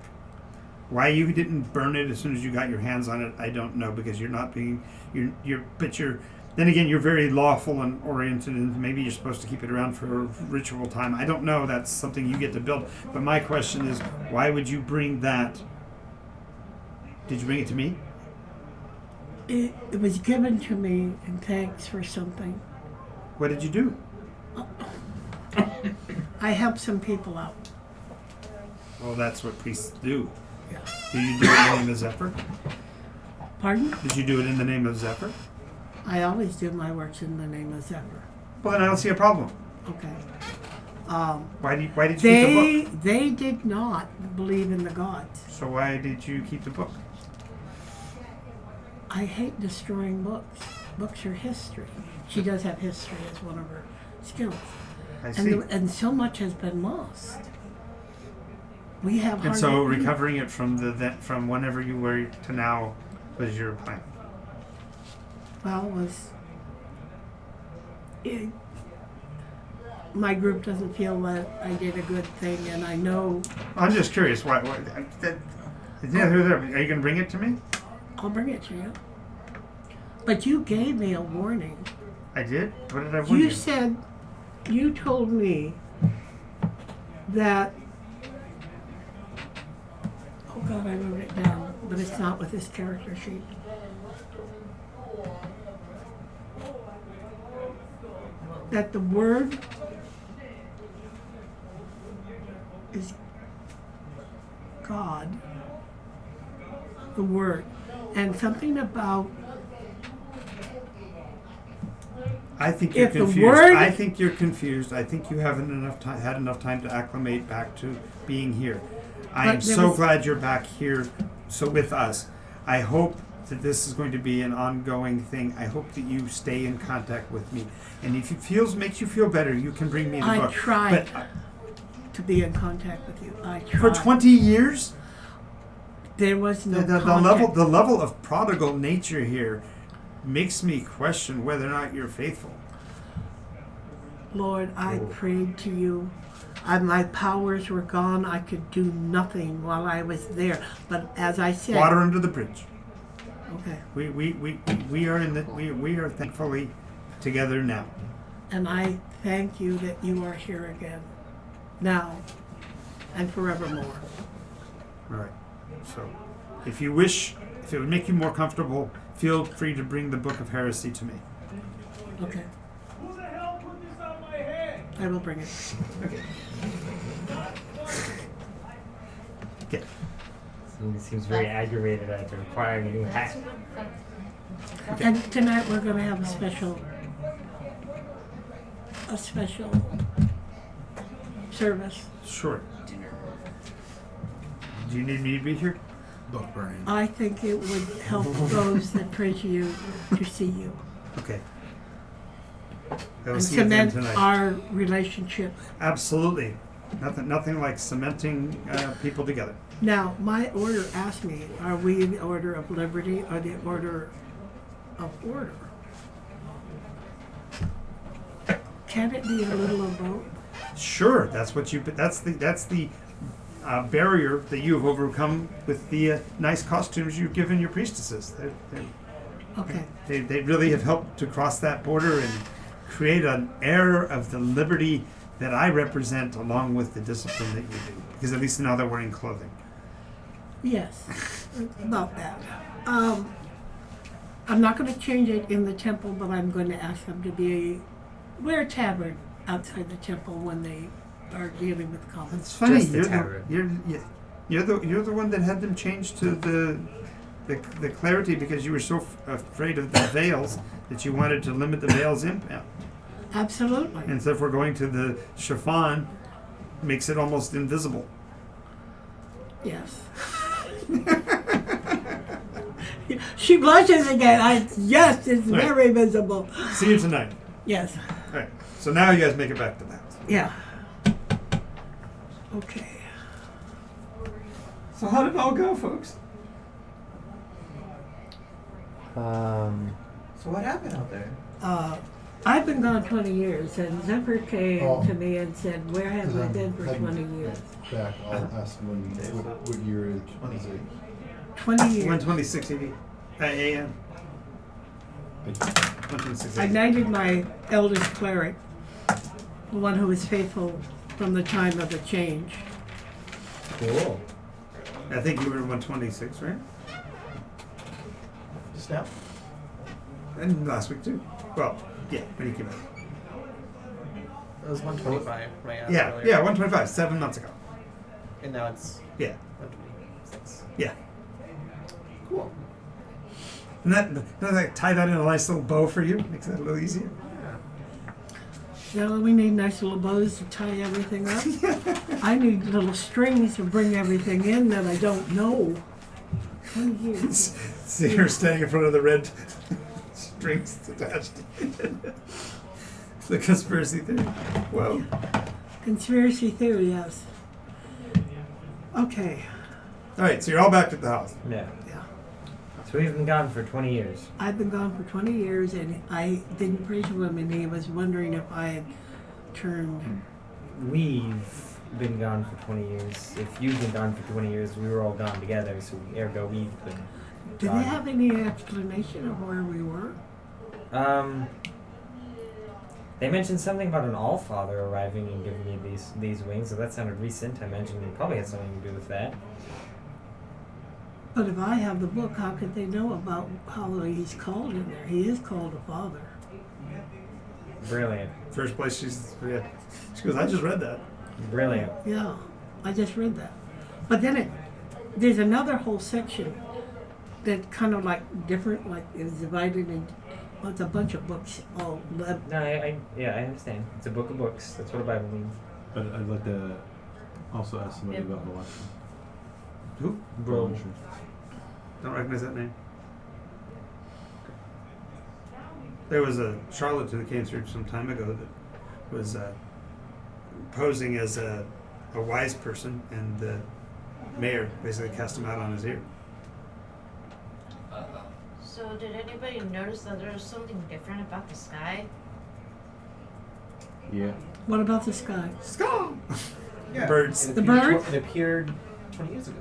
B: Why you didn't burn it as soon as you got your hands on it, I don't know, because you're not being, then again, you're very lawful and oriented, and maybe you're supposed to keep it around for ritual time. I don't know. That's something you get to build. But my question is, why would you bring that? Did you bring it to me?
C: It was given to me in thanks for something.
B: What did you do?
C: I helped some people out.
B: Well, that's what priests do.
C: Yeah.
B: Did you do it in the name of Zephyr?
C: Pardon?
B: Did you do it in the name of Zephyr?
C: I always do my works in the name of Zephyr.
B: Well, then I don't see a problem.
C: Okay.
B: Why did you keep the book?
C: They did not believe in the gods.
B: So why did you keep the book?
C: I hate destroying books. Books are history. She does have history as one of her skills.
B: I see.
C: And so much has been lost. We have
B: And so
C: hardly-
B: recovering it from whenever you were to now was your plan.
C: Well, my group doesn't feel that I did a good thing, and I know
B: I'm just curious. Why are you going to bring it to me?
C: I'll bring it to you. But you gave me a warning.
B: I did? What did I warn you?
C: You said, you told me that, oh God, I wrote it down, but it's not with this character sheet. That the word is God, the word, and something about
B: I think you're
C: if the
B: confused.
C: word-
B: I think you're confused. I think you haven't had enough time to acclimate back to being here. I am
C: But there
B: so
C: was-
B: glad you're back here, so with us. I hope that this is going to be an ongoing thing. I hope that you stay in contact with me, and if it makes you feel better, you can bring me the
C: I
B: book.
C: tried
B: But
C: to be in contact with you. I tried.
B: for 20 years,
C: There was no
B: the
C: contact.
B: level of prodigal nature here makes me question whether or not you're faithful.
C: Lord, I prayed to you. My powers were gone. I could do nothing while I was there. But as I said,
B: Water under the bridge.
C: okay,
B: We are thankfully together now.
C: and I thank you that you are here again, now and forevermore.
B: All right. So, if you wish, if it would make you more comfortable, feel free to bring the Book of Heresy to me.
C: Okay.
I: Who the hell put this on my head?
C: I will bring it.
B: Okay. Okay.
E: He seems very aggravated at requiring a new hat.
C: And tonight we're going to have a special service.
B: Sure. Do you need me to be here?
D: Book burning.
C: I think it would help those that pray to you to see you
B: Okay. I will
C: and
B: see you then
C: cement
B: tonight.
C: our relationship.
B: Absolutely. Nothing like cementing people together.
C: Now, my order asked me, are we the Order of Liberty or the Order of Order? Can it be a little of both?
B: Sure. That's what you. That's the barrier that you have overcome with the nice costumes you've given your priestesses.
C: Okay.
B: They really have helped to cross that border and create an air of the liberty that I represent, along with the discipline that you do. Because at least now they're wearing clothing.
C: Yes, about that. I'm not going to change it in the temple, but I'm going to ask them to wear a tabard outside the temple when they are dealing with commons.
B: It's funny.
E: Just the tabard.
B: You're the one that had them change to the clarity because you were so afraid of the veils that you wanted to limit the veil's impact.
C: Absolutely.
B: And so if we're going to the chiffon, makes it almost invisible.
C: Yes. She blushes again. Yes, it's
B: Right.
C: very visible.
B: See you tonight.
C: Yes.
B: All right. So now you guys make it back to the house.
C: Yeah. Okay.
B: So how did it all go, folks?
F: So what happened out there?
C: I've been gone 20 years, and Zephyr came
J: Oh.
C: to me and said, "Where have I been for 20 years?"
J: Back, I'll ask when, what year is it?
C: 20 years.
B: 126 a.m. 126
C: I
B: a.m.
C: knighted my eldest cleric, the one who was faithful from the time of the change.
E: Cool.
B: I think you were in 126, right?
H: Just now?
B: And last week too. Well, yeah, when you came out.
H: It was 125 when I asked
B: Yeah,
H: earlier.
B: yeah, 125, 7 months ago.
H: And now it's
B: Yeah,
H: 126.
B: yeah.
H: Cool.
B: And that like, tie that in a nice little bow for you, makes that a little easier.
C: So we need nice little bows to tie everything up. I need little strings to bring everything in that I don't know. 20 years.
B: So you're standing in front of the red strings attached. The conspiracy theory. Whoa.
C: Conspiracy theory, yes. Okay.
B: All right, so you're all back at the house.
E: Yeah.
C: Yeah.
E: So we've been gone for 20 years.
C: I've been gone for 20 years, and I didn't preach to him, and he was wondering if I had turned.
E: We've been gone for 20 years. If you've been gone for 20 years, we were all gone together, so ergo we've been
C: Did
E: gone.
C: they have any explanation of where we were?
E: They mentioned something about an Allfather arriving and giving me these wings, so that sounded recent. I mentioned it probably had something to do with that.
C: But if I have the book, how could they know about how he's called in there? He is called a father.
E: Brilliant.
B: First place she goes, I just read that.
E: Brilliant.
C: Yeah, I just read that. But then there's another whole section that kind of like different, like is divided into. Well, it's a bunch of books all led.
E: No, I understand. It's a book of books. That's what a Bible means.
D: But I'd like to also ask somebody
G: Yeah.
D: about Molestion.
B: Who?
E: Bro.
B: Don't recognize that name. There was a Charlotte who came through some time ago that was posing as a wise person, and the mayor basically cast him out on his ear.
G: So did anybody notice that there was something different about the sky?
D: Yeah.
C: What about the sky?
B: Scum!
H: Yeah.
B: Birds.
H: It
C: The
H: appeared
C: birds?
H: It appeared 20 years ago.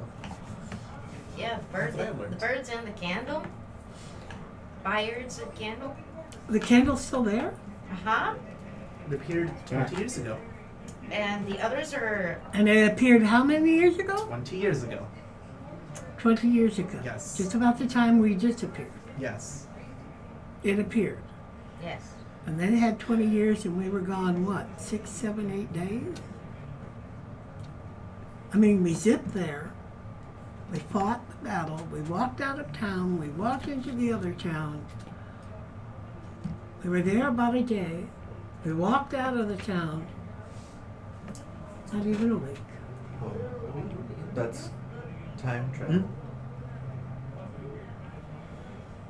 G: Yeah, birds.
H: That's what I
G: The
H: learned.
G: birds and the candle. Birds and candle.
C: The candle's still there?
G: Uh huh.
H: It appeared 20 years ago.
G: And the others are.
C: And it appeared how many years ago?
H: 20 years ago.
C: 20 years ago.
H: Yes.
C: Just about the time we disappeared.
H: Yes.
C: It appeared.
G: Yes.
C: And then it had 20 years and we were gone, what, 6, 7, 8 days? I mean, we zipped there. We fought the battle. We walked out of town. We walked into the other town. We were there about a day. We walked out of the town. Not even a week.
F: That's time travel.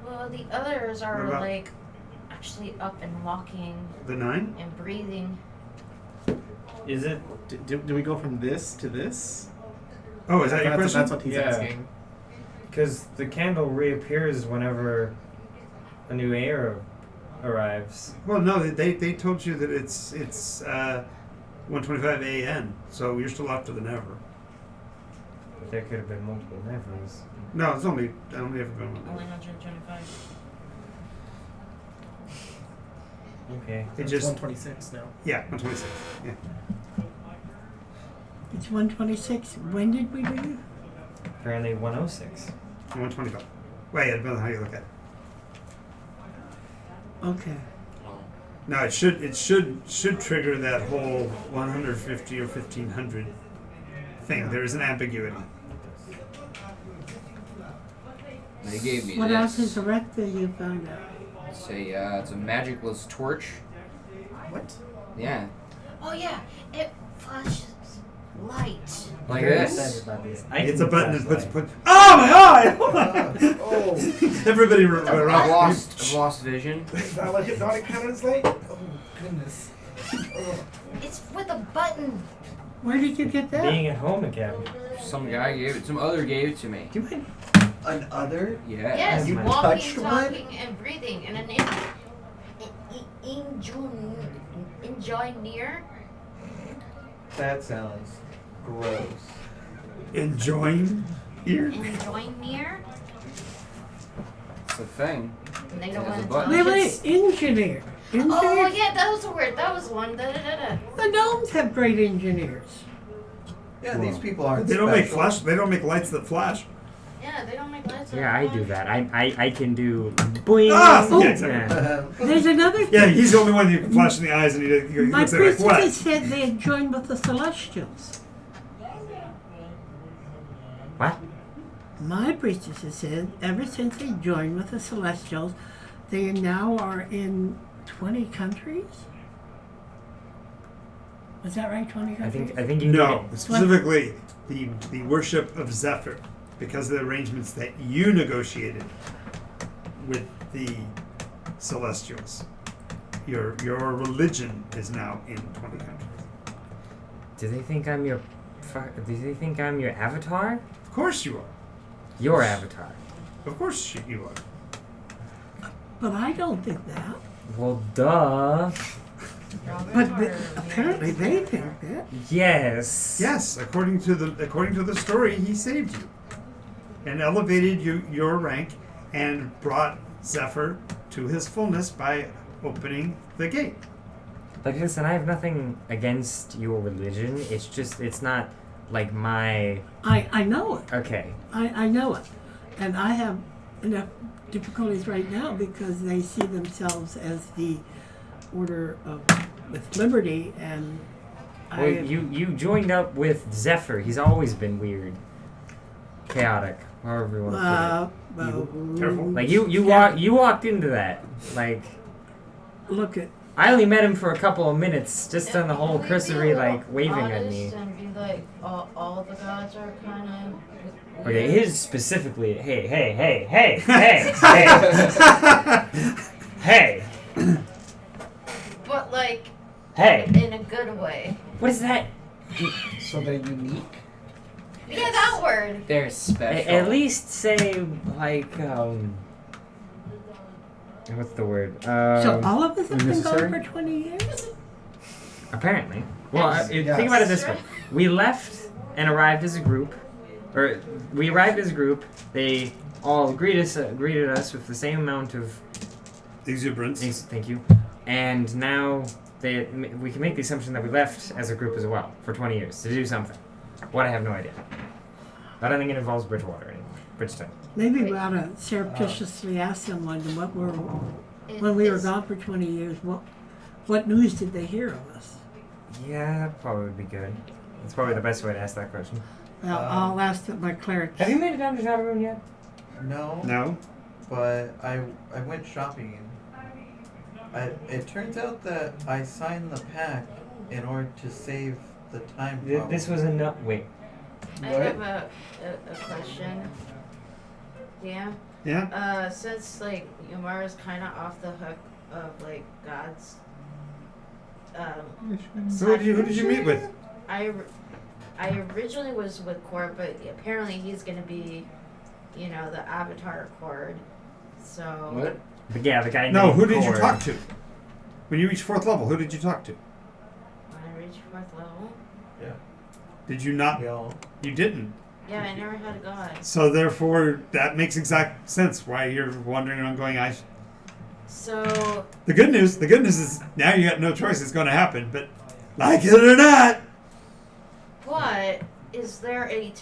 G: Well, the others are
B: What about-
G: like actually up and walking
B: The 9?
G: and breathing.
E: Is it?
H: Do we go from this to this?
B: Oh, is that your question?
H: That's what he's
E: Yeah.
H: asking.
E: Because the candle reappears whenever a new heir arrives.
B: Well, no, they told you that it's 125 a.m. So you're still after the never.
E: But there could have been multiple nevers.
B: No, it's only ever been one.
G: Only 125.
E: Okay.
B: It
H: It's
B: just
H: 126 now.
B: yeah, 126. Yeah.
C: It's 126. When did we leave?
E: Apparently 106.
B: 125. Wait, it depends on how you look at it.
C: Okay.
B: No, it should trigger that whole 150 or 1500 thing. There is an ambiguity.
A: They gave me
C: What
A: this.
C: else is correct that you found out?
A: It's a magicless torch.
H: What?
A: Yeah,
G: Oh yeah, it flashes light.
A: like
E: Very
A: this.
E: excited about this.
B: It's a
E: can
B: button that puts
E: flashlight.
B: oh my eye!
H: Oh.
B: Everybody
A: I've lost vision.
H: Is that what hypnotic pattern is like? Oh, goodness. Oh.
G: It's with a button.
C: Where did you get that?
E: Being at home again.
A: Some guy gave it. Some other gave it to me.
E: Do you mind?
F: Another?
A: Yeah.
G: Yes,
E: You
G: walking,
F: touched one?
G: talking, and breathing, and an Enjoy
F: That sounds gross.
B: Enjoying ear.
G: near.
A: It's a thing.
G: They
A: It
G: don't
A: has a
G: want to
A: button.
C: Wait,
G: touch
C: wait, engineer.
G: Oh
C: Engineers?
G: yeah, that was the word. That was the one. Da-da-da-da.
C: The gnomes have great engineers.
F: Yeah, these people aren't.
B: They don't make
F: special.
B: flash. They don't make lights that flash.
G: Yeah, they don't make lights.
E: Yeah, I do that. I can do boing.
B: Ah,
C: Oh.
B: yeah, exactly.
C: There's another
B: Yeah,
C: thing.
B: he's the only one you can flash in the eyes, and he
C: My
B: looks at it like what?
C: priestesses said they had joined with the Celestials.
E: What?
C: My priestesses said ever since they joined with the Celestials, they now are in 20 countries. Was that right? 20 countries?
E: I think you
B: No,
E: did it.
B: specifically the worship of Zephyr, because of the arrangements that you negotiated with the Celestials. Your religion is now in 20 countries.
E: Do they think I'm your? Do they think I'm your avatar?
B: Of course you are.
E: Your avatar.
B: Of course you are.
C: But I don't think that.
E: Well, duh.
C: But apparently they think that.
E: Yes.
B: Yes, according to the story, he saved you and elevated your rank and brought Zephyr to his fullness by opening the gate.
E: Like, listen, I have nothing against your religion. It's just, it's not like my.
C: I know it.
E: Okay.
C: I know it. And I have enough difficulties right now because they see themselves as the order of with liberty, and
E: Well, you joined up with Zephyr. He's always been weird, chaotic, however you want to put it.
B: Careful.
E: Like you walked into that. Like,
C: look at
E: I only met him for a couple of minutes, just on the whole
G: Can we be
E: cursory
G: a little
E: like waving at
G: honest
E: me.
G: And be like, all the gods are kind of.
E: Okay, his specifically. Hey, hey, hey.
G: But like,
E: Hey,
G: in a good way.
E: what is that?
H: So they're unique.
G: Yeah, that word.
A: They're special.
E: At least say like what's the word?
C: so all of us have been
E: necessary?
C: gone for 20 years.
E: Apparently. Well,
H: Yes.
E: think about it this way: we left and arrived as a group, or we arrived as a group. They all greeted us with the same amount of
B: Exuberance.
E: thank you, and now we can make the assumption that we left as a group as well for 20 years to do something. What, I have no idea. I don't think it involves Bridgewater anymore. Bridgeton.
C: Maybe we ought to surreptitiously ask someone what were when we were gone for 20 years. What news did they hear of us?
E: Yeah, that probably would be good. That's probably the best way to ask that question.
C: Well, I'll ask my cleric.
E: Have you made it down to Jzadirune yet?
F: No,
B: No?
F: but I went shopping. It turns out that I signed the pact in order to save the time.
E: This was enough. Wait.
G: I have a question. Yeah.
B: Yeah?
G: Since like Yamara's kind of off the hook of like gods.
B: So who did you meet with?
G: I originally was with Cord, but apparently he's gonna be, the Avatar Cord. So.
A: What?
E: But yeah, the guy.
B: No,
E: named
B: who did you
E: Cord.
B: talk to? When you reached 4th level, who did you talk to?
G: When I reached 4th level.
F: Yeah.
B: Did you not?
F: We all.
B: You didn't.
G: Yeah, I never had a god.
B: So therefore, that makes exact sense why you're wandering around going,
G: So.
B: The good news is now you got no choice. It's going to happen. But like it or not,
G: But is there a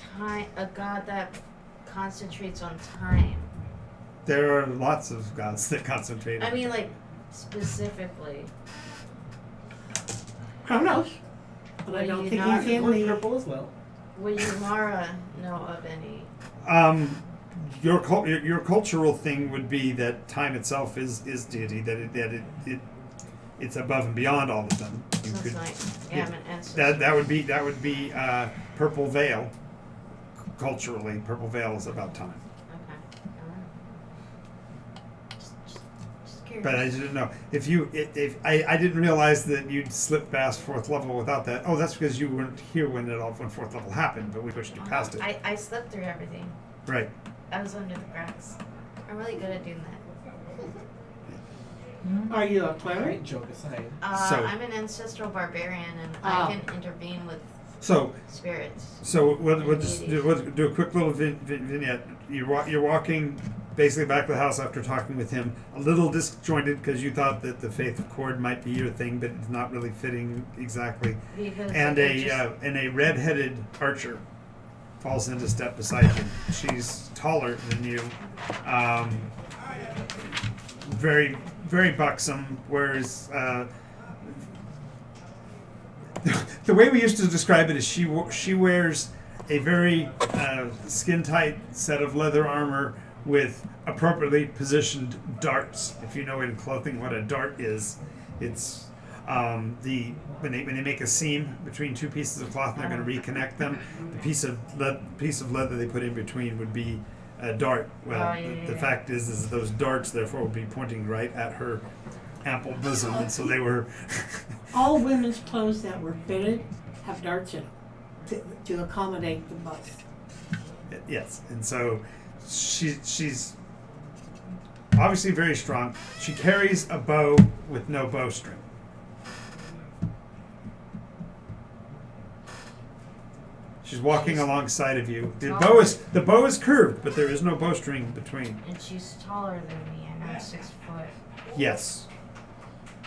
G: god that concentrates on time?
B: there are lots of gods that concentrate.
G: I mean, like specifically.
C: Kronos. But I
G: Well,
C: don't
G: you
C: think
G: know-
C: he's in
H: Or
C: the.
H: purple as well.
G: Would Yamara know of any?
B: Your cultural thing would be that time itself is deity. It's above and beyond all of them. You
G: Since
B: could-
G: I'm an ancestor.
B: that would be purple veil. Culturally, purple veil is about time.
G: Okay. Just curious.
B: But I didn't know if I didn't realize that you'd slip past 4th level without that. Oh, that's because you weren't here when 4th level happened, but we pushed you past it.
G: I slept through everything.
B: Right.
G: I was under the cracks. I'm really good at doing that.
C: Are you a
H: Alright,
C: cleric?
H: joke aside.
B: So-
G: I'm an ancestral barbarian, and
C: Oh.
G: I can intervene with
B: So
G: spirits.
B: we'll just do a quick little vignette. You're walking basically back to the house after talking with him, a little disjointed because you thought that the Faith of Cord might be your thing, but it's not really fitting exactly.
G: Because
B: And
G: it just-
B: a red-headed archer falls into step beside you. She's taller than you, very very buxom. Whereas the way we used to describe it is she wears a very skin-tight set of leather armor with appropriately positioned darts. If you know in clothing what a dart is, it's when they make a seam between two pieces of cloth and they're going to reconnect them. The piece of leather they put in between would be a dart. Well, the fact is those darts therefore would be pointing right at her ample bosom, and so they were.
C: All women's clothes that were fitted have darts in them to accommodate the bust.
B: Yes, and so she's obviously very strong. She carries a bow with no bowstring. She's walking alongside of you. The bow is curved, but there is no bowstring between.
G: And she's taller than me, and I'm 6 foot.
B: Yes,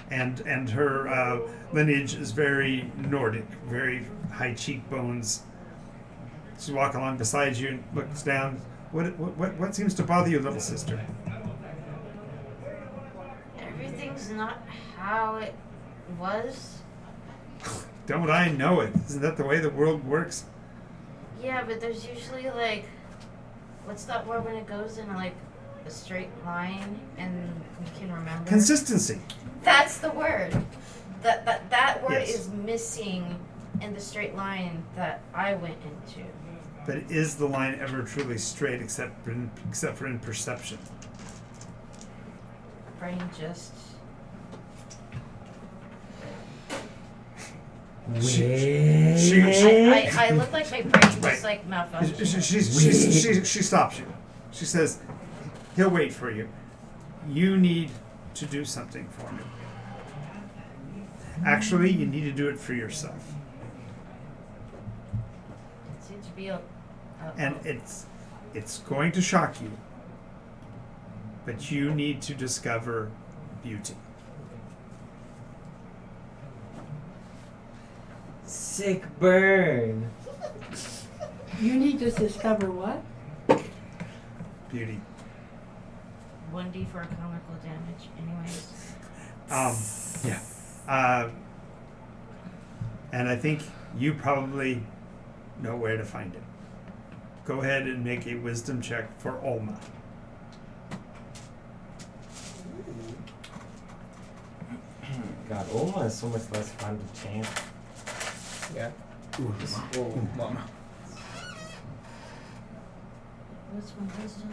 B: and her lineage is very Nordic, very high cheekbones. She's walking along beside you and looks down. What seems to bother you, little sister?
G: Everything's not how it was.
B: Don't I know it? Isn't that the way the world works?
G: Yeah, but there's usually like, what's that word when it goes in like a straight line and you can remember?
B: Consistency.
G: That's the word. That word
B: Yes.
G: is missing in the straight line that I went into.
B: But is the line ever truly straight except for in perception?
G: Brain just. I look like my brain just
B: Right.
G: like malfunctioned.
B: She stops you. She says, "He'll wait for you. You need to do something for me. Actually, you need to do it for yourself.
G: It seems to be a
B: And it's going to shock you. But you need to discover beauty."
E: Sick burn.
C: You need to discover what?
B: Beauty.
G: 1D for comical damage, anyways.
B: Yeah. And I think you probably know where to find it. Go ahead and make a wisdom check for Olma.
E: God, Oma is so much less fun to chant.
H: Yeah. Oh, mama.
G: What's my wisdom?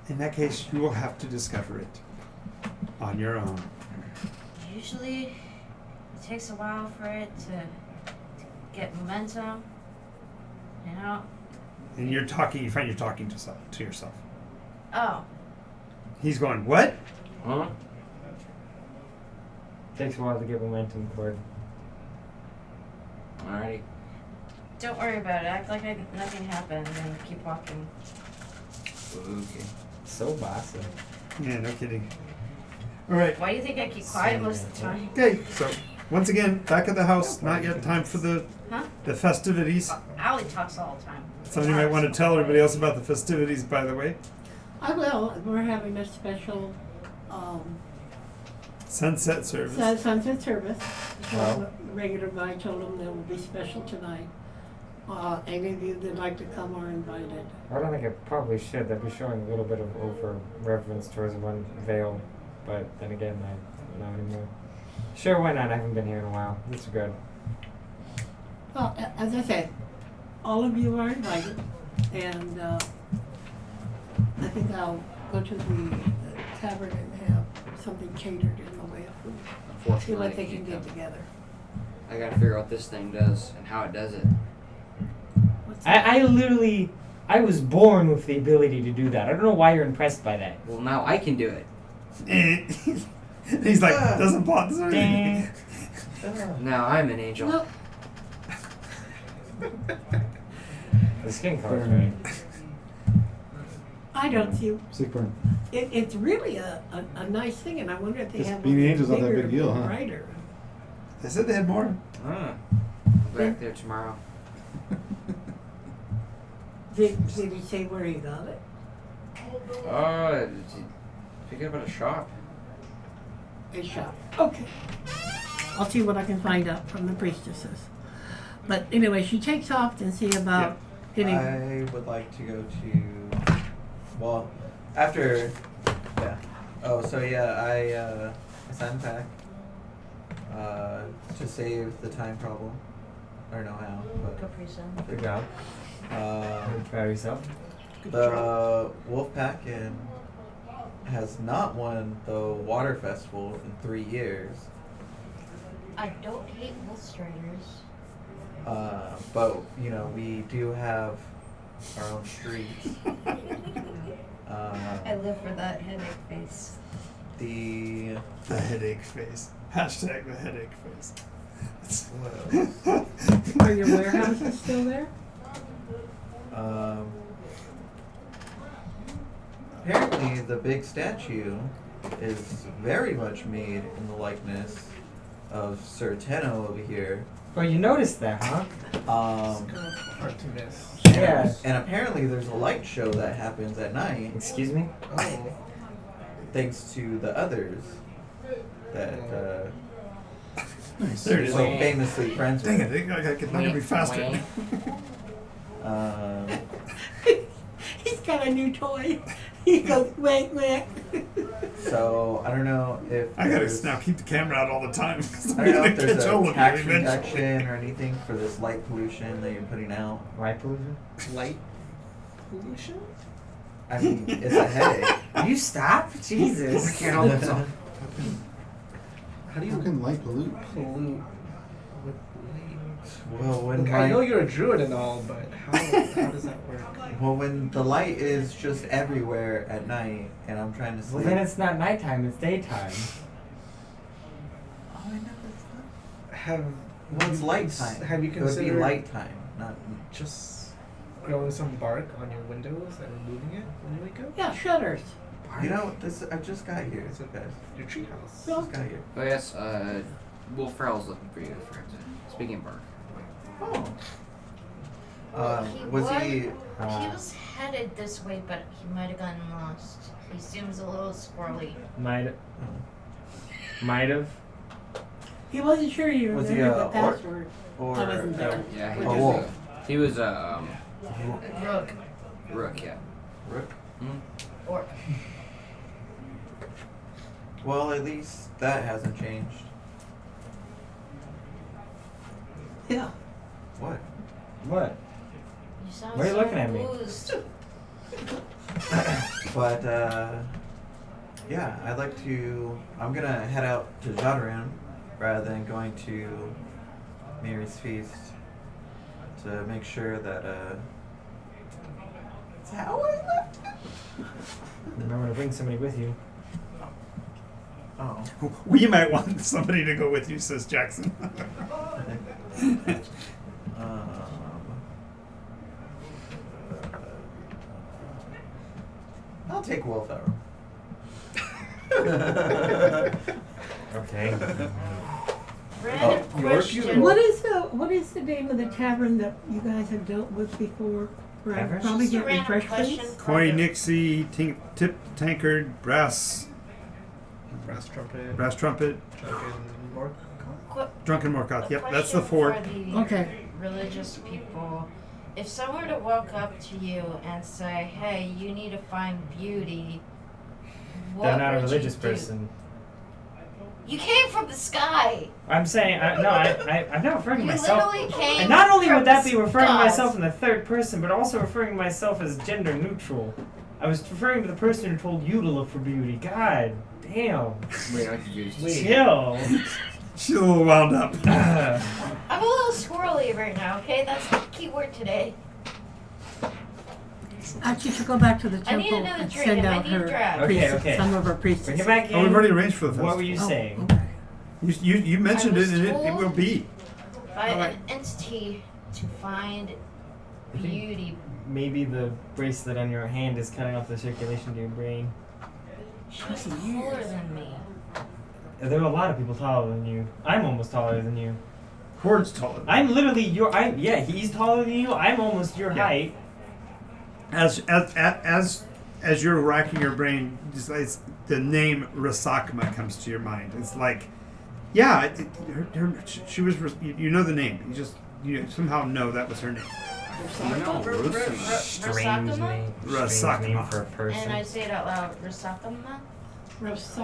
B: In that case, you will have to discover it on your own.
G: Usually, it takes a while for it to get momentum. You know?
B: And you find you're talking to yourself.
G: Oh,
B: He's going, "What?"
E: Huh? Takes a while to get momentum, Cord.
A: Alrighty.
G: don't worry about it. Act like nothing happened and keep walking.
A: Okay.
E: So bossy.
B: Yeah, no kidding. All right.
G: Why do you think I keep quiet most of the time?
B: Okay, so once again, back at the house. Not yet time for the
G: Huh?
B: festivities.
G: Allie talks all the time.
B: Somebody might want to tell everybody else about the festivities, by the way.
C: I will. We're having a special
B: Sunset service.
C: sunset service.
E: Wow.
C: Regular guy told them there will be special tonight. Any of you that like to come are invited.
E: I don't think I probably should. That'd be showing a little bit of over reverence towards one veil. But then again, I don't know anymore. Sure, why not? I haven't been here in a while. It's good.
C: Well, as I said, all of you are invited, and I think I'll go to the tavern and have something catered in the way of food. See
A: Unfortunately,
C: what they can get together.
A: I gotta figure out what this thing does and how it does it.
C: What's that?
E: I was born with the ability to do that. I don't know why you're impressed by that.
A: Well, now I can do it.
B: He's like, doesn't plot this or
E: Ding.
B: anything.
A: Now I'm an angel.
C: Well,
E: The skin color's right.
C: I don't see.
D: Sick burn.
C: It's really a nice thing, and I wonder if they
D: Just
C: have
D: being
C: one
D: an angel's not that
C: bigger,
D: big deal, huh?
C: brighter.
B: They said they had more.
A: I'll be back there tomorrow.
C: Did he say where he got it?
A: Pick it up at a shop.
C: A shop. Okay. I'll see what I can find out from the priestesses. But anyway, she takes off and see about getting.
F: I would like to go to. Well, after. Yeah. Oh, so yeah, I signed pack. To save the time problem. I don't know how, but.
G: Capri Sun.
E: Good job. Proud of yourself.
F: The wolf pack has not won the water festival in 3 years.
G: I don't hate wolf striders.
F: But you know we do have our own streets.
G: I live for that headache face.
F: The
B: headache face. Hashtag the headache face.
F: what else?
C: Are your warehouses still there?
F: Apparently, the big statue is very much made in the likeness of Sir Tenno over here.
E: Oh, you noticed that, huh?
H: Hard to miss.
E: Yeah.
F: And apparently, there's a light show that happens at night,
E: Excuse me?
H: Oh.
F: thanks to the others that
B: Nice. There it
F: he's
B: is.
F: so famously friends
B: Dang
F: with.
B: it, I gotta be faster.
F: Um,
C: He's got a new toy. He goes, wait.
F: so I don't know if
B: I gotta
F: there's-
B: now keep the camera out all the time. 'Cause
F: I
B: I'm
F: don't know
B: gonna
F: if there's
B: catch all
F: a
B: of
F: tax
B: you eventually.
F: reduction or anything for this light pollution that you're putting out.
E: Light pollution?
H: Light pollution?
F: I mean, it's a headache.
E: You stop? Jesus.
A: I can't hold myself.
H: How do
J: How
H: you
J: can light pollute?
H: pollute with light?
F: Well, when
H: Look, I know
F: light,
H: you're a druid and all, but how does that work?
F: well, when the light is just everywhere at night, and I'm trying to
E: Well,
F: sleep.
E: then it's not nighttime, it's daytime.
F: Oh, I never thought.
H: Have
F: Well, it's
H: you
F: light
H: cons-
F: time.
H: Have you
F: It would be
H: considered
F: light time, not.
H: just growing some bark on your windows and removing it when you wake up?
C: Yeah, shutters.
F: You know, this I just got here. It's okay.
H: Your treehouse.
C: Well,
F: Just got here.
A: Oh yes, Wolf Farrell's looking for you for him to. Speaking of bark.
F: Oh.
G: He
F: Was he?
G: He was headed this way, but he might have gotten lost. He seems a little squirrely.
E: Might have.
C: He wasn't sure you
F: Was he
C: remembered the
F: orc?
C: password.
F: Or
C: I wasn't there.
A: Yeah,
F: A wolf.
A: He was
G: Rook.
A: rook. Yeah.
F: Rook?
G: Orc.
F: Well, at least that hasn't changed.
C: Yeah.
F: What?
E: What?
G: You sound
E: Why are you
G: so
E: looking at me?
G: amused.
F: But yeah, I'd like to. I'm gonna head out to Jzadirune rather than going to Miri's feast to make sure that it's how I left it.
E: Remember to bring somebody with you.
F: Oh.
B: We might want somebody to go with you, says Jackson.
F: I'll take Wolf Arrow.
E: Okay.
G: Random question.
C: What is the name of the tavern that you guys have dealt with before? Where I
E: Tavern?
C: probably
G: Just a
C: get
G: random
C: refreshed,
G: question.
C: please?
B: Koi, Nixie, Tip, Tankard, Brass
H: Brass trumpet. Drunken mork.
B: Drunken Morkoth.
G: A
B: Yep, that's the
G: question
B: four.
G: For the
C: Okay.
G: religious people, if someone were to walk up to you and say, "Hey, you need to find beauty," what
E: They're not a
G: would you
E: religious
G: do?
E: person.
G: You came from the sky.
E: I'm saying, I'm not referring to
G: You
E: myself.
G: literally came.
E: And not only
G: from
E: would that
G: the
E: be referring to
G: skies.
E: myself in the third person, but also referring to myself as gender neutral. I was referring to the person who told you to look for beauty. God damn.
A: Wait, I'm confused.
E: Chill.
B: She's a little wound up.
G: I'm a little squirrely right now, okay? That's the key word today.
C: Actually, to go back to the
G: I need
C: temple
G: another
C: and
G: drink.
C: send
G: I
C: out
G: need
C: her
G: draft.
E: Okay,
C: priests,
E: okay.
C: some of her priests.
E: Bring it back in.
B: Oh, we've already arranged for the festival.
E: What were you saying?
C: Okay.
B: You mentioned
G: I
B: it,
G: was
B: and it
G: told-
B: will be.
G: By
C: Alright.
G: an entity to find beauty.
E: Maybe the bracelet on your hand is cutting off the circulation to your brain.
G: She's taller than me.
E: There are a lot of people taller than you. I'm almost taller than you.
B: Hord's taller.
E: I'm literally he's taller than you. I'm almost your height.
B: As you're racking your brain, the name Rasakma comes to your mind. It's like, yeah, she was. You know the name. You somehow know that was her name.
E: Strange name. Strange name for a person.
G: And I say it out loud. Rasakama?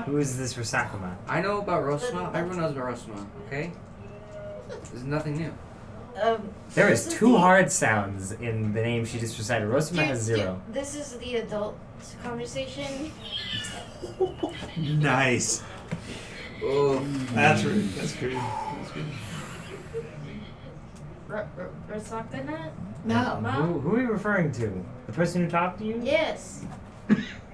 E: Who is this Rasakama?
A: I know about Rosma. Everyone knows about Rosma, okay? There's nothing new.
E: There is
G: This
E: two
G: the-
E: hard sounds in the name she just recited. Rosama has 0.
G: This is the adult conversation.
B: Nice.
A: Oh,
B: That's good. That's good.
G: Rasakana?
C: No.
E: Who are you referring to? The person who talked to you?
G: Yes.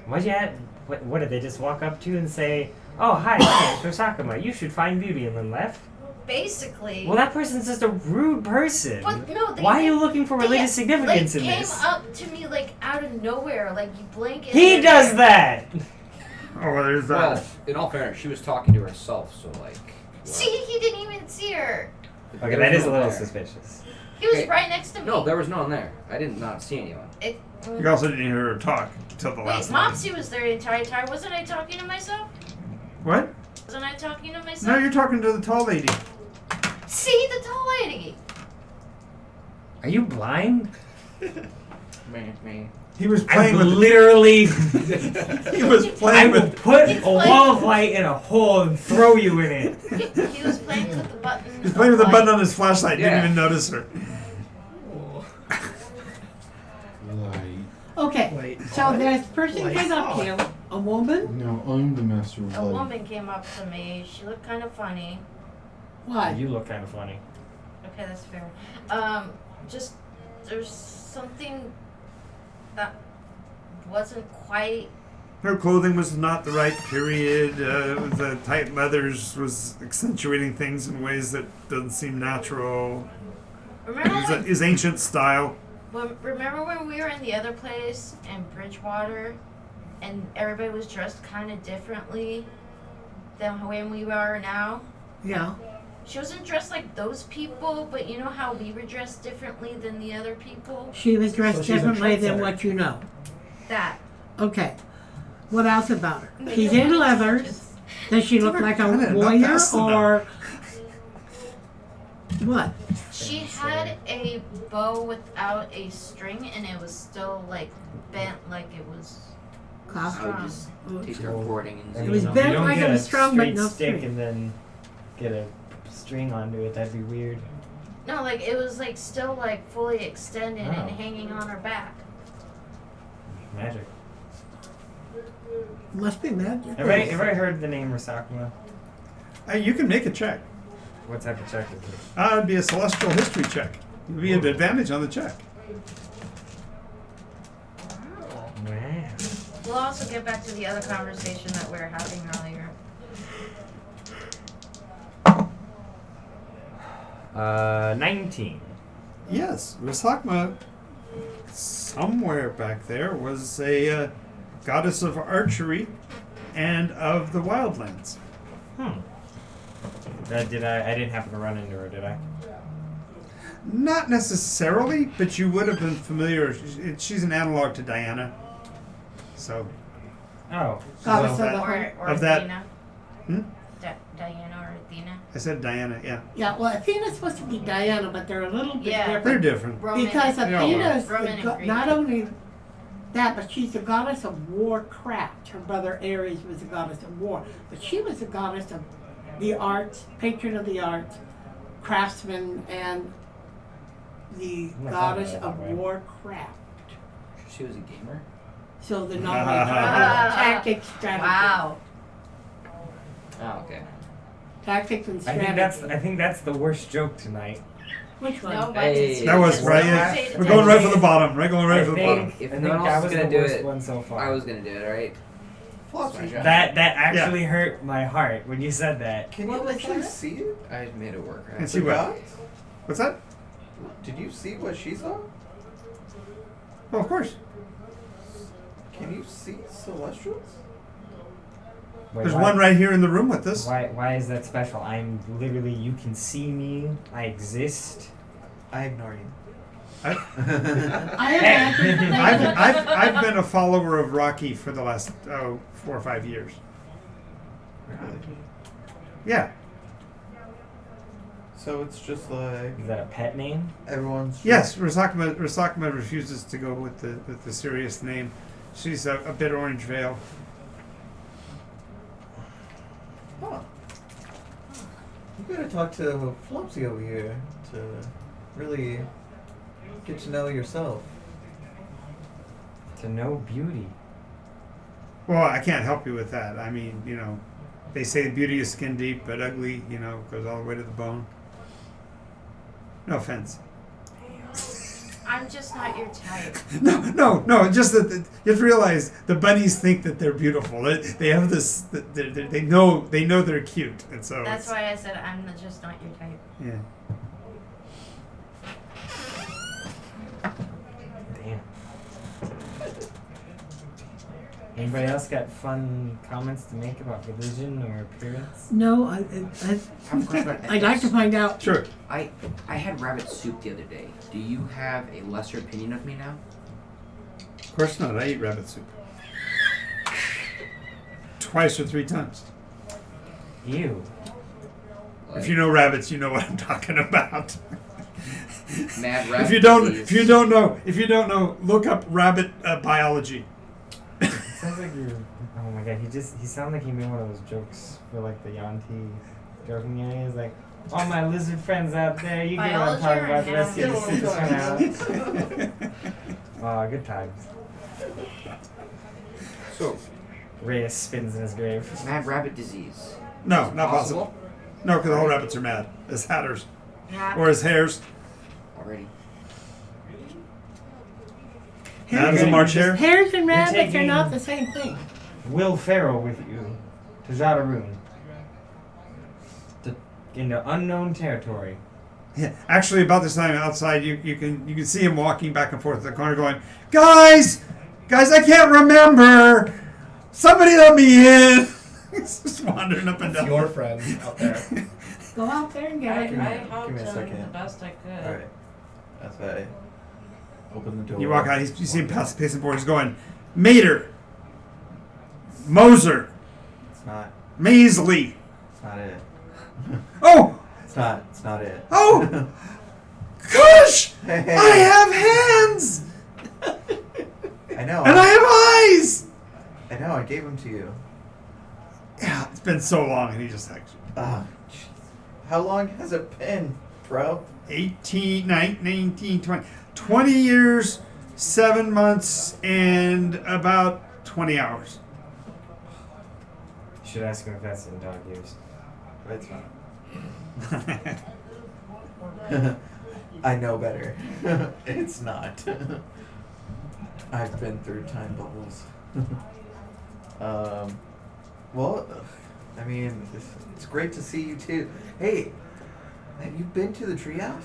E: Why'd you add, what did they just walk up to you and say, "Oh, hi, my name's Rasakama. You should find beauty," and then left?
G: Basically.
E: Well, that person's just a rude person.
G: But no,
E: Why are you looking for religious significance in
G: came
E: this?
G: up to me like out of nowhere, like you blink. And
E: He
G: they're
E: does
G: there.
E: that!
B: Oh, there's that.
A: well, in all fairness, she was talking to herself, so like.
G: See, he didn't even see her.
E: Okay,
A: there
E: that
A: was
E: is a
A: no
E: little
A: there.
E: suspicious.
G: He was
A: Okay.
G: right next to me.
A: No, there was no one there. I did not see anyone.
B: You also didn't hear her talk until the
G: Wait,
B: last line.
G: Mopsy was there the entire time. Wasn't I talking to myself?
B: What?
G: Wasn't I talking to myself?
B: No, you're talking to the tall lady.
G: See the tall lady.
E: Are you blind?
A: Man.
B: He was
E: I'm
B: playing with.
E: literally.
B: He was
E: I
B: playing
E: will
B: with.
E: put
G: He's
E: a
G: playing-
E: wall of light in a hole and throw you in it.
G: He was playing with the button.
B: He's playing with the
G: of
B: button
G: light.
B: on his flashlight.
A: Yeah.
B: Didn't even notice her.
J: Light.
C: Okay,
H: Wait.
C: so this person came up to you, a woman.
J: No, I'm the master of
G: A
J: light.
G: woman came up to me. She looked kind of funny.
C: Why?
E: You look kind of funny.
G: Okay, that's fair. Just there's something that wasn't quite.
B: Her clothing was not the right period. The tight leathers was accentuating things in ways that doesn't seem natural.
G: Remember
B: His ancient style.
G: remember when we were in the other place in Bridgewater, and everybody was dressed kind of differently than when we are now?
C: Yeah.
G: She wasn't dressed like those people, but you know how we were dressed differently than the other people?
C: She was dressed
H: So she's a
C: differently than
H: trendsetter.
C: what you know.
G: That.
C: Okay. What else about her? She's in leathers. Does she look like a
B: Kinda not
C: warrior
B: fast enough.
C: or what?
G: She had a bow without a string, and it was still like bent like it was
A: I
C: Costume.
A: would just take the recording and
C: It was
E: You
C: bent
E: don't
C: like
E: get
C: it was
E: a
C: strong, but
E: straight
C: no
E: stick
C: string.
E: and then get a string onto it. That'd be weird.
G: No, like it was like still like fully extended and
E: Oh.
G: hanging on her back.
E: Magic.
C: Must be magic.
E: Everybody heard the name Rasakuma?
B: You can make a check.
E: What type of check is it?
B: It'd be a celestial history check. You'd be at advantage on the check.
E: Wow.
G: We'll also get back to the other conversation that we were having earlier.
E: 19.
B: Yes, Rasakma, somewhere back there, was a goddess of archery and of the wildlands.
E: I didn't happen to run into her, did I?
B: Not necessarily, but you would have been familiar. She's an analog to Diana. So,
E: Oh.
C: Goddess
B: Well,
C: of the
B: that-
C: heart.
G: Or
B: of that-
G: Athena.
B: Hmm?
G: Diana or Athena.
B: I said Diana, yeah.
C: Yeah, well, Athena's supposed to be Diana, but they're a little bit
G: Yeah.
B: They're
C: different.
B: different.
G: Roman.
C: Because
B: They all
C: Athena
B: are.
C: is the
G: Roman and Greek.
C: not only that, but she's the goddess of warcraft. Her brother Ares was the goddess of war, but she was the goddess of the arts, patron of the arts, craftsman, and the
E: I'm not
C: goddess
E: talking about
C: of
E: that way.
C: warcraft.
A: she was a gamer.
C: So the knowledge of
G: Ah.
C: tactics, strategy.
G: Wow.
A: Oh, okay.
C: Tactics and
E: I
C: strategy.
E: think that's the worst joke tonight.
C: Which one?
G: No, but
A: Hey.
G: it's-
B: That was
G: it's
B: right.
G: not
B: Yeah.
G: say
B: We're
G: the
B: going right
G: tactics.
B: for the bottom. Right, going right for the bottom.
A: If
E: I
A: no one
E: think
A: else
E: that
A: is
E: was
A: gonna
E: the
A: do
E: worst
A: it,
E: one so far.
A: I was gonna do it, alright?
F: Flopsy.
E: That actually hurt my heart when you said that.
F: Can
C: What
F: you
C: was
F: actually
C: that?
F: see it?
A: I made it work,
B: And
A: right?
B: see what?
F: Gods?
B: What's that?
F: Did you see what she saw?
B: Oh, of course.
F: Can you see celestials?
E: Wait,
B: There's
E: why-
B: one right here in the room with us.
E: Why is that special? I'm literally, you can see me. I exist.
F: I ignore you.
C: I imagine
B: I've been a follower of Rocky for the last 4 or 5 years. Yeah.
F: So it's just like
E: Is that a pet name?
F: everyone's. just-
B: Yes, Rasakma refuses to go with the serious name. She's a bit orange veil.
F: Huh. You gotta talk to Flopsy over here to really get to know yourself.
E: To know beauty.
B: Well, I can't help you with that. I mean, they say beauty is skin deep, but ugly, goes all the way to the bone. No offense.
G: I'm just not your type.
B: No. Just that you have to realize the bunnies think that they're beautiful. They have this. They know they're cute, and so
G: That's why I said I'm just not your type.
B: Yeah.
E: Damn. Anybody else got fun comments to make about religion or appearance?
C: No,
A: I have a question about
C: I'd like to
A: ethics.
C: find out.
B: Sure.
A: I had rabbit soup the other day. Do you have a lesser opinion of me now?
B: Of course not. I eat rabbit soup. Twice or 3 times.
E: Ew.
B: If you know rabbits, you know what I'm talking about.
A: Mad rabbit
B: if you don't know, look up rabbit biology.
E: Sounds like you're. Oh my god, he sounded like he made one of those jokes for like the Yanti joking area. He's like, all my lizard friends out there, you get what I'm talking about. The rest of you just sit this one out. Oh, good times.
A: So,
E: Reyes spins in his grave.
A: mad rabbit disease.
B: No, not possible. No, because all rabbits are mad as hatters
G: Yeah.
B: or as hares.
A: Already.
B: Mad as a March hare.
C: Hares and rabbits are
E: taking-
C: not the same thing.
E: Will Ferrell with you to Jzadirune. Into unknown territory.
B: Yeah, actually, about this time outside, you can see him walking back and forth in the corner, going, "Guys, I can't remember. Somebody let me in." He's just wandering up and
H: It's
B: down.
H: your friend out there.
C: Go out there and get it.
G: I helped
F: Give me a
G: him
F: second.
G: the best I could.
F: Alright. That's why I open the door.
B: You walk out. You see him past the pacing board. He's going, "Mater, Moser,
F: It's not.
B: Maisley.
F: It's not it.
B: Oh,
F: It's not. It's not it.
B: oh, Kush!
F: Hey.
B: I have hands
F: I know.
B: and I have eyes."
F: I know. I gave them to you.
B: Yeah, it's been so long, and he just like
F: Ah, jeez. How long has it been, bro?
B: 18, 19, 20, 20 years, 7 months, and about 20 hours.
E: You should ask him if that's in dog years.
F: It's not. I know better. It's not. I've been through time bubbles. Well, I mean, it's great to see you too. Hey, have you been to the treehouse?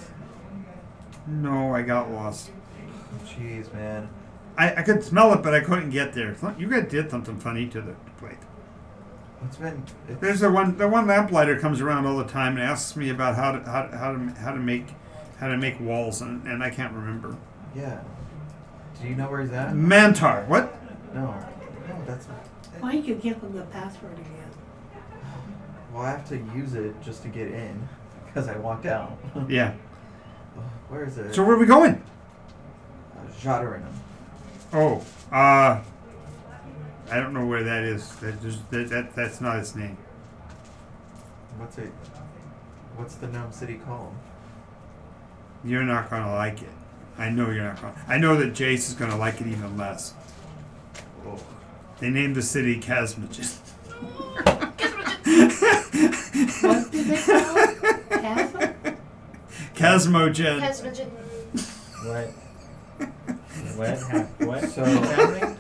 B: No, I got lost.
F: Jeez, man.
B: I could smell it, but I couldn't get there. You guys did something funny to the plate.
F: It's been. It's,
B: There's the one lamplighter comes around all the time and asks me about how to make walls, and I can't remember.
F: yeah. Do you know where he's at?
B: Mantar, what?
F: No, that's not.
C: Why did you give them the password again?
F: Well, I have to use it just to get in because I walked out.
B: Yeah.
F: Where is it?
B: So where are we going?
F: Jzadirune.
B: Oh, I don't know where that is. That's not its name.
F: What's it? What's the gnome city called?
B: You're not gonna like it. I know you're not gonna. I know that Jace is gonna like it even less.
F: Oh.
B: They named the city Casmagen.
C: What did they call it?
B: Casmogen.
G: Casmogen.
E: What? What?
F: So-
E: What's happening?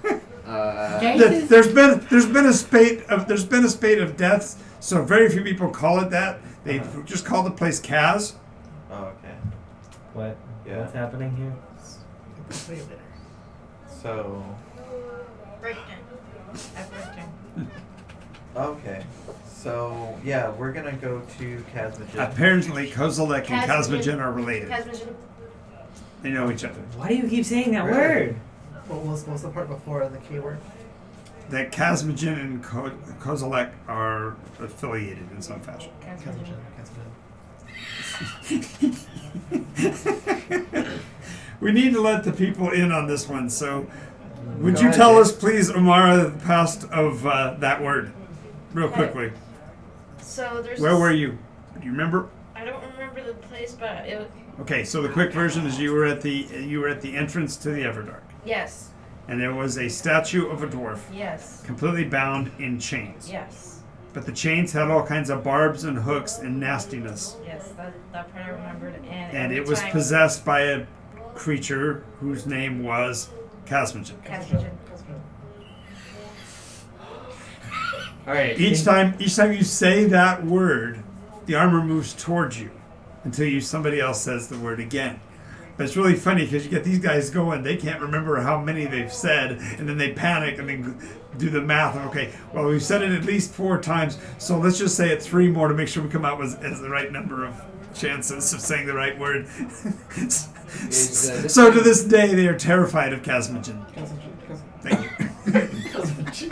C: Jason's-
B: There's been a spate of deaths, so very few people call it that. They just call the place Kaz.
F: Oh, okay.
E: What?
F: Yeah.
E: What's happening here?
F: So,
G: Breakdown. At breakdown.
F: okay. So, yeah, we're gonna go to Casmagen.
B: Apparently, Kozilek and
G: Casmogen.
B: Casmogen are related.
G: Casmogen.
B: They know each other.
E: Why do you keep saying that
F: Really?
E: word?
H: What was the part before the keyword?
B: That Casmogen and Kozilek are affiliated in some fashion.
G: Casmogen.
B: We need to let the people in on this one, so would
E: Go
B: you
E: ahead,
B: tell
E: Jay.
B: us, please, Amara, the past of that word? Real
G: Okay.
B: quickly.
G: So there's.
B: Where
G: this-
B: were you? Do you remember?
G: I don't remember the place, but it.
B: Okay, so the quick version is you were at the entrance to the Everdark,
G: Yes.
B: and there was a statue of a dwarf,
G: Yes.
B: completely bound in chains.
G: Yes.
B: But the chains had all kinds of barbs and hooks and nastiness,
G: Yes. That part I remembered. And
B: and
G: every
B: it was
G: time-
B: possessed by a creature whose name was Casmogen.
G: Casmogen.
E: All right.
B: Each time you say that word, the armor moves towards you until somebody else says the word again. But it's really funny because you get these guys going, they can't remember how many they've said, and then they panic and then do the math. Okay, well, we've said it at least 4 times, so let's just say it 3 more to make sure we come out with as the right number of chances of saying the right word.
A: this
B: So to this day, they are terrified of Casmogen. Thank you.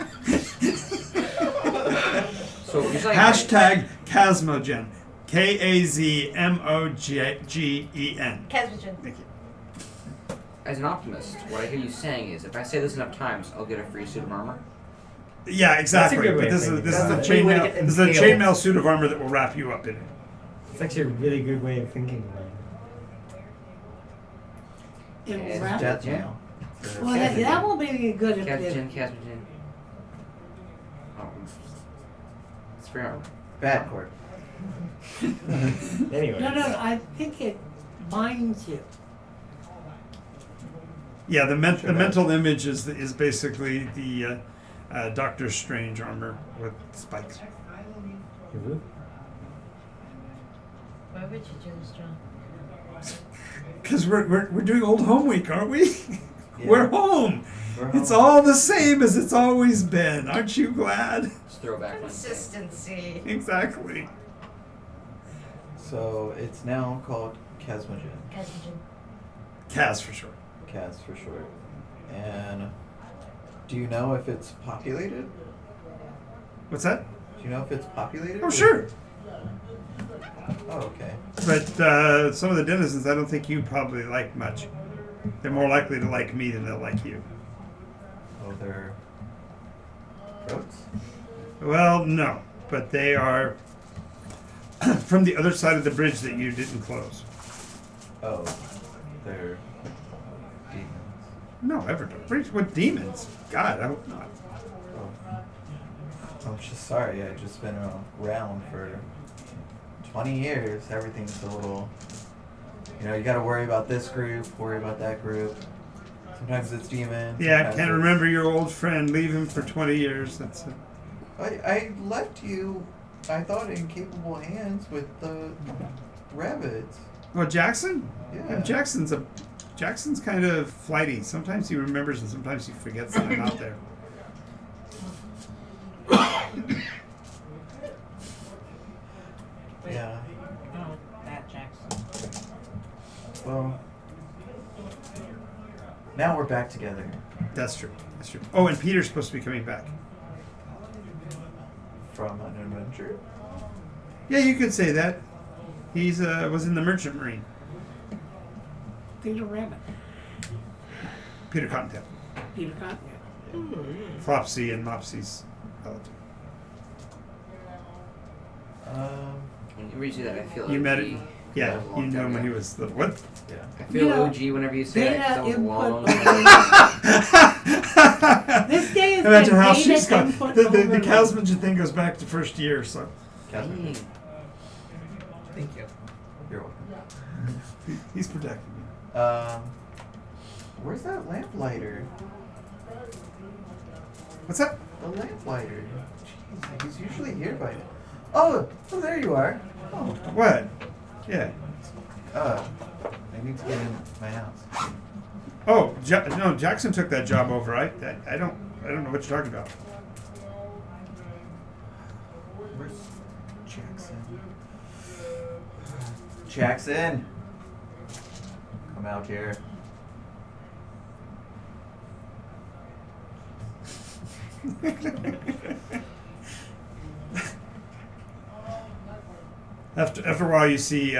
A: So you're saying
B: Hashtag Casmogen. Kazmogen.
G: Casmogen.
B: Thank you.
A: as an optimist, what I hear you saying is, if I say this enough times, I'll get a free suit of armor.
B: Yeah, exactly.
E: good way
B: But
E: of
B: this is
E: thinking
B: this is
E: about
B: a
E: it.
H: That's a free way to
B: chainmail.
H: get
B: This is a
H: impaled.
B: chainmail suit of armor that will wrap you up in it.
E: It's actually a really good way of thinking about it.
C: It
A: Yeah,
C: wrap-
F: Death
A: Yeah.
F: mail.
C: Well, that will be good if
A: Casmogen. Oh, it's free armor.
F: Bad court.
E: Anyway.
C: No, I think it binds you.
B: Yeah, the
F: Sure
B: mental image is basically the Doctor Strange armor with spikes.
G: Why would you do this, John?
B: Because we're doing old home week, aren't we?
F: Yeah.
B: We're home.
F: We're
B: It's
F: home.
B: all the same as it's always been. Aren't you glad?
A: It's throwback Wednesday.
G: Consistency.
B: Exactly.
F: So it's now called Casmogen.
G: Casmogen.
B: Kaz for sure.
F: Cas for short. And do you know if it's populated?
B: What's that?
F: Do you know if it's populated?
B: Oh, sure.
F: Oh, okay.
B: But some of the denizens, I don't think you probably like much. They're more likely to like me than they'll like you.
F: Oh, they're goats?
B: Well, no, but they are from the other side of the bridge that you didn't close.
F: Oh, they're demons.
B: No, ever. What demons? God, I hope not.
F: Oh. I'm just sorry. I've just been around for 20 years. Everything's a little. You got to worry about this group, worry about that group. Sometimes it's demons.
B: Yeah, I
F: sometimes
B: can't
F: it's-
B: remember your old friend. Leave him for 20 years. That's it.
F: I left you, I thought, in capable hands with the rabbits.
B: Well, Jackson?
F: Yeah.
B: Jackson's kind of flighty. Sometimes he remembers and sometimes he forgets that I'm out there.
F: Yeah.
G: Oh, that Jackson.
F: Well, now we're back together.
B: That's true. That's true. Oh, and Peter's supposed to be coming back.
F: From an adventure?
B: Yeah, you could say that. He's was in the Merchant Marine.
C: Peter Rabbit.
B: Peter Cottontail.
C: Peter Cotton.
B: Flopsy and Mopsy's relative.
A: Whenever you say that, I feel like
B: You met
A: OG.
B: it? Yeah,
A: That was a
B: you
A: long
B: know
A: time
B: when he
A: ago.
B: was little. What?
F: Yeah.
A: I feel
C: You know,
A: OG whenever you say that, 'cause that was a
C: data
A: long
C: input.
A: time ago.
C: This day has
B: Imagine
C: been
B: how
C: dated
B: she's got.
C: and put
B: The
C: overload.
B: Casman thing goes back to first year, so.
F: Catherine,
H: Thank you.
F: you're welcome.
B: He's protecting you.
F: Where's that lamplighter?
B: What's that?
F: The lamplighter. Jeez, he's usually here by now. Oh, there you are. Oh,
B: What? Yeah.
F: I need to get in my house.
B: Oh, no, Jackson took that job over. I don't know what you're talking about.
F: Where's Jackson? Jackson! Come out here.
B: After a while, you see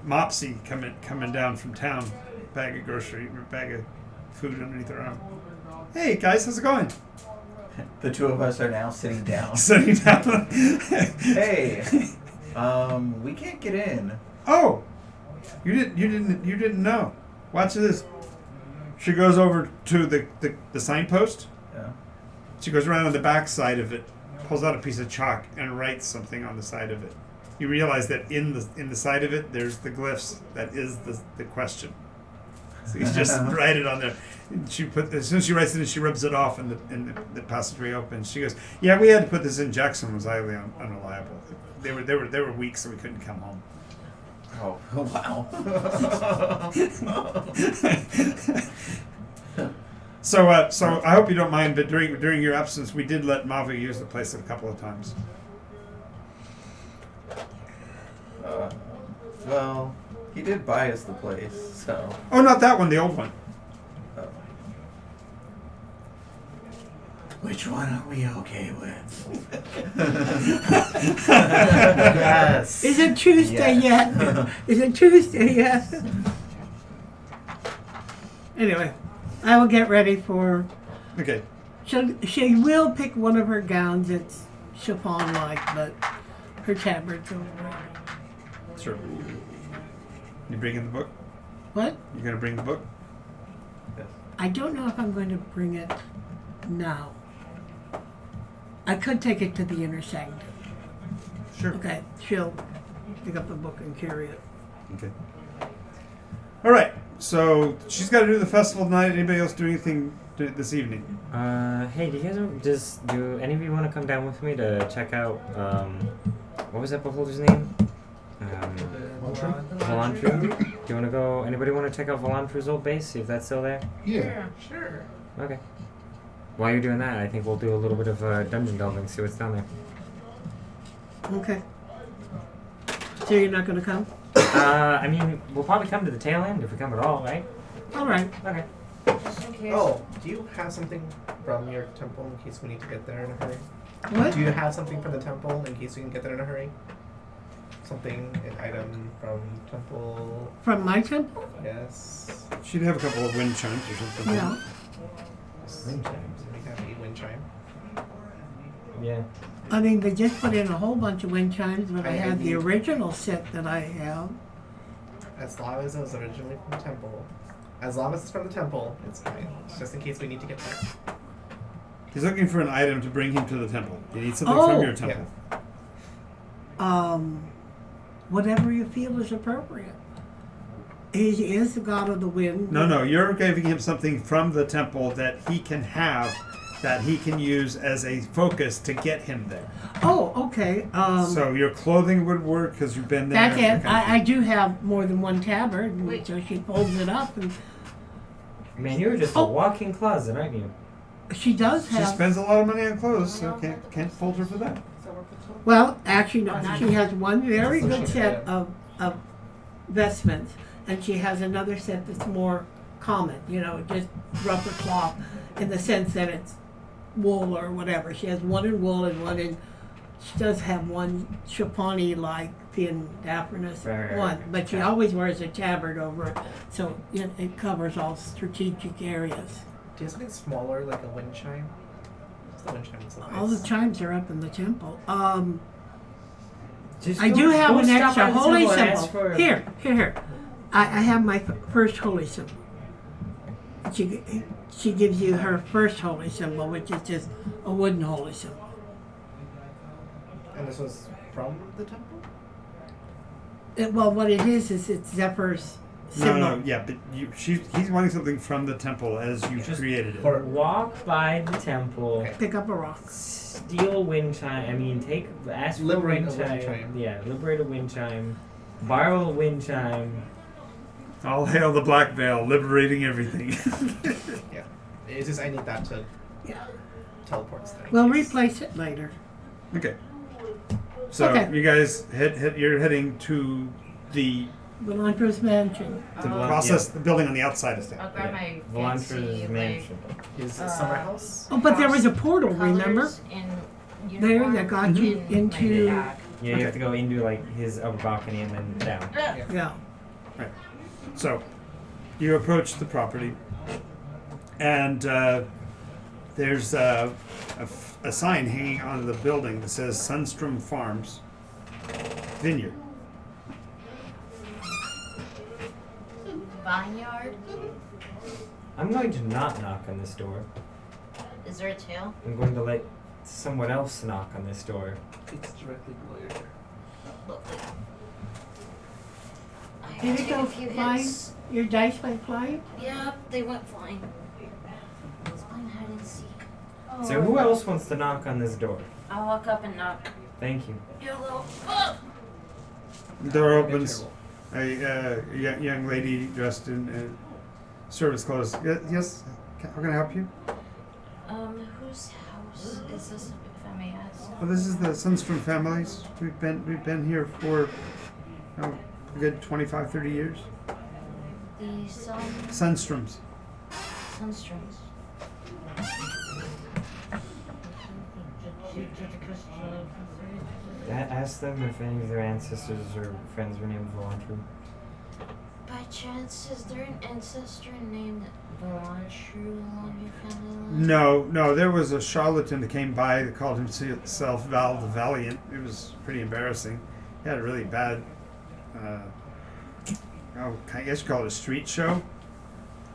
B: Mopsy coming down from town, bag of food underneath her arm. Hey guys, how's it going?
F: The two of us are now sitting down.
B: Sitting down.
F: Hey, we can't get in.
B: Oh, you didn't know. Watch this. She goes over to the signpost.
F: Yeah.
B: She goes around on the back side of it, pulls out a piece of chalk, and writes something on the side of it. You realize that in the side of it, there's the glyphs. That is the question. So you just write it on there. She as soon as she writes it in, she rubs it off, and the passageway opens. She goes, "Yeah, we had to put this in. Jackson was highly unreliable. They were weak, so we couldn't come home."
F: Oh, wow.
B: So I hope you don't mind, but during your absence, we did let Mavu use the place a couple of times.
F: Well, he did buy us the place, so.
B: Oh, not that one, the old one.
F: Oh. Which one are we okay with? Yes.
C: Is it Tuesday yet? Is it Tuesday yet? Anyway, I will get ready for.
B: Okay.
C: She will pick one of her gowns that's chiffon-like, but her tabard's over it.
B: Sure. You bringing the book?
C: What?
B: You gonna bring the book?
F: Yes.
C: I don't know if I'm going to bring it now. I could take it to the inner sanctum.
B: Sure.
C: Okay, she'll pick up the book and carry it.
B: Okay. All right. So she's got to do the festival tonight. Anybody else do anything this evening?
E: Hey, do any of you want to come down with me to check out, what was that beholder's name? Volantru? Do you want to go, anybody want to check out Volantru's old base, see if that's still there?
J: Yeah.
H: Sure.
E: Okay. While you're doing that, I think we'll do a little bit of dungeon delving, see what's down there.
C: Okay. So you're not going to come?
E: I mean, we'll probably come to the tail end if we come at all, right?
C: All right.
E: Okay.
H: Oh, do you have something from your temple in case we need to get there in a hurry?
C: What?
H: Do you have something from the temple in case we can get there in a hurry? Something, an item from temple?
C: From my temple?
H: Yes.
B: She'd have a couple of wind chimes or something.
C: No.
E: Wind chimes.
H: We have a wind chime.
E: Yeah.
C: I mean, they just put in a whole bunch of wind chimes, but I
H: I
C: had the
H: need-
C: original set that I have.
H: As long as it was originally from the temple. As long as it's from the temple, it's fine. It's just in case we need to get there.
B: He's looking for an item to bring him to the temple. You need something
C: Oh.
B: from your temple.
C: Whatever you feel is appropriate. He is the god of the wind.
B: No, you're giving him something from the temple that he can have, that he can use as a focus to get him there.
C: Oh, okay.
B: So your clothing would work because you've been there.
C: That's
B: that
C: it.
B: kind of
C: I
B: thing.
C: do have more than one tabard, and
G: Wait.
C: so she folds it up, and
E: Man, you're just a walking closet, aren't you?
C: she does
B: She
C: have.
B: spends a lot of money on clothes, so can't fault her for that.
C: Well, actually, no. She has one very good set of vestments, and she has another set that's more common. You know, just rougher cloth, in the sense that it's wool or whatever. She has one in wool and one in. She does have one chiffon-y like thin daphnis
E: Right.
C: one, but she always wears a tabard over it, so it covers all strategic areas.
H: Do you have something smaller, like a wind chime? Just the wind chime is
C: All the chimes are up in the temple.
E: Just
C: I do have an
E: stop
C: extra
E: by the
C: holy
E: temple and ask
C: symbol.
E: for-
C: Here. I have my first holy symbol. she gives you her first holy symbol, which is just a wooden holy symbol.
H: And this was from the temple?
C: Well, what it is it's Zephyr's symbol.
B: No, yeah, but he's wanting something from the temple as you created it.
E: Or walk by the temple,
C: Pick up a rock.
E: steal a wind chime. I mean, ask for
H: Liberate
E: a
H: a wind chime.
E: Yeah, liberate a wind chime. Borrow a wind chime.
B: All hail the Black Veil, liberating everything.
H: Yeah. It's just I need that to
C: Yeah.
H: teleport stuff.
C: We'll replace it later.
B: Okay. So
C: Okay.
B: you guys you're heading to the
C: Volandra's mansion.
B: the building on the outside of town.
G: I'll grab my
E: Volantra's
G: fancy,
E: mansion.
H: His summer house?
C: Oh, but there was a portal,
G: colors
C: remember?
G: in
C: There
G: uniform
C: that got you
G: in my
C: into.
G: bag.
E: Yeah, you have to go into like his upper balcony and then down.
C: Yeah.
B: So you approach the property, and there's a sign hanging on the building that says Sunstrom Farms Vineyard.
G: Vineyard.
E: I'm going to not knock on this door.
G: Is there a tail?
E: I'm going to let someone else knock on this door.
H: It's directly below your chair.
G: Lovely. I
C: Did it
G: take
C: go
G: a few
C: flying?
G: hits.
C: Your dice went flying?
G: Yep, they went flying. I was playing hide and seek. Oh.
E: So who else wants to knock on this door?
G: I'll walk up and knock.
E: Thank you.
G: You little. Oh!
B: The door opens. A young lady dressed in service clothes. Yes, how can I help you?
G: Whose house is this, if I may ask?
B: Well, this is the Sunstrom families. We've been here for a good 25, 30 years.
G: The
B: Sunstroms.
G: Sunstrings.
E: Ask them if any of their ancestors or friends were named Volantra.
G: By chance, is there an ancestor named Volantra along your family line?
B: No, there was a charlatan that came by that called himself Val the Valiant. It was pretty embarrassing. He had a really bad, I guess you call it a street show.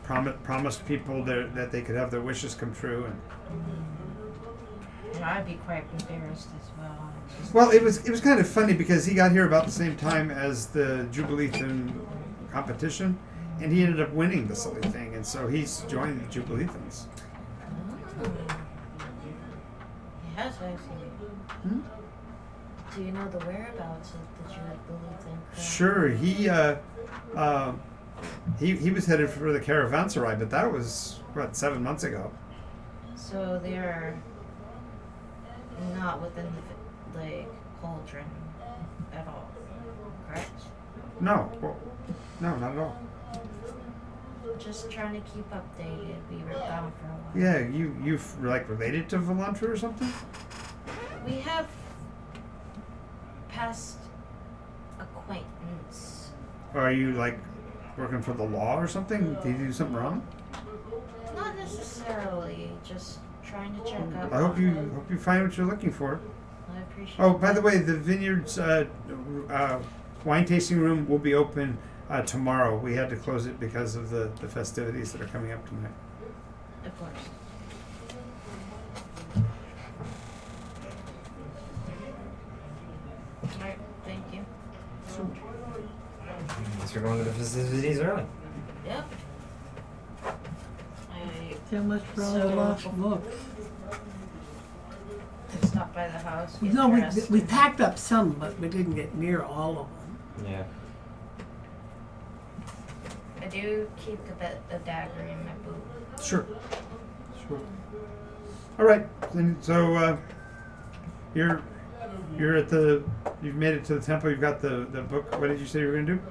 B: Promised people that they could have their wishes come true. And
G: I'd be quite embarrassed as well.
B: well, it was kind of funny because he got here about the same time as the Jubileethan competition, and he ended up winning the silly thing, and so he's joined the Jubileethans.
G: Oh. Yes, actually.
B: Hmm?
G: Do you know the whereabouts of the Jubileethan?
B: Sure, he was headed for the caravanserai, but that was 7 months ago.
G: So they're not within the cauldron at all, correct?
B: No, not at all.
G: Just trying to keep updated. We were gone for a while.
B: Yeah, you related to Volantra or something?
G: We have past acquaintance.
B: Or are you working for the law or something? Did you do something wrong?
G: Not necessarily. Just trying to check up.
B: I hope
G: on
B: you
G: it.
B: find what you're looking for.
G: I appreciate.
B: Oh, by the way, the Vineyard's wine tasting room will be open tomorrow. We had to close it because of the festivities that are coming up tonight.
G: Of course. Alright, thank you.
E: Guess we're going to the festivities early.
G: Yep.
C: So much for all the
G: So-
C: lost books.
G: I stopped by the house. get
C: No,
G: dressed.
C: we packed up some, but we didn't get near all of them.
E: Yeah.
G: I do keep a dagger in my boot.
B: Sure. All right. So you're at you've made it to the temple. You've got the book. What did you say you were going to do?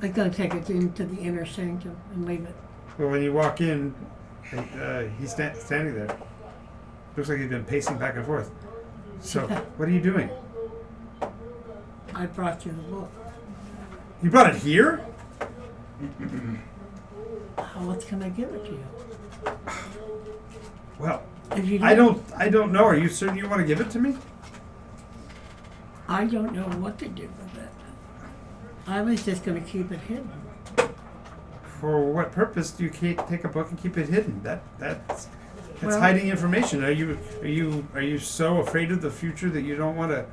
C: I'm going to take it into the inner sanctum and leave it.
B: Well, when you walk in, he's standing there. Looks like he's been pacing back and forth. So, what are you doing?
C: I brought you the book.
B: You brought it here?
C: How else can I give it to you?
B: Well,
C: If you
B: I don't know. Are you certain you want to give it to me?
C: I don't know what to do with it. I was just going to keep it hidden.
B: for what purpose do you take a book and keep it hidden? That's
C: Well-
B: hiding information. Are you so afraid of the future that you don't want to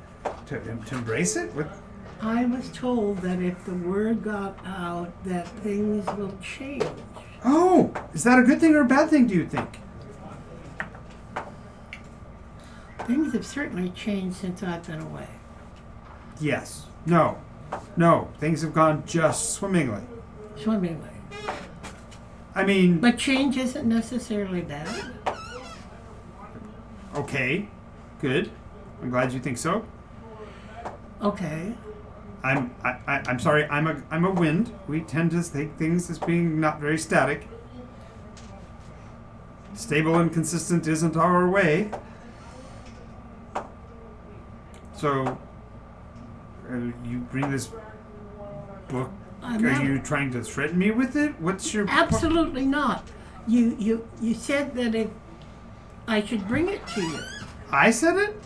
B: embrace it? What?
C: I was told that if the word got out, that things will change.
B: Oh, is that a good thing or a bad thing? Do you think?
C: Things have certainly changed since I've been away.
B: Yes. No. Things have gone just swimmingly.
C: Swimmingly.
B: I mean,
C: But change isn't necessarily bad.
B: okay, good. I'm glad you think so.
C: Okay.
B: I'm sorry. I'm a wind. We tend to take things as being not very static. Stable and consistent isn't our way. So, you bring this book.
C: I'm
B: Are
C: not-
B: you trying to threaten me with it? What's your
C: Absolutely not. You said that if I should bring it to you.
B: I said it.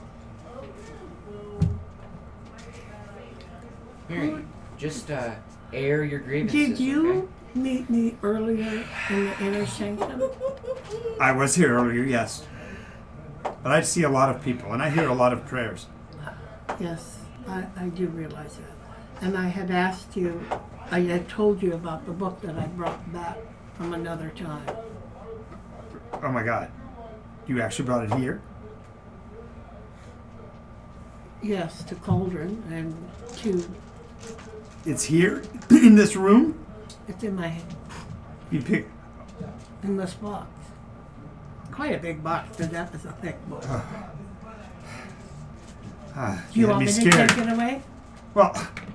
A: Miri, just air your grievances.
C: Did you meet me earlier in the inner sanctum?
B: I was here earlier, yes. But I see a lot of people, and I hear a lot of prayers.
C: Yes, I do realize that. And I had asked you, I had told you about the book that I brought back from another time.
B: Oh my God. You actually brought it here?
C: Yes, to Cauldron and to,
B: It's here? In this room?
C: it's in my hand,
B: You pick.
C: in this box. Quite a big box, but that was a thick book. Do you
B: had
C: want me to
B: scared.
C: take it away?
B: Well,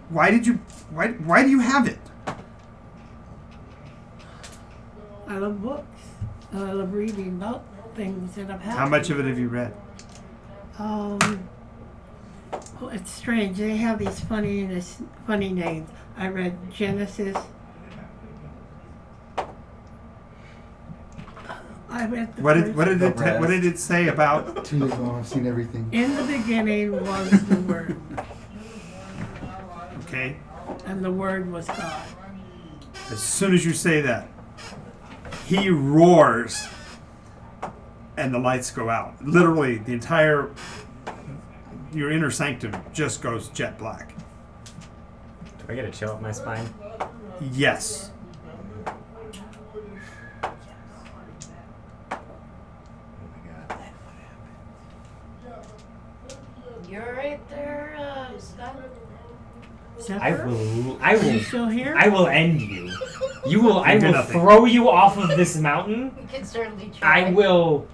B: why do you have it?
C: I love books. And I love reading about things that have happened.
B: How much of it have you read?
C: Well, it's strange. They have these funny names. I read Genesis. I read the
B: What
C: first-
B: did it say about?
J: 2 years long, I've seen everything.
C: In the beginning was the Word,
B: Okay.
C: and the Word was God.
B: As soon as you say that, he roars, and the lights go out. Literally, the entire your inner sanctum just goes jet black.
E: Do I get a chill up my spine?
B: Yes.
G: You're right there, Scott.
E: I
C: Zephyr?
E: will.
C: Are you still here?
E: I will end you. You will. I
B: You get
E: will
B: nothing.
E: throw you off of this mountain.
G: You can certainly try.
E: I will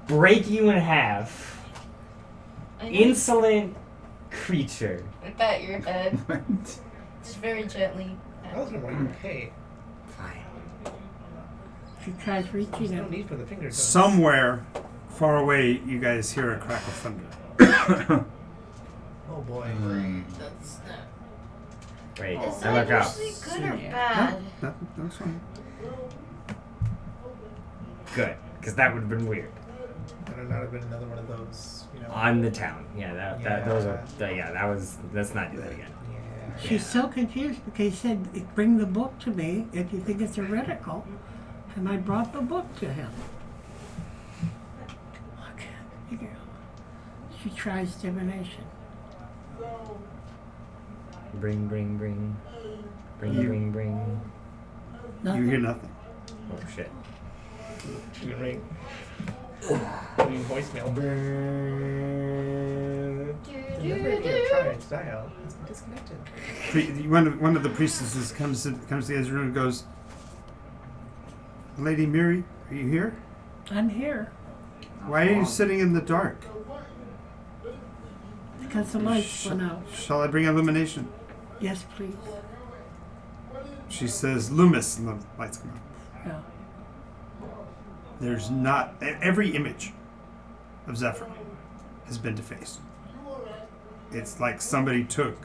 E: break you in half.
G: I know.
E: Insolent creature.
G: I pat your head, just very gently.
H: I was wondering, okay.
E: Fine.
C: She tries reaching
H: There's no
C: him.
H: need for the finger guns.
B: Somewhere far away, you guys hear a crack of thunder.
H: Oh boy.
G: That's not.
E: Wait.
G: Is
E: I look
G: that
E: up.
G: usually good or
A: Yeah.
G: bad?
B: That's fine.
E: Good, because that would have been weird.
H: That would not have been another one of those, you know.
E: On the town. Yeah. That. Those are.
H: Yeah.
E: That was. Let's not do that again.
H: Yeah.
C: She's so confused because he said, bring the book to me if you think it's heretical. And I brought the book to him. I can't figure out. She tries divination.
E: Bring. Bring.
B: You
C: Nothing.
B: hear nothing.
E: Oh shit.
H: She can ring. Ring voicemail. Never even tried to dial. It's been disconnected.
B: One of the priestesses comes to the edge of the room and goes, Lady Miri, are you here?
C: I'm here
B: Why are you sitting in the dark?
C: because the lights went out.
B: Shall I bring illumination?
C: Yes, please.
B: She says, Loomis, and the lights come out.
C: Yeah.
B: There's not... Every image of Zephyr has been defaced. It's like somebody took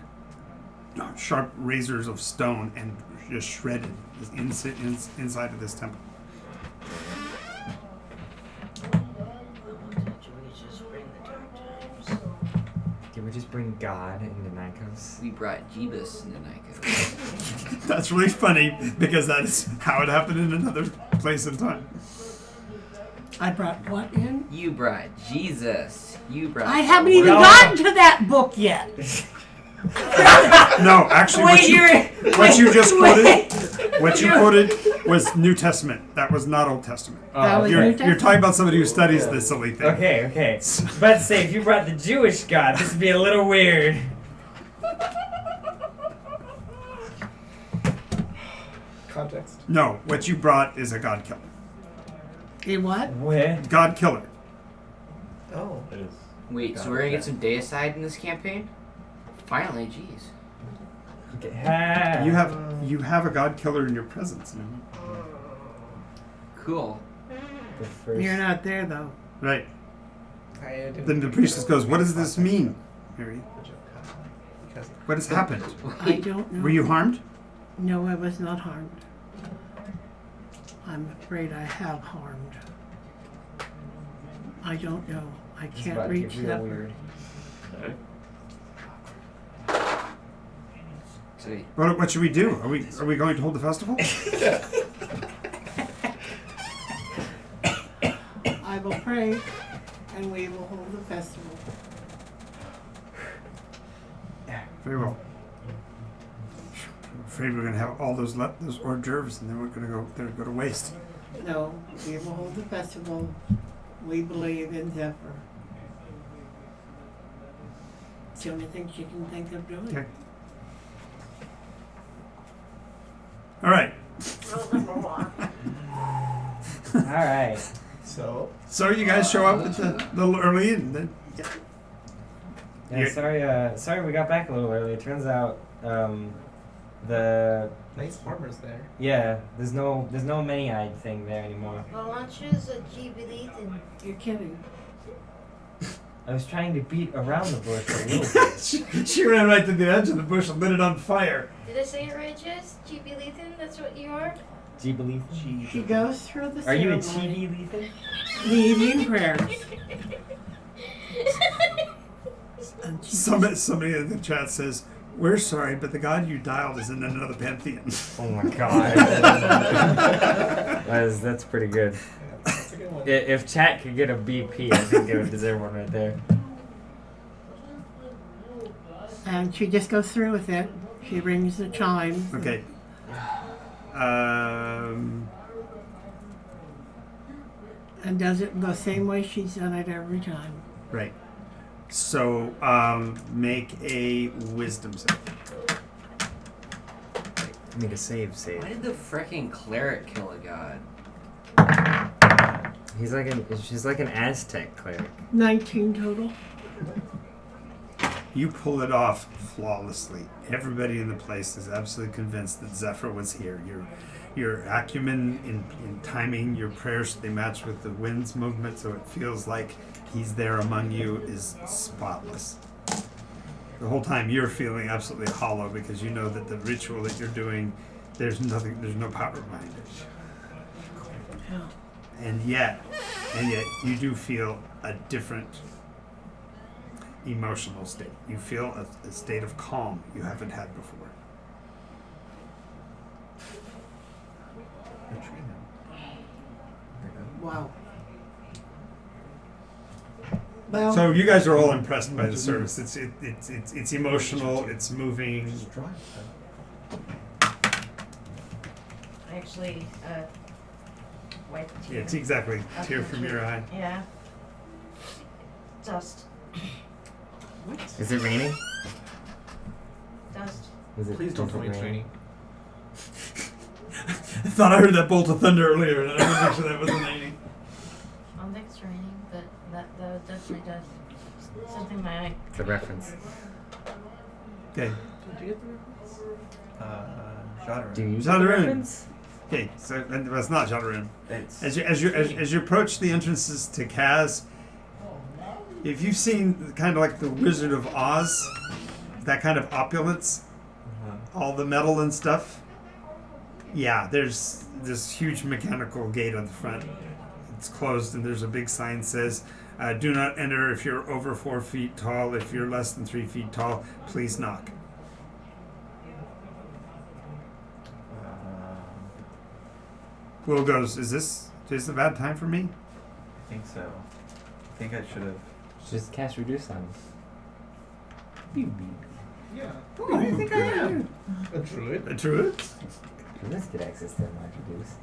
B: sharp razors of stone and just shredded inside of this temple.
E: Did we just bring God into Nycos?
A: We brought Jeebus into Nycos.
B: That's really funny because that is how it happened in another place and time.
C: I brought what in?
A: You brought Jesus. You brought.
C: I haven't even
E: No.
C: gotten to that book yet.
B: No, actually, what you just quoted, what you quoted was New Testament. That was not Old Testament.
C: That was New
B: You're
C: Testament?
B: talking about somebody who studies this silly thing.
E: Okay. But say if you brought the Jewish God, this would be a little weird.
H: Context.
B: No, what you brought is a God killer.
C: A what?
E: Where?
B: God killer.
H: Oh.
J: It is.
A: Wait, so we're gonna get some deicide in this campaign? Finally, jeez.
E: Okay.
B: You have a God killer in your presence now.
A: Cool.
E: The first.
C: You're not there though.
B: Right.
H: I didn't
B: Then the priestess goes, "What does this mean, Miri?
H: Because
B: What has happened?
C: I don't know.
B: Were you harmed?"
C: No, I was not harmed. I'm afraid I have harmed. I don't know. I
E: It's
C: can't
E: about to
C: reach
E: get real
C: that.
E: weird.
A: So,
B: What should we do? Are we going to hold the festival?
C: I will pray, and we will hold the festival.
B: Very well. I'm afraid we're going to have all those hors d'oeuvres, and then they're go to waste.
C: No, we will hold the festival. We believe in Zephyr. It's the only thing she can think of doing.
B: Okay. All right.
E: All right.
H: so
B: So you guys show up at a little early, and then
E: Yeah, sorry we got back a little early. It turns out the
H: nice farmers there.
E: there's no many-eyed thing there anymore.
G: The lunches at Jzadirune.
C: You're kidding.
E: I was trying to beat around the bush a little bit.
B: she ran right to the edge of the bush and lit it on fire.
G: Did I say it right, Jess? Jzadirune? That's what you are?
E: Do you believe?
C: She goes through the
E: Are you a
C: ceremony.
E: chibi Lethan?
C: The evening prayers. And she
B: Somebody in the chat says, "We're sorry, but the god you dialed is in another pantheon."
E: Oh my god. That's pretty good.
H: That's a good one.
E: If chat could get a BP, I think it would deserve one right there.
C: And she just goes through with it. She rings the chimes.
B: Okay.
C: And does it the same way she's done it every time.
B: Right. So, make a wisdom save.
E: I need a save.
A: why did the frickin' cleric kill a god?
E: She's like an Aztec cleric.
C: 19 total.
B: You pull it off flawlessly. Everybody in the place is absolutely convinced that Zephyr was here. Your acumen in timing your prayers, they match with the wind's movement, so it feels like he's there among you, is spotless. The whole time you're feeling absolutely hollow because you know that the ritual that you're doing, there's no power behind it.
C: Yeah.
B: And yet you do feel a different emotional state. You feel a state of calm you haven't had before.
C: Wow. Well,
B: So you guys are all impressed by the service. It's emotional. It's moving.
J: Just drive.
G: Actually, wipe a
B: Yeah,
G: tear.
B: it's exactly tear from your eye.
G: Yeah. Dust.
E: Is it raining?
G: Dust.
E: Is it
H: Please don't tell me it's
E: raining?
H: raining.
B: I thought I heard that bolt of thunder earlier, and I was make sure that wasn't raining.
G: I don't think it's raining, but that was definitely dust. Something in my eye.
E: It's a reference.
B: Okay.
H: Did you get the reference?
F: Jzadirune.
E: Do you use
B: Jzadirune.
E: the reference?
B: Okay. So and that's not Jzadirune.
F: It's
B: As you approach the entrances to Kaz, if you've seen kind of like the Wizard of Oz, that kind of opulence, all the metal and stuff. Yeah, there's this huge mechanical gate on the front. It's closed, and there's a big sign that says, "Do not enter if you're over 4 feet tall. If you're less than 3 feet tall, please knock." Will goes, is this a bad time for me?
F: I think so. I think I should have.
E: Just cast reduce on him.
I: Yeah.
F: Who do you think I am?
I: A druid?
B: A druid?
E: Let's get access to my reduce.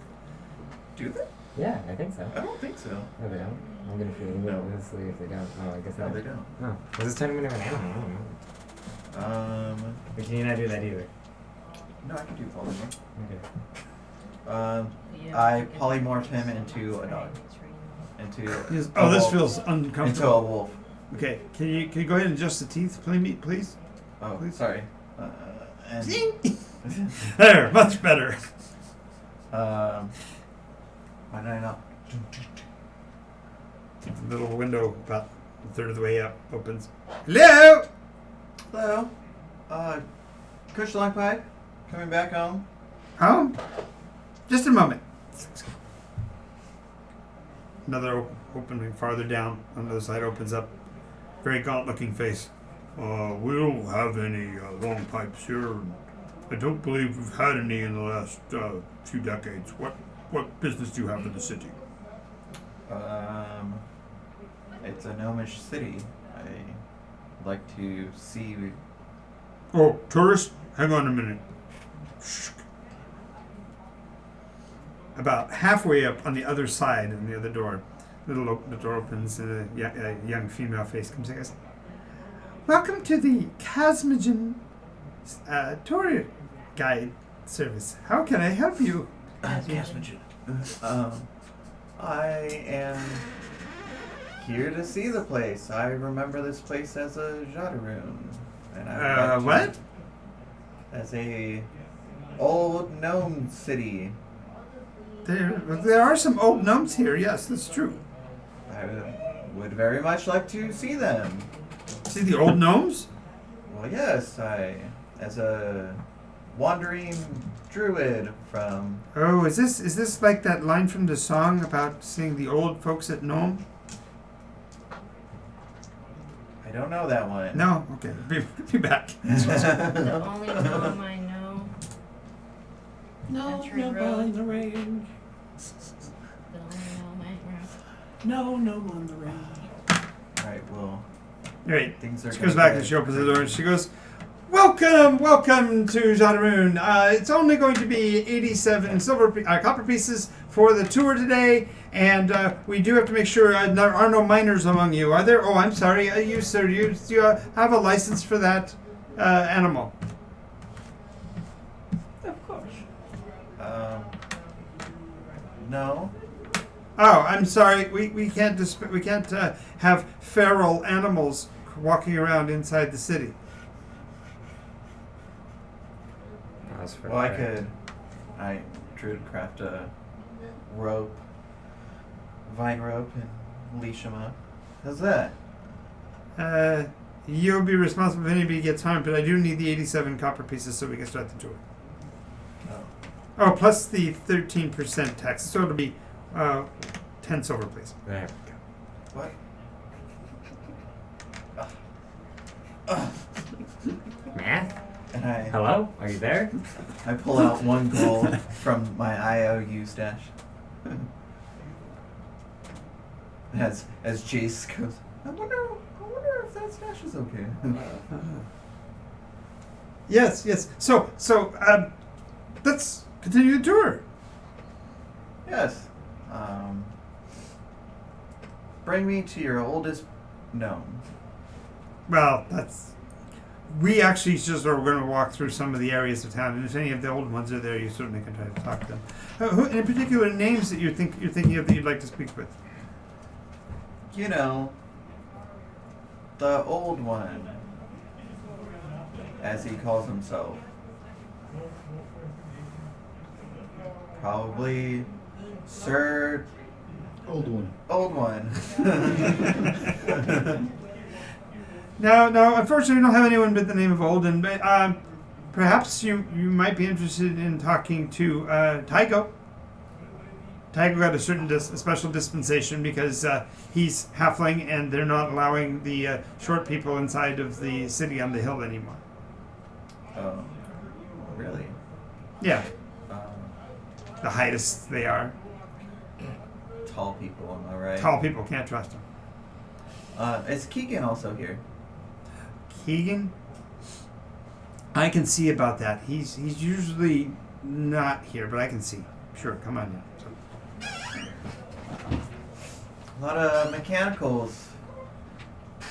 F: Do they?
E: Yeah, I think so.
F: I don't think so.
E: No, they don't. I'm gonna feel
F: No.
E: nervously if they don't. Oh, I guess
F: No,
E: not.
F: they don't.
E: Oh, was this turning me into an animal? I don't know. But can you not do that either?
F: No, I can do polymorph.
E: Okay.
F: I polymorph him into a dog. Into
B: Yes.
F: a
B: Oh, this
F: wolf.
B: feels
F: Into
B: uncomfortable.
F: a wolf.
B: Okay, can you go ahead and adjust the teeth, please?
F: Oh,
B: Please?
F: sorry. And
B: There, much better.
F: why did I not?
B: The little window about a third of the way up opens. Hello.
F: Hello. Kush Longpipe, coming back home.
B: Home? Just a moment. Another opening farther down on the other side opens up. Very gaunt-looking face. We don't have any long pipes here. I don't believe we've had any in the last few decades. What business do you have in the city?
F: It's a gnomish city. I'd like to see.
B: Oh, tourist? Hang on a minute. Shh. About halfway up on the other side, on the other door, the door opens and a young female face comes in and goes, "Welcome to the Casmogen tour guide service. How can I help you?"
F: Casmogen. I am here to see the place. I remember this place as a Jzadirune. And I would like to-
B: What?
F: As a old gnome city.
B: There are some old gnomes here. Yes, that's true.
F: I would very much like to see them.
B: See the old gnomes?
F: Well, yes, as a wandering druid from.
B: Oh, is this like that line from the song about seeing the old folks at Nome?
F: I don't know that one.
B: No. Okay. Be back.
G: The only gnome I know.
C: No,
G: Country
C: no
G: road.
C: on the range.
G: The only gnome I know.
C: No, no on the range.
F: Alright, well,
B: Right.
F: things are.
B: She
F: gonna
B: goes back
F: get
B: and she opens the door and she goes, welcome to Jzadirune. It's only going to be 87 copper pieces for the tour today, and we do have to make sure there are no minors among you. Are there? Oh, I'm sorry. You, sir, do you have a license for that animal?
C: Of course.
F: No.
B: Oh, I'm sorry. We can't have feral animals walking around inside the city.
E: Pause for
F: Well, I
E: effect.
F: could. Druid craft a rope, vine rope, and leash him up. How's that?
B: You'll be responsible if anybody gets harmed, but I do need the 87 copper pieces so we can start the tour.
F: Oh.
B: Oh, plus the 13% tax, so it'll be 10 silver, please.
E: There we go.
F: What?
E: Math?
F: And I
E: Hello? Are you there?
F: I pull out 1 gold from my IOU stash. As Jace goes, I wonder if that stash is okay.
B: Yes. So let's continue the tour.
F: Yes. Bring me to your oldest gnome.
B: Well, we actually just are going to walk through some of the areas of town, and if any of the old ones are there, you certainly can try to talk to them. Who, in particular, names that you're thinking of that you'd like to speak with?
F: You know, the old one, as he calls himself. Probably Sir
J: Old one.
F: Old One.
B: No, unfortunately, we don't have anyone with the name of Olden, but perhaps you might be interested in talking to Tycho. Tycho got a special dispensation because he's halfling and they're not allowing the short people inside of the city on the hill anymore.
F: Oh, really?
B: Yeah. the heightest they are.
F: Tall people, am I right?
B: Tall people, can't trust them.
F: Is Keegan also here?
B: Keegan? I can see about that. He's usually not here, but I can see. Sure, come on in.
F: A lot of mechanicals.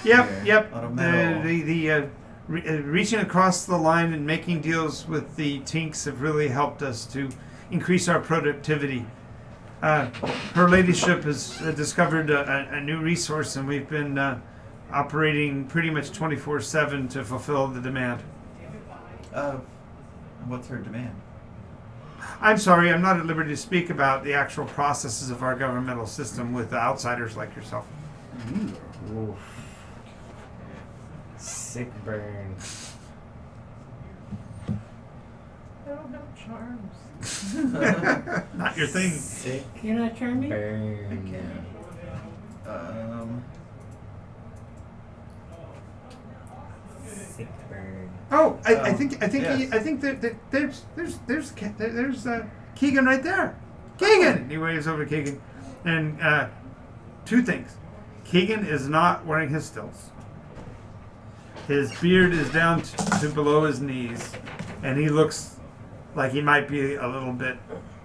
B: Yep,
F: here.
B: yep.
F: A lot of metal.
B: Reaching across the line and making deals with the Tinks have really helped us to increase our productivity. Her ladyship has discovered a new resource, and we've been operating pretty much 24/7 to fulfill the demand.
F: What's her demand?
B: I'm sorry, I'm not at liberty to speak about the actual processes of our governmental system with outsiders like yourself.
E: Oof. Sick burn.
G: I don't have charms.
B: Not your thing.
E: Sick
C: You're not charming?
E: burn. Sick burn.
B: Oh, I think
F: yes.
B: I think that there's Keegan right there. Keegan. He waves over to Keegan, and two things. Keegan is not wearing his stilts. His beard is down to below his knees, and he looks like he might be a little bit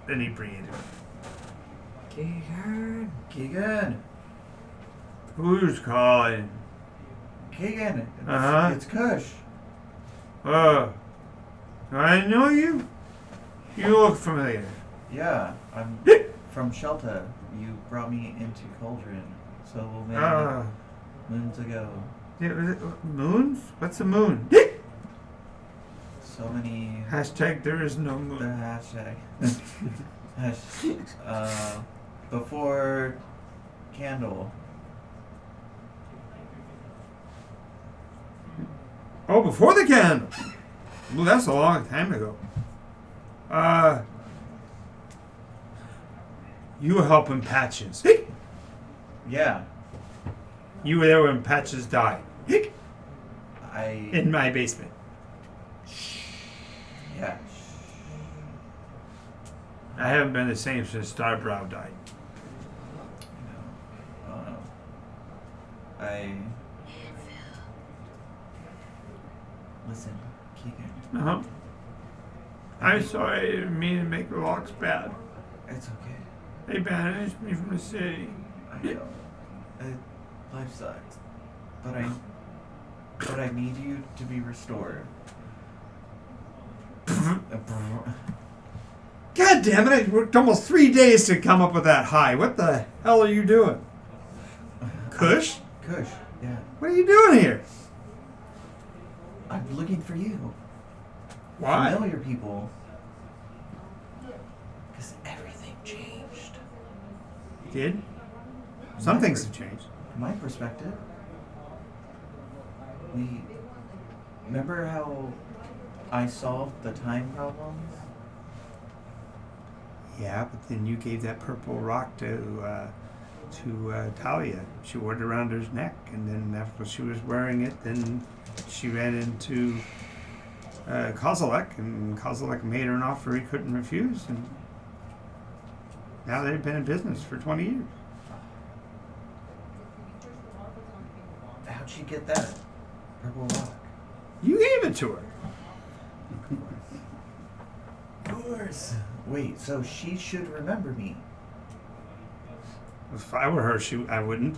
B: inebriated.
E: Keegan.
F: Keegan.
B: Who's calling?
F: Keegan.
B: Uh-huh.
F: It's Kush.
B: I know you. You look familiar.
F: Yeah, I'm from Shelta. You brought me into Cauldron so many moons ago.
B: Yeah, was it moons? What's a moon?
F: So many.
B: Hashtag there is no
F: The
B: moon.
F: hashtag. Before candle.
B: Oh, before the candle. Well, that's a long time ago. You were helping Patches.
F: Yeah,
B: You were there when Patches died.
F: I.
B: In my basement.
F: Yeah.
B: I haven't been the same since Starbrow died.
F: I. Listen, Keegan.
B: Uh-huh. I'm sorry, I didn't mean to make the locks bad.
F: It's okay.
B: They banished me from the city.
F: I know. Life sucks, but I need you to be restored.
B: God damn it, I worked almost 3 days to come up with that high. What the hell are you doing? Kush?
F: Kush, yeah.
B: What are you doing here?
F: I'm looking for you.
B: Why?
F: Familiar people. Because everything changed.
B: Did? Some things have changed.
F: From my perspective, remember how I solved the time problems?
B: Yeah, but then you gave that purple rock to Talia. She wore it around her neck, and then after she was wearing it, then she ran into Kozilek, and Kozilek made her an offer he couldn't refuse, and now they've been in business for 20 years.
F: How'd she get that purple rock?
B: You gave it to her.
F: Of course. Wait, so she should remember me.
B: If I were her, I wouldn't.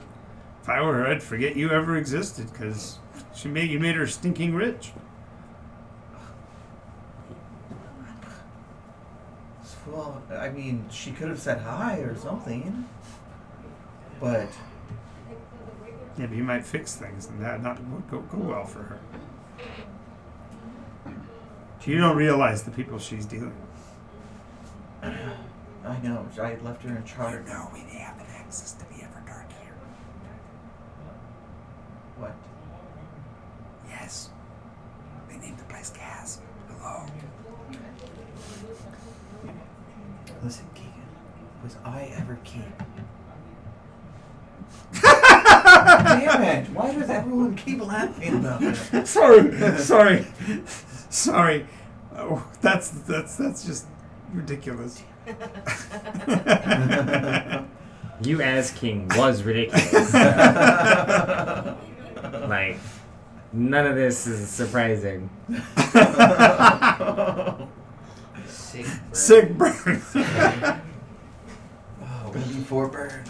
B: If I were her, I'd forget you ever existed, because you made her stinking rich.
F: Well, I mean, she could have said hi or something. But
B: Yeah, but you might fix things, and that not go well for her. You don't realize the people she's dealing with.
F: I know, I left her in charge.
B: No, we have an access to the Everdark here.
F: What?
B: Yes. They named the place Gas. Hello.
F: Listen, Keegan, was I ever king? Damn it! Why does everyone keep laughing about it?
B: Sorry. Oh, that's just ridiculous.
E: You as king was ridiculous. Like, none of this is surprising.
A: Sick burn.
B: Sick burn.
F: Oh, 1d4 burn.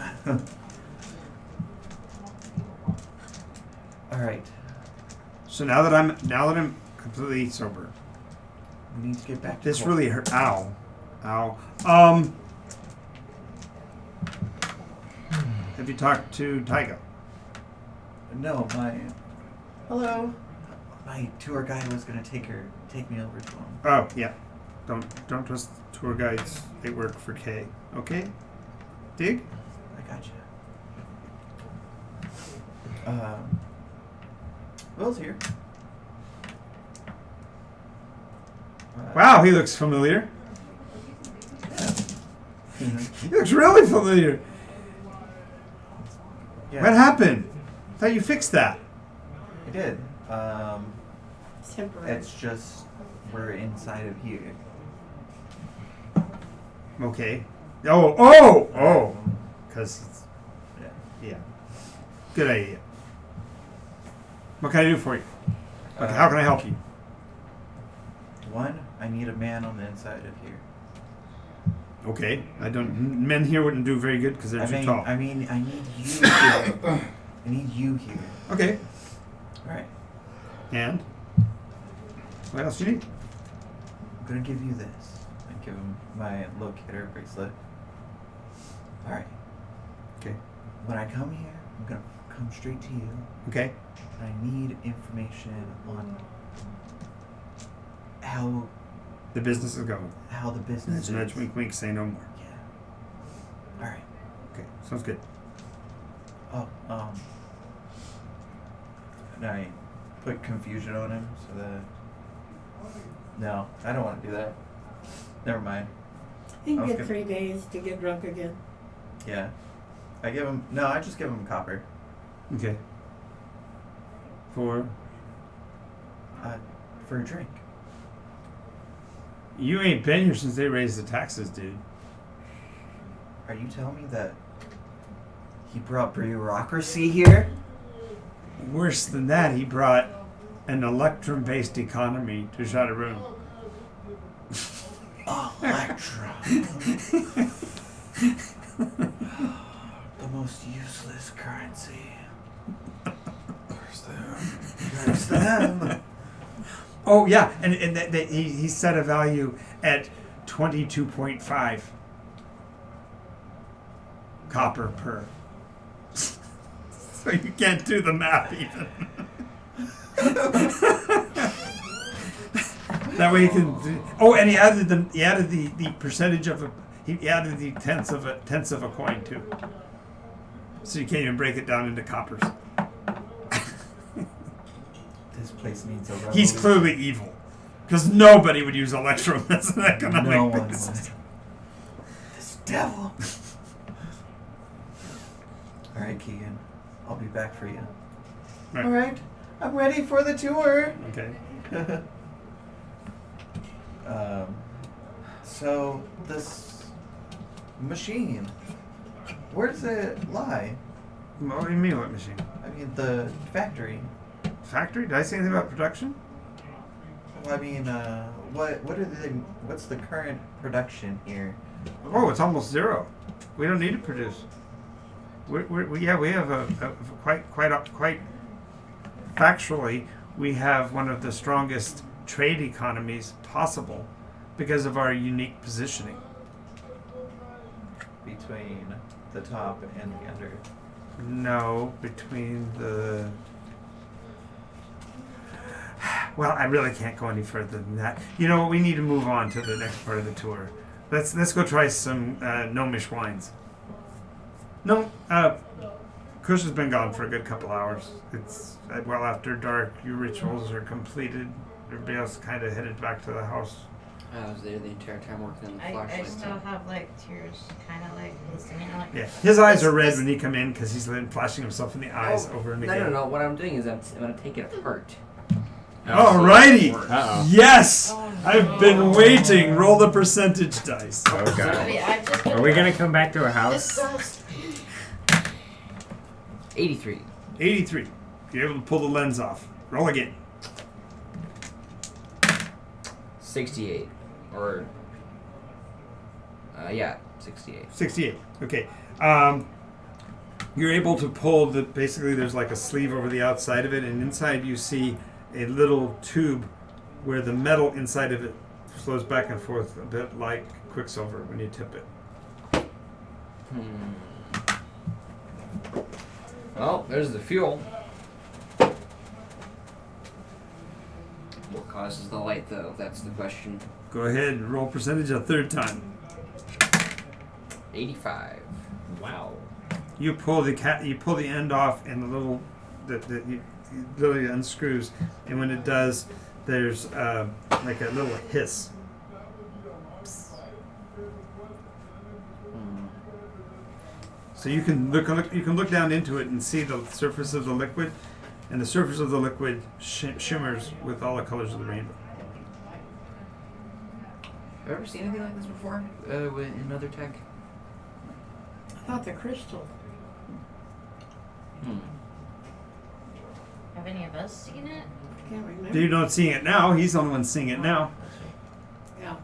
F: All right.
B: So now that I'm completely sober,
F: We need to get back to
B: this
F: Cauldron.
B: really hurt. Ow. Have you talked to Tyga?
F: No, hello. My tour guide was gonna take me over to him.
B: Oh yeah. Don't trust tour guides. They work for K. Okay. Dig.
F: I gotcha. Will's here.
B: Wow, he looks familiar. He looks really familiar.
F: Yeah,
B: What happened? I thought you fixed that.
F: I did.
C: Temporary.
F: It's just we're inside of here.
B: Okay. Oh. Because yeah. Good idea. What can I do for you? Okay, how can I help you?
F: One, I need a man on the inside of here.
B: Okay. Men here wouldn't do very good because they're too tall.
F: I need you here. I need you here.
B: Okay.
F: All right.
B: And what else do you need?
F: I'm gonna give you this. I give him my locator bracelet. All right.
B: Okay.
F: When I come here, I'm gonna come straight to you.
B: Okay.
F: I need information on how
B: The business is going.
F: the business
B: Nudge,
F: is.
B: wink, wink. Say no more.
F: Yeah. All right.
B: Okay. Sounds good.
F: Oh, and I put confusion on him so that. No, I don't want to do that. Never mind.
C: You can
F: Okay.
C: get 3 days to get drunk again.
F: Yeah. I just give him copper.
B: Okay. For
F: For a drink.
B: you ain't been here since they raised the taxes, dude.
F: Are you telling me that he brought bureaucracy here?
B: Worse than that, he brought an electrum-based economy to Jzadirune.
F: Electrum. The most useless currency. Curse them.
B: Oh yeah, and he set a value at 22.5 copper per. So you can't do the math even. That way you can. Oh, and he added the percentage of a. He added the tenths of a coin too. So you can't even break it down into coppers.
F: This place needs a revolution.
B: He's clearly evil, because nobody would use electrum as an economic
F: No one
B: basis.
F: would. This devil. All right, Keegan. I'll be back for you.
B: Right.
F: All right. I'm ready for the tour.
B: Okay.
F: So this machine, where does it lie?
B: What do you mean, what machine?
F: I mean, the factory.
B: Factory? Did I say anything about production?
F: Well, I mean, what's the current production here?
B: Oh, it's almost zero. We don't need to produce. We have a quite factually, we have one of the strongest trade economies possible because of our unique positioning.
F: Between the top and the under.
B: No, between the. Well, I really can't go any further than that. You know what? We need to move on to the next part of the tour. Let's go try some gnomish wines. No, Kush has been gone for a good couple hours. It's well after dark. Your rituals are completed. Everybody else kind of headed back to the house.
A: I was there the entire time working on the
G: I
A: flashlight.
G: still have like tears kind of like listening like
B: Yeah, his eyes are red when he come in because he's been flashing himself in the eyes over and again.
A: No. What I'm doing is I'm gonna take it apart.
B: Alrighty.
E: Uh-oh.
B: Yes.
G: Oh
B: I've been waiting. Roll the percentage dice.
E: Oh god.
G: I've just
E: Are we gonna come back to a house?
A: 83.
B: 83. You're able to pull the lens off. Roll again.
A: 68. Or, 68.
B: 68. Okay. You're able to pull the. Basically, there's like a sleeve over the outside of it, and inside you see a little tube where the metal inside of it flows back and forth a bit like quicksilver when you tip it.
A: Well, there's the fuel. What causes the light, though? That's the question.
B: Go ahead and roll percentage a third time.
A: 85.
E: Wow.
B: You pull the end off, and the little you literally unscrews, and when it does, there's like a little hiss. So you can look down into it and see the surface of the liquid, and the surface of the liquid shimmers with all the colors of the rainbow.
A: Have you ever seen anything like this before? In other tech?
C: I thought the crystal.
G: Have any of us seen it?
C: Can't remember.
B: You're not seeing it now. He's the only one seeing it now.
C: Yeah.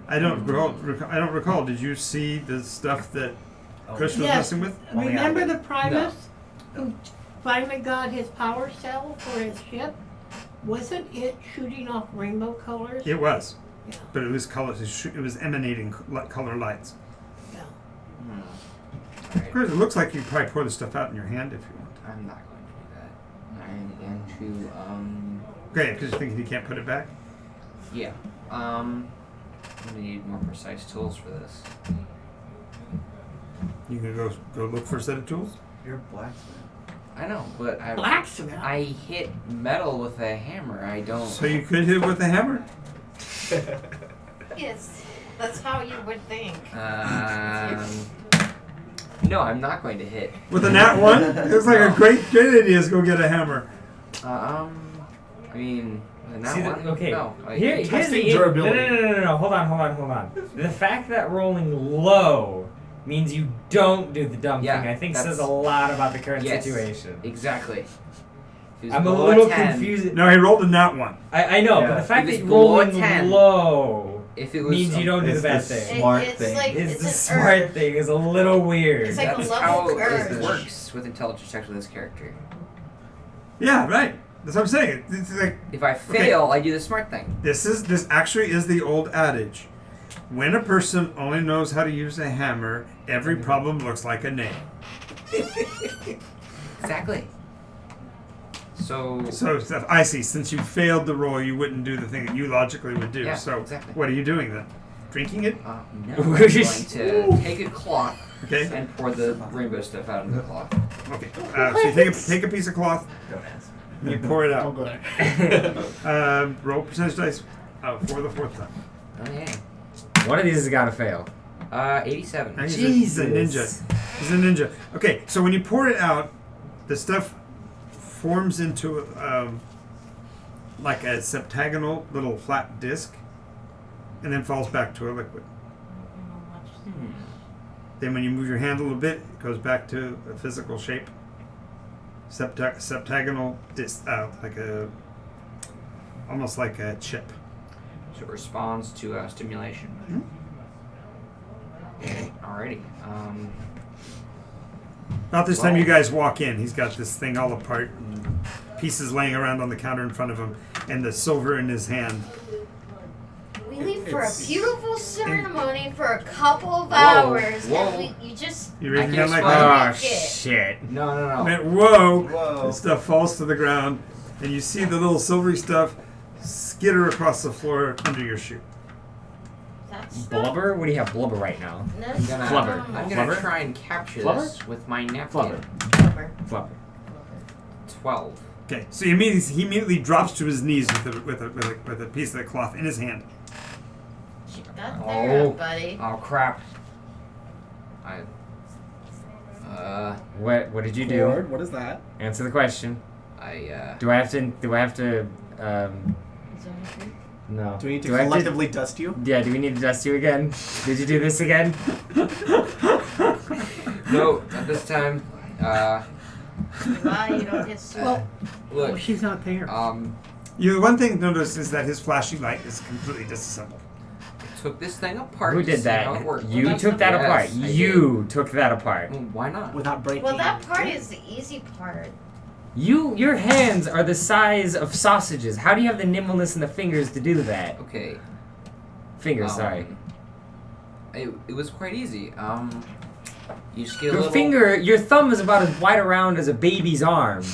B: I don't recall. Did you see the stuff that Kush was
C: Yes.
B: messing with?
C: Remember the Primus who finally got his power cell for his ship? Wasn't it shooting off rainbow colors?
B: It was,
C: Yeah.
B: but it was colors. It was emanating color lights.
C: Yeah.
B: Of course, it looks like you probably pour the stuff out in your hand if you want.
A: I'm not going to do that. I'm going to,
B: Okay, because you're thinking you can't put it back?
A: yeah. I'm going to need more precise tools for this.
B: You can go look for a set of tools?
F: You're a blacksmith.
A: I know, but
C: Blacksmith.
A: I hit metal with a hammer. I don't.
B: So you could hit it with a hammer?
G: Yes, that's how you would think.
A: No, I'm not going to hit.
B: With a nat 1? It's like a great idea is go get a hammer.
A: I mean, not
E: See,
A: one.
E: okay.
A: No,
E: Here's
J: testing
E: the
J: durability.
E: No. Hold on. The fact that rolling low means you don't do the dumb
A: Yeah,
E: thing, I think
A: that's-
E: says a lot about the current
A: Yes.
E: situation.
A: Exactly. If it was
E: I'm a
A: below
E: little
A: 10,
E: confused.
B: No, he rolled a nat 1.
E: I know,
F: Yeah.
E: but the fact
A: If
E: that
A: it's
E: you're rolling
A: below 10,
E: low
A: If it was
E: means you don't do the
J: It's
E: bad
J: the
E: thing.
J: smart
G: it's
J: thing.
G: like
E: It's
G: it's
E: the
G: an
E: smart
G: urge.
E: thing is a little weird.
G: It's like a
A: That's
G: level
A: how
G: urge.
A: it works with intelligence checks with this character.
B: Yeah, right. That's what I'm saying. It's like
A: If I fail, I do the smart thing.
B: this actually is the old adage. When a person only knows how to use a hammer, every problem looks like a nail.
A: Exactly. So
B: I see. Since you failed the roll, you wouldn't do the thing that you logically would do.
A: Yeah,
B: So
A: exactly.
B: what are you doing then? Drinking it?
A: no, I'm going to take a cloth
B: Okay.
A: and pour the rainbow stuff out into the cloth.
B: Okay. So you take a piece of cloth,
F: Don't answer.
B: and you pour it
J: Don't
B: out.
J: go there.
B: Roll percentage dice for the fourth time.
A: Oh yeah.
E: One of these has got to fail.
A: 87.
B: He's a ninja.
E: Jesus.
B: He's a ninja. Okay, so when you pour it out, the stuff forms into like a septagonal little flat disc, and then falls back to a liquid. Then when you move your hand a little bit, it goes back to a physical shape. Septagonal disc, almost like a chip.
A: So it responds to stimulation. Alrighty.
B: About this time, you guys walk in. He's got this thing all apart, and pieces laying around on the counter in front of him, and the silver in his hand.
G: We leave for a
J: It's-
G: beautiful ceremony for a couple of
A: Whoa,
G: hours,
A: whoa.
G: and you just
B: You raise
A: I
B: your hand
A: can
B: like
A: explain.
B: that.
E: Oh,
G: Make it.
E: shit.
A: No.
B: And then, whoa!
F: Whoa.
B: The stuff falls to the ground, and you see the little silvery stuff skitter across the floor under your shoe.
G: That's
E: Blubber? What do you have blubber right now?
G: not
A: I'm gonna,
E: Flubber.
A: I'm gonna
E: Flubber?
A: try and capture
E: Flubber?
A: this with my napkin.
E: Flubber.
G: Blubber.
E: Flubber.
A: 12.
B: Okay, so he immediately drops to his knees with a piece of the cloth in his hand.
G: Keep that
A: Oh.
G: there, buddy.
A: Oh crap.
E: What did you do?
J: Cord, what is that?
E: Answer the question.
A: I
E: Do I have to
G: Is that okay?
E: No.
H: Do we need to
E: I have
H: collectively dust you?
E: Yeah, do we need to dust you again? Did you do this again?
A: No, at this time.
G: Why you don't get sued?
C: Well,
A: Look.
C: oh, she's not there.
B: You one thing to notice is that his flashing light is completely disassembled.
A: I took this thing apart.
E: Who
A: to
E: did
A: see how it
E: that?
A: worked.
E: You
G: Well,
E: took that
A: yes,
E: apart.
A: I
E: You took that apart.
A: Well, why not?
H: Without breaking.
G: Well, that part is the easy part.
E: Your hands are the size of sausages. How do you have the nimbleness in the fingers to do that?
A: Okay.
E: Fingers, sorry.
A: It was quite easy. You just get a
E: Your
A: little.
E: finger, your thumb is about as wide around as a baby's arm.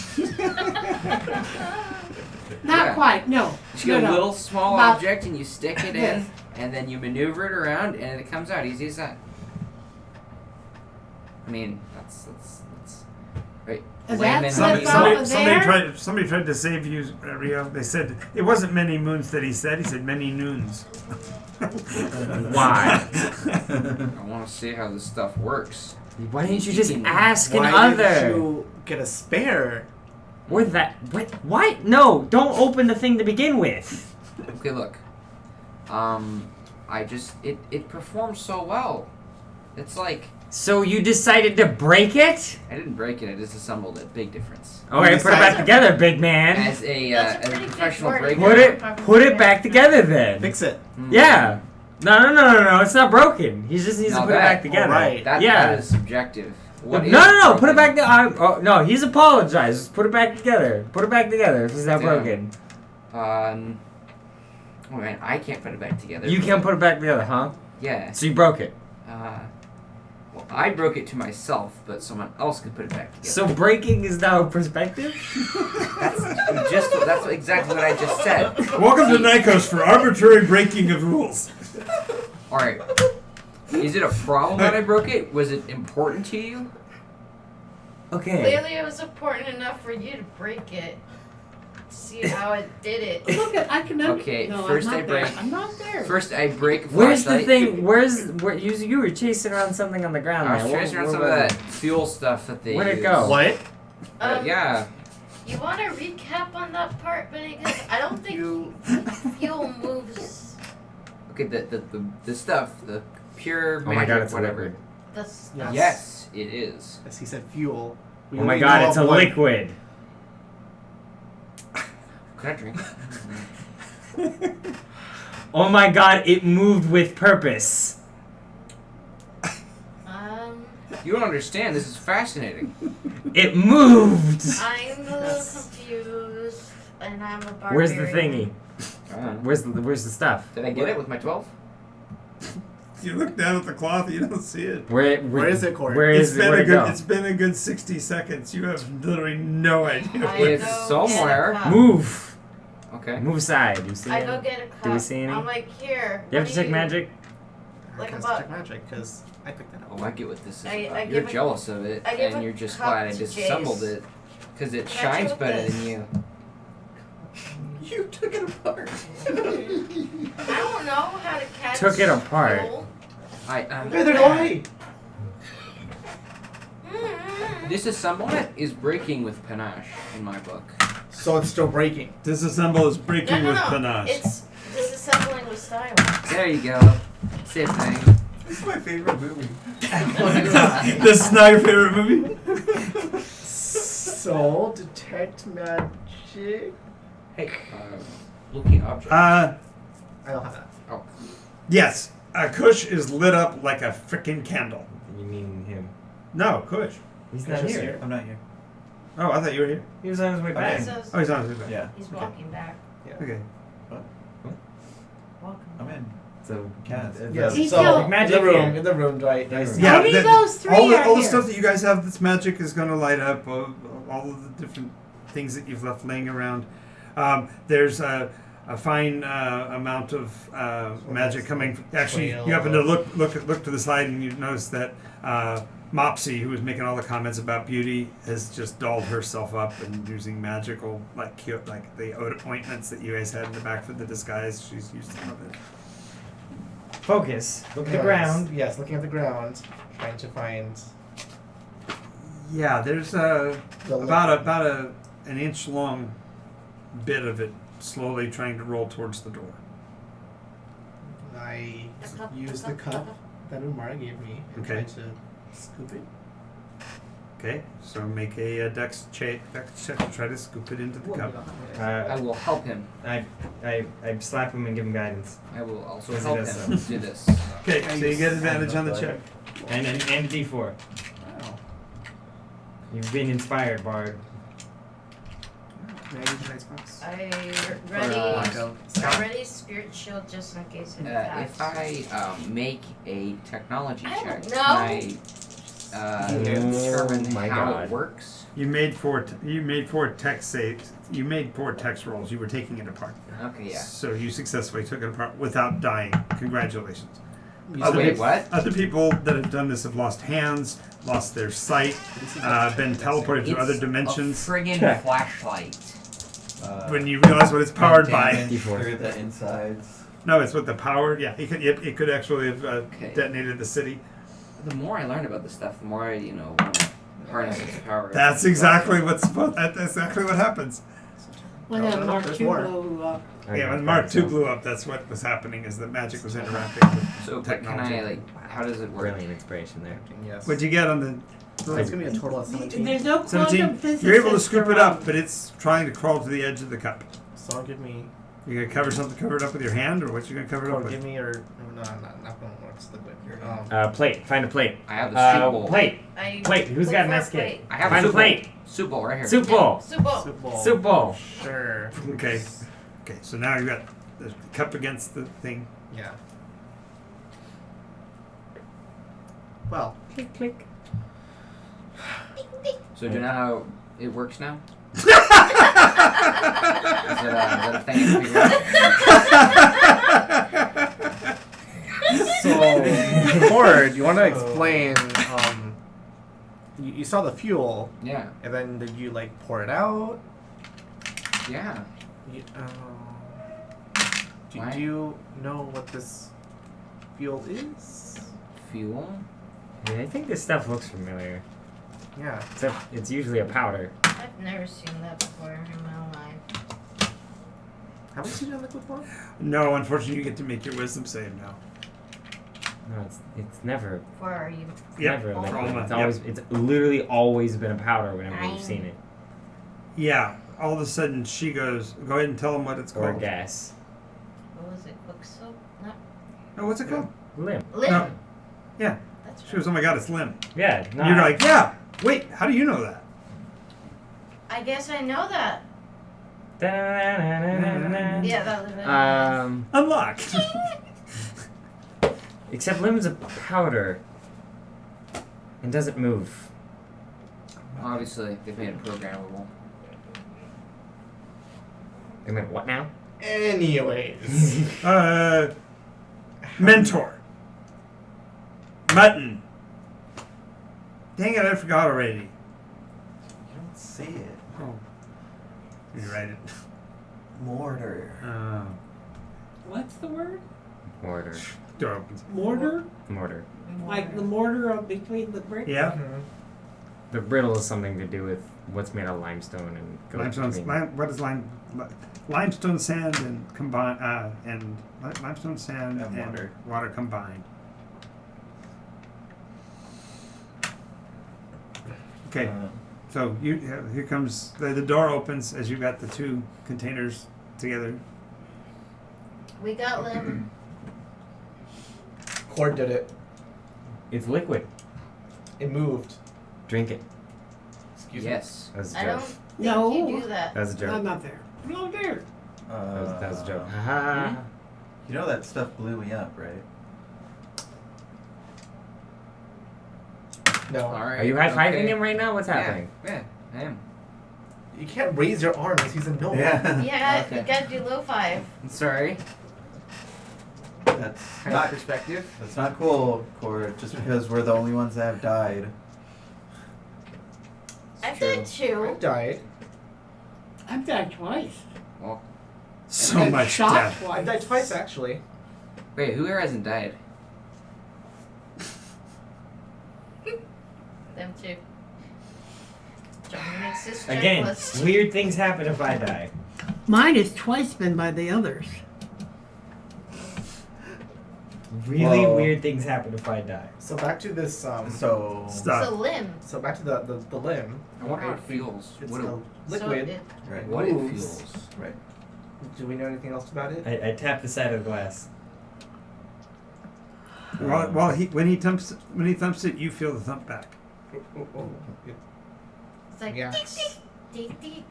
C: Not
A: Yeah.
C: quite. No.
A: You just get
C: no,
A: a
C: no.
A: little small
C: About-
A: object and you stick it
C: Yes.
A: in, and then you maneuver it around, and it comes out easy as that. I mean, that's right.
C: Is
A: Layman
C: that
A: money.
B: Somebody tried to save you, Rio. They said it wasn't many moons that he said. He said many noons.
E: Why?
A: I want to see how this stuff works.
E: Why didn't you just ask an
H: Why
E: other?
H: did you get a spare?
E: With that? What? No! Don't open the thing to begin with.
A: Okay, look. I just it performs so well. It's like
E: So you decided to break it?
A: I didn't break it. I disassembled it. Big difference.
E: All right, put it back together, big man.
A: As a
G: That's a
A: as a
G: pretty good
A: professional
G: word.
A: breaker.
E: Put it back together then.
H: Fix it.
E: Yeah. No. It's not broken. He just needs to
A: No,
E: put it
A: that-
E: back together.
H: alright.
A: That
E: Yeah.
A: is subjective. What
E: No.
A: is
E: Put it back.
A: broken?
E: No, he's apologized. Just put it back together. Put it back together if it's not
A: Damn.
E: broken.
A: Oh man, I can't put it back together.
E: You can't put it back together, huh?
A: Yeah.
E: So you broke it.
A: Well, I broke it to myself, but someone else could put it back together.
E: So breaking is now a perspective?
A: That's exactly what I just said.
B: Welcome to Nycos for arbitrary breaking of rules.
A: All right. Is it a problem that I broke it? Was it important to you?
E: Okay.
G: Clearly, it was important enough for you to break it. See how it did it.
C: Look, I can.
A: Okay,
C: No,
A: first
C: I'm
A: I
C: not there.
A: break-
C: I'm not there.
A: First, I break. a
E: Where's the
A: flashlight.
E: thing? Where you were chasing around something on the ground
A: I was
E: there.
A: chasing around
E: What
A: some of
E: was
A: that
E: it?
A: fuel stuff that they
E: Where'd it
A: use.
E: go?
H: What?
A: Yeah.
G: You want to recap on that part, but because I don't think fuel moves
A: Okay, the stuff, the pure
E: Oh my
A: magic,
E: god, it's a
A: whatever.
E: liquid.
G: the stuff.
A: Yes, it is.
H: As he said, fuel. We
E: Oh my
H: only
E: god,
H: know
E: it's
H: of
E: a
H: what-
E: liquid.
A: Can I drink?
E: Oh my god, it moved with purpose.
A: You don't understand. This is fascinating.
E: It moved.
G: I'm a little confused, and I'm a barbarian.
E: Where's the thingy?
A: Uh,
E: Where's the stuff?
A: Did I get it with my 12?
B: You look down at the cloth, you don't see it.
H: Where is it, Corey?
E: Where is it? Where'd it go?
B: It's been a good 60 seconds. You have literally no idea.
G: I
A: It's
G: go
A: somewhere.
G: get a cup.
E: Move.
A: Okay.
E: Move aside. Do you see
G: I
E: it?
G: go get a cup.
E: Do we see any?
G: I'm like, here.
E: You have
G: what
E: to
G: do
E: check magic?
G: Like
H: Because
G: a buck.
H: check magic, because I picked that up.
A: Oh, I get what this is
G: I
A: about.
G: give
A: You're
G: a-
A: jealous of it,
G: I give
A: and
G: a
A: you're just
G: cup
A: glad I
G: to
A: disassembled
G: Jace.
A: it. Because it
G: Can I
A: shines
G: chew
A: better
G: this?
A: than you.
F: You took it apart.
G: I don't know how to catch.
E: Took it apart.
G: fuel.
H: Neither do I.
A: Disassemble it is breaking with panache in my book.
H: So it's still breaking.
B: Disassemble is breaking
G: No.
B: with panache.
G: It's disassembling with style.
A: There you go. Same thing.
F: This is my favorite movie.
B: This is not your favorite movie?
H: So, detect magic.
A: Hey, looking object.
H: I don't have that.
A: Oh.
B: Yes. Kush is lit up like a freaking candle.
E: You mean him?
B: No, Kush.
E: He's
H: Kush
E: not
H: is
E: here.
H: here.
F: I'm not here.
B: Oh, I thought you were here.
E: He was on his way back.
G: He says
B: Oh, he's on his way back.
F: Yeah.
G: he's walking back.
B: Okay.
G: Walking.
F: I'm in.
E: So
F: Cats.
H: Yes.
C: He's
H: So
C: still-
E: magic
H: in the room.
E: here.
H: In the room, Dwight. Nice.
E: Yeah.
C: Only those three
B: all
C: are
B: the
C: here.
B: stuff that you guys have that's magic is going to light up. All of the different things that you've left laying around. There's a fine amount of magic coming. Actually, you happen to look to the side and you notice that Mopsy, who was making all the comments about beauty, has just dolled herself up and using magical like the ointments that you guys had in the back for the disguise. She's used some of it.
E: Focus. Look at the
H: Yes.
E: ground.
H: Yes, looking at the ground, trying to find
B: Yeah, there's
H: the
B: about an inch long bit of it slowly trying to roll towards the door.
H: I
G: The cup,
H: use
G: the
H: the
G: cup,
H: cup
G: the cup.
H: that Umara gave me and
B: Okay.
H: try to scoop it.
B: Okay, so make a dex check to try to scoop it into the cup.
A: I will help him.
E: I slap him and give him guidance.
A: I will also
E: Yes, he
A: help
E: does
A: him
E: so.
A: do this.
B: Okay, so you get advantage on the check.
E: And a D4.
A: Wow.
E: You've been inspired, Bard.
H: May I use the dice box?
G: Ready spirit shield just in case it
A: If I make a technology
G: I
A: check,
G: don't
A: can I determine
E: my
A: how
E: God.
A: it works?
B: You made four text saves. You made 4 text rolls. You were taking it apart.
A: Okay, yeah.
B: So you successfully took it apart without dying. Congratulations.
H: Use
B: Other
H: the-
A: Wait, what?
B: Other people that have done this have lost hands, lost their sight, been teleported to other dimensions.
A: A friggin' flashlight.
B: When you realize what it's powered by.
F: Damage through the insides.
B: No, it's with the power. Yeah, it could actually have
A: Okay.
B: detonated the city.
A: The more I learn about this stuff, the more I, want to harness its power.
B: That's exactly what's supposed. That's exactly what happens.
C: When
H: Oh,
C: that
H: no,
C: Mark
H: there's
C: II
H: more.
C: blew up.
B: Yeah, when Mark II blew up, that's what was happening. Is that magic was interacting with
A: So, but can
B: technology.
A: how does it work?
E: Brilliant inspiration there.
H: Yes.
B: What'd you get on the?
H: So it's gonna be a total of 17.
C: There's no quantum
B: 17.
C: physicist
B: You're able to scoop it up,
C: around.
B: but it's trying to crawl to the edge of the cup.
H: So give me,
B: You gonna cover it up with your hand, or what you gonna cover it
H: or
B: up with?
H: give me, or no, not going to works liquid.
E: Plate. Find a plate.
A: I have the soup bowl.
E: Plate. Plate. Who's got an S kit?
A: I have
E: Find
A: a
E: a
A: soup
E: plate.
A: bowl. Soup bowl right here.
E: Soup bowl.
G: Soup bowl.
H: Soup bowl.
E: Soup bowl.
H: Sure.
B: Okay. Okay. So now you got the cup against the thing.
H: Yeah. Well,
E: Click, click.
A: So do you know how it works now? Is that a thing you can figure out?
H: so Cord, you want to explain? You saw the fuel,
A: Yeah.
H: and then did you like pour it out?
A: Yeah.
H: You,
A: Why?
H: do you know what this fuel is?
A: Fuel?
E: Yeah, I think this stuff looks familiar.
H: Yeah.
E: Except it's usually a powder.
G: I've never seen that before in my life.
H: Have we seen it in liquid form?
B: No, unfortunately, you get to make your wisdom save now.
E: No, it's never
G: Where are you?
E: never a
B: for
E: liquid.
B: Alma,
E: It's
B: yep.
E: always it's literally always been a powder whenever we've seen it.
B: Yeah. All of a sudden, she goes, "Go ahead and tell him what it's
E: Or
B: called."
E: gas.
G: What was it? Quicksilver? No.
B: Oh, what's it called?
E: Limb.
G: Lim.
B: No. Yeah.
G: That's
B: She goes, "Oh my God, it's Lim."
E: Yeah. No,
B: And you're like, "Yeah." Wait, how do you know that?
G: I guess I know that.
E: Da-na-na-na-na-na.
G: Yeah, that was it.
B: Unlock.
E: Except lim's a powder. And doesn't move.
A: Obviously, they've made it programmable.
E: I mean, what now?
H: Anyways.
B: Mentor. Mutton. Dang it, I forgot already.
F: You don't say it.
B: Oh. You write it.
F: Mortar.
C: What's the word?
E: Mortar.
B: Door opens.
C: Mortar?
E: Mortar.
C: Like the mortar of between the bricks?
B: Yeah.
E: The brittle is something to do with what's made of limestone and goes
B: Limestone.
E: between-
B: What is limestone sand and combine and limestone sand
F: And water.
B: water combined. Okay. So here comes the door opens as you got the 2 containers together.
G: We got Lim.
H: Cord did it.
E: It's liquid.
H: It moved.
E: Drink it.
H: Excuse
A: Yes.
E: That was a
G: I
E: joke.
G: don't think
C: No.
G: you do that.
E: That was a joke.
C: I'm not there. No, there.
E: That was a joke. Ha
F: You know that stuff blew me up, right?
H: me. No.
A: Alright.
E: Are you high-fiving
A: okay.
E: him right now? What's happening?
A: Yeah, I am.
H: You can't raise your arm as he's a gnome.
G: Yeah,
A: Okay.
G: you gotta do low 5.
A: Sorry.
F: That's
A: Kind of
F: not
A: perspective.
F: that's not cool, Cord. Just because we're the only ones that have died.
G: I've
H: true.
G: done
H: I
G: 2.
H: died.
C: I've died twice.
B: So
C: I've
B: much
C: shot
B: death.
H: I
C: twice.
H: died twice actually.
A: Wait, who here hasn't died?
G: Them 2. John makes this
E: Again,
G: checklist.
E: weird things happen if I die.
C: Mine has twice been by the others.
E: Really
F: Well-
E: weird things happen if I die.
H: So back to this.
F: So
G: It's a
B: Stop.
G: limb.
H: So back to the limb.
A: I wonder how it feels.
H: It's
A: What
H: a
A: it,
H: liquid.
G: So
F: right.
A: what it
H: moves.
A: feels.
F: Right.
H: Do we know anything else about it?
E: I tap the side of the glass.
B: When he thumps it, you feel the thump back.
H: Oh.
G: it's like
H: Yeah.
G: deek, deek.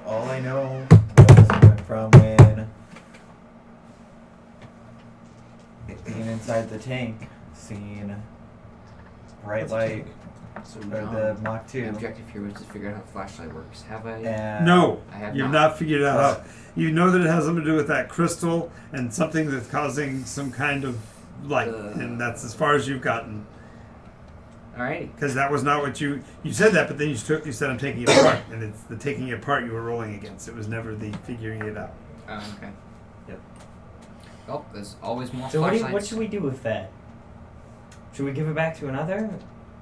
F: All I know was from when being inside the tank, seeing bright light
A: So
F: or the Mach 2,
A: my objective here was to figure out how the flashlight works. Have I?
F: and
B: No,
A: I have
B: you've
A: not.
B: not figured out how. You know that it has something to do with that crystal and something that's causing some kind of light, and that's as far as you've gotten.
A: Alrighty.
B: Because that was not what you said that, but then you said I'm taking it apart, and it's the taking it apart you were rolling against. It was never the figuring it out.
A: Oh, okay.
F: Yep.
A: Well, there's always more
E: So
A: flashlights.
E: what should we do with that? Should we give it back to another,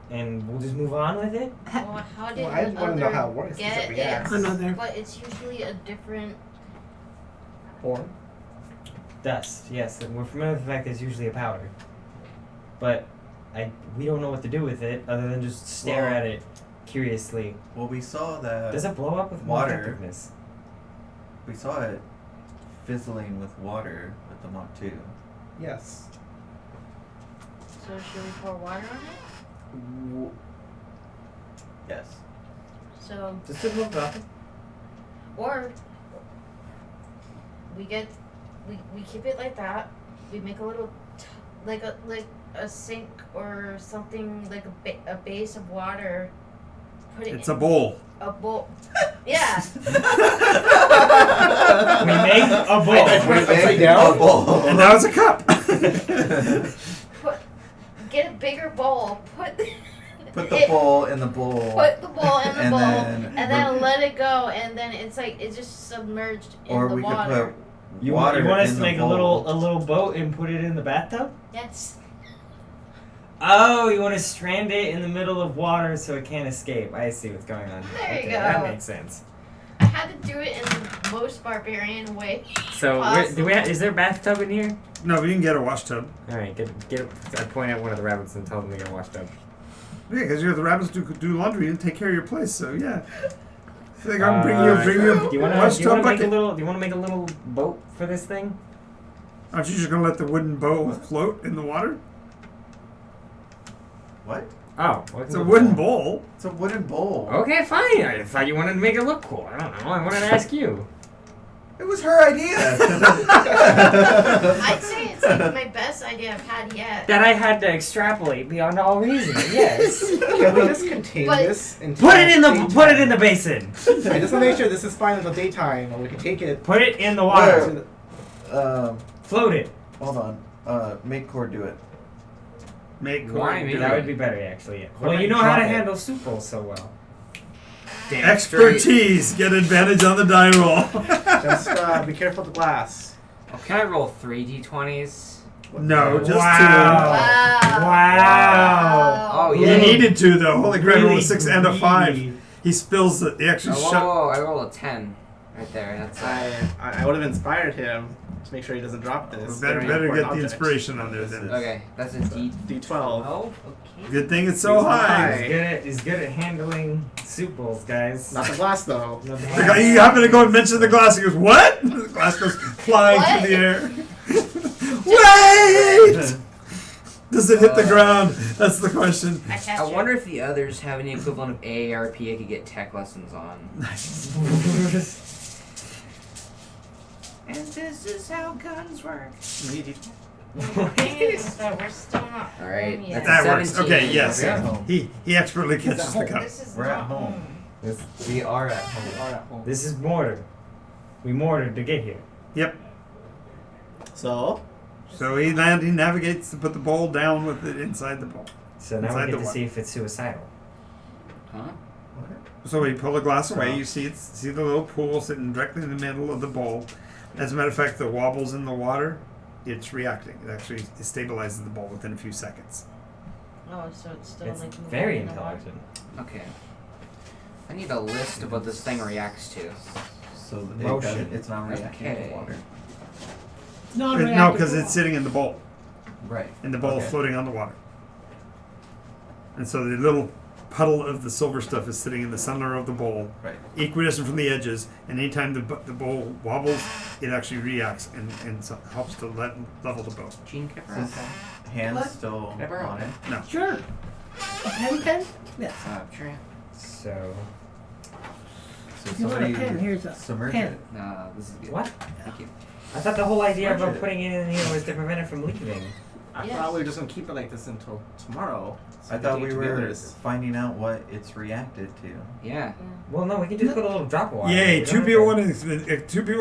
E: and we'll just move on with it?
G: Well, how did
H: Well, I
G: the
H: wanna know
G: other
H: how it works,
G: get
H: does it react?
G: it?
C: Another.
G: But it's usually a different.
H: Form.
E: Dust, yes. And we're familiar with the fact that it's usually a powder. But we don't know what to do with it other than just stare
F: Well-
E: at it curiously.
F: well, we saw that
E: Does it blow up with more
F: water.
E: effectiveness?
F: we saw it fizzling with water with the Mach 2.
H: Yes.
G: So should we pour water on it?
F: Yes.
G: So
E: Just a little drop.
G: or we keep it like that. We make a little like a sink or something like a base of water. Put it
B: It's
G: in
B: a bowl.
G: a bowl. Yeah.
E: We make a bowl.
H: Upside down?
F: A bowl.
B: And now it's a cup.
G: Get a bigger bowl.
F: Put the bowl in the bowl.
G: Put the bowl in the
F: And
G: bowl,
F: then
G: and then let it go, and then it's like it's just submerged in
F: or
G: the
F: we
G: water.
F: could put
E: You
F: water
E: want us
F: in
E: to
F: the
E: make
F: bowl.
E: a little boat and put it in the bathtub?
G: Yes.
E: Oh, you want to strand it in the middle of water so it can't escape. I see what's going on.
G: There you
E: Okay,
G: go.
E: That makes sense.
G: I had to do it in the most barbarian way.
E: So, is there a bathtub in here?
B: No, we didn't get a wash tub.
E: All right, get. I point at one of the rabbits and tell them to get washed up.
B: Yeah, because you have the rabbits do laundry and take care of your place. So yeah. So they go bring you a
E: Do you want
B: wash
E: to
B: tub
E: make a
B: bucket.
E: little? Do you want to make a little boat for this thing?
B: Aren't you just gonna let the wooden bowl float in the water?
F: What?
E: Oh,
B: It's a wooden bowl.
F: It's a wooden bowl.
E: Okay, fine. I thought you wanted to make it look cool. I don't know. I wanted to ask you.
F: It was her idea.
G: I'd say it's like my best idea I've had yet.
E: That I had to extrapolate beyond all reason. Yes.
H: Can we just contain
G: But-
H: this until
E: Put it in
H: daytime?
E: the basin.
H: I just want to make sure this is fine until daytime, and we can take it.
E: Put it in the
H: to
E: water.
H: the-
E: Float it.
F: Hold on. Make Cord do it.
B: Make
A: Why me?
E: That would be better, actually. Yeah.
F: What
E: Well,
F: if
E: you
F: I
E: know how to
F: drop it?
E: handle soup bowls so well.
A: Damn straight.
B: Expertise. Get advantage on the die roll.
H: Just be careful with the glass.
A: Can I roll 3 d20s?
B: No, just
E: Wow. Wow.
A: Oh,
B: two.
A: yeah.
B: He needed to though. Holy crap! Rolled
E: Really
B: a 6 and a 5.
E: greedy.
B: He spills it. He actually shut.
A: Oh, I rolled a 10 right there. That's
H: I would have inspired him to make sure he doesn't drop this.
B: Better
H: very
B: get
H: important
B: the
H: object.
B: inspiration on there then.
A: okay. That's a D12.
H: D12.
A: Okay.
B: Good thing it's so high.
E: He's good at handling soup bowls, guys.
H: Not the glass though.
E: Not the
B: The guy, you happen to go and mention the glass. He goes, "What?" The glass goes flying
G: What?
B: through the air. Wait! Does it hit the ground? That's the question.
G: I catch
A: I
G: it.
A: wonder if the others have any equivalent of AARP I could get tech lessons on. And this is how guns work.
H: You need D12.
G: The thing is that we're still not
A: All right,
G: home yet.
A: that's
B: That works.
A: 17.
B: Okay, yes.
F: We're at home.
B: He expertly catches the cup.
G: This is
F: We're
G: not
F: at home. We are at home.
E: This is mortar. We mortared to get here.
B: Yep.
H: So
B: So he navigates to put the bowl down with it inside the bowl.
E: So now
B: Inside
E: we
B: the
E: get to
B: what?
E: see if it's suicidal.
A: Huh?
B: So when you pull the glass away, you see the little pool sitting directly in the middle of the bowl. As a matter of fact, the wobbles in the water, it's reacting. It actually stabilizes the bowl within a few seconds.
G: Oh, so it's still
E: It's
G: like moving
E: very
G: in the water.
E: intelligent.
A: Okay. I need a list of what this thing reacts to.
F: So
E: Motion.
F: it's not reacting
A: Okay.
F: to water.
C: Non
B: No, because it's sitting in the bowl.
F: Right.
B: And the bowl
F: Okay.
B: floating on the water. And so the little puddle of the silver stuff is sitting in the center of the bowl,
F: Right.
B: equidistant from the edges, and anytime the bowl wobbles, it actually reacts and so helps to level the bowl.
A: Gene, can I
F: Is his hand
C: What?
F: still
A: Can I borrow
F: on it?
B: No.
C: Sure. A pen? Yes.
A: Sure.
E: So
F: So
C: If you want a pen, here's a
F: submerge
C: pen.
F: it.
A: No, this is good.
E: what?
A: Thank you.
E: I thought the whole idea
F: Submerge
E: of
F: it.
E: putting it in here was to prevent it from leaving.
H: I
G: Yes.
H: thought we were just gonna keep it like this until tomorrow. So
F: I thought
H: can
F: we
H: dig together
F: were
H: this-
F: finding out what it's reacted to.
A: Yeah.
E: Well, no, we can just put a little drop of water.
B: Yay!
E: We
B: Two
E: don't
B: people
E: have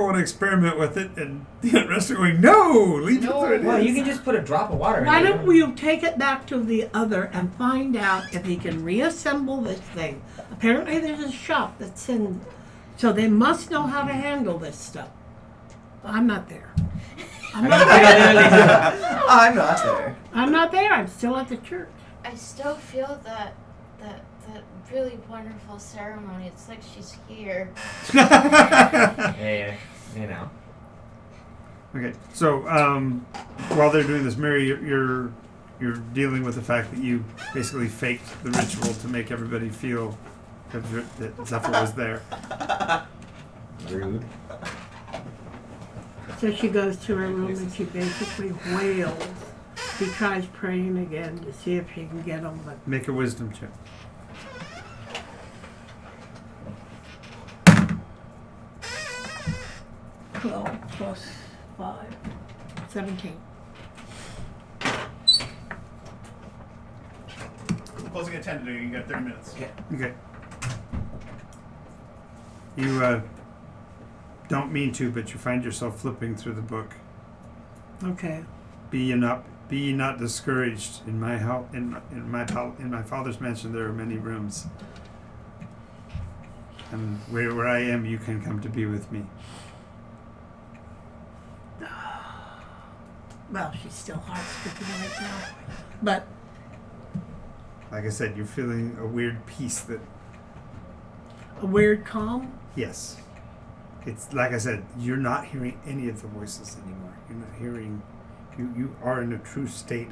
B: want to experiment with it, and the rest are going, no, leave it
G: No.
B: where it
E: to- Well,
B: is."
E: you can just put a drop of water
C: Why
E: in it.
C: don't we take it back to the other and find out if he can reassemble this thing? Apparently there's a shop that's in, so they must know how to handle this stuff. I'm not there. I'm not there.
F: I'm not there.
C: I'm not there. I'm still at the church.
G: I still feel that really wonderful ceremony. It's like she's here.
E: Yeah, you know.
B: Okay, so while they're doing this, Mary, you're dealing with the fact that you basically faked the ritual to make everybody feel that Zephyr was there.
F: Rude.
C: So she goes to her room and she basically wails. She tries praying again to see if she can get him, but
B: Make a wisdom check.
C: 12 plus 5, 17.
B: Closing at 10 today, you got 30 minutes.
F: Yeah.
B: Okay. You don't mean to, but you find yourself flipping through the book.
C: Okay.
B: Be ye not discouraged. In my my father's mansion there are many rooms, and where I am, you can come to be with me.
C: Well, she's still heart-stricken right now. But
B: Like I said, you're feeling a weird peace that,
C: a weird calm.
B: yes, it's like I said, you're not hearing any of the voices anymore. You're not hearing. You are in a true state.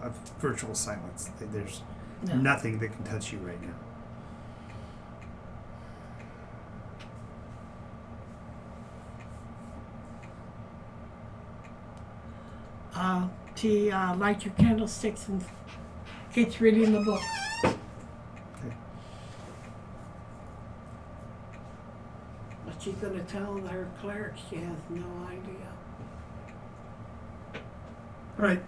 B: Of virtual silence. There's
C: No.
B: nothing that can touch you right now.
C: She lights your candlesticks and keeps reading the book.
B: Okay.
C: But she's going to tell her cleric she has no idea.
B: All right.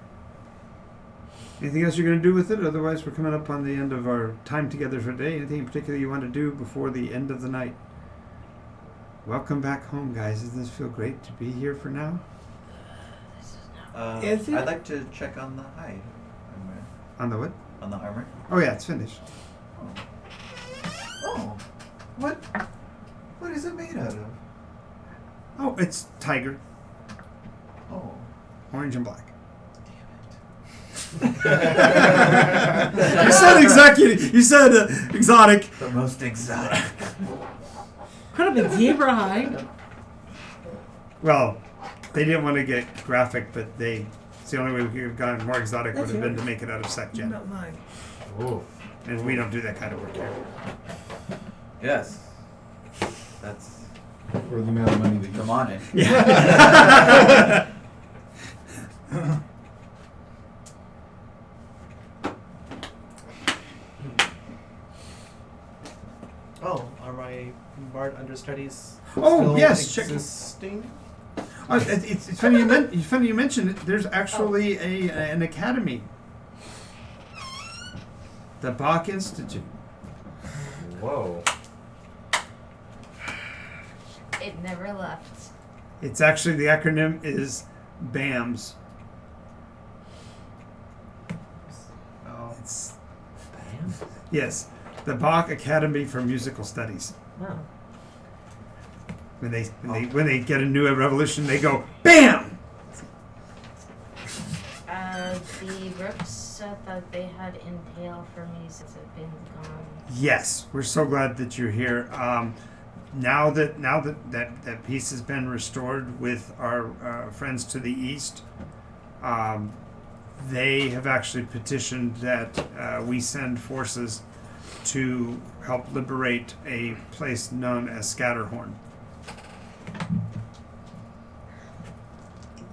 B: Anything else you're going to do with it? Otherwise, we're coming up on the end of our time together for today. Anything in particular you want to do before the end of the night? Welcome back home, guys. Doesn't this feel great to be here for now?
C: Is it?
F: I'd like to check on the hide.
B: On the what?
F: On the armor.
B: Oh yeah, it's finished.
F: Oh. What is it made out of?
B: Oh, it's tiger,
F: Oh.
B: orange and black.
F: Damn
B: You said executive. You said exotic.
F: it. The most exotic.
C: Could have been zebra hide.
B: Well, they didn't want to get graphic, but it's the only way we could have gone more exotic would
C: That's
B: have been to
C: yours.
B: make it out of sec
C: You
B: gem.
C: don't mind.
E: Ooh.
B: And we don't do that kind of work here.
F: Yes. That's
J: For the amount of money that you
F: demonic.
B: Yeah.
H: Oh, are my bard understudies
B: Oh,
H: still
B: yes, check-
H: existing?
B: It's funny you mentioned it. There's actually an academy, the Bach Institute.
E: Whoa.
G: It never left.
B: It's actually the acronym is BAMS.
H: Oh,
B: It's yes, the Bach Academy for Musical Studies.
E: Oh.
B: When they get a new revolution, they go BAM.
G: The Brooks said that they had intel for me since I've been gone.
B: Yes, we're so glad that you're here. Now that peace has been restored with our friends to the east, they have actually petitioned that we send forces to help liberate a place known as Scatterhorn.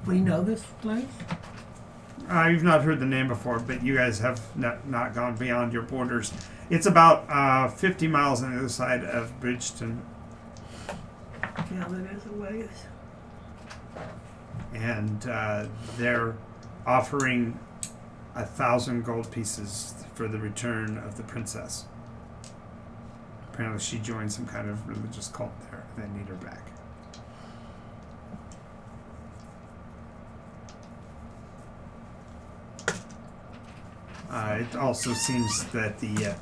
C: We know this place?
B: You've not heard the name before, but you guys have not gone beyond your borders. It's about 50 miles on the other side of Bridgeton.
C: Yeah, that is a ways.
B: And they're offering 1,000 gold pieces for the return of the princess. Apparently she joined some kind of religious cult there. They need her back. It also seems that the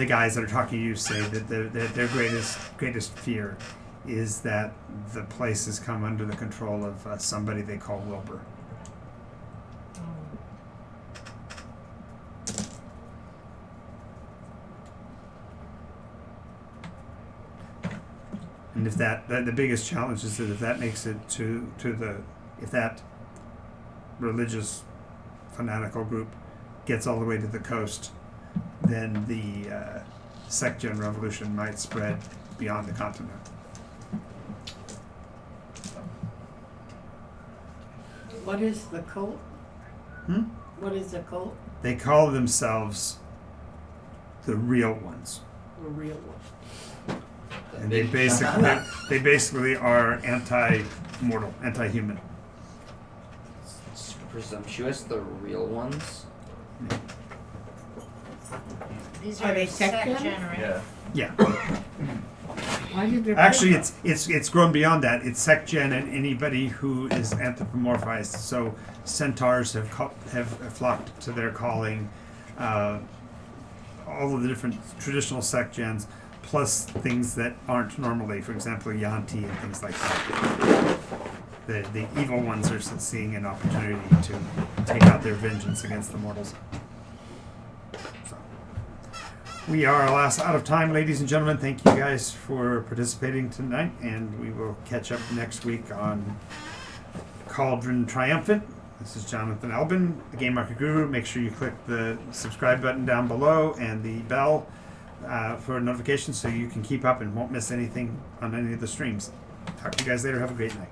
B: guys that are talking to you say that their greatest fear is that the place has come under the control of somebody they call Wilbur. And if the biggest challenge is that if that makes it if that religious fanatical group gets all the way to the coast, then the sect-gen revolution might spread beyond the continent.
C: What is the cult? What is the cult?
B: They call themselves the Real Ones.
C: The real one.
B: And they basically are anti-mortal, anti-human.
A: It's presumptuous, the real ones.
G: These
C: Are
G: are
C: they sect-gen?
G: sect-gen, right?
F: Yeah.
B: Yeah.
C: Why did they
B: Actually, it's grown beyond that. It's sect-gen and anybody who is anthropomorphized. So centaurs have flocked to their calling. All of the different traditional sect-gens, plus things that aren't normally, for example, Yanti and things like that. The evil ones are seeing an opportunity to take out their vengeance against the mortals. So, we are alas out of time, ladies and gentlemen. Thank you guys for participating tonight, and we will catch up next week on Cauldron Triumphant. This is Jonathan Albin, the Game Market Guru. Make sure you click the subscribe button down below and the bell for notifications so you can keep up and won't miss anything on any of the streams. Talk to you guys later. Have a great night.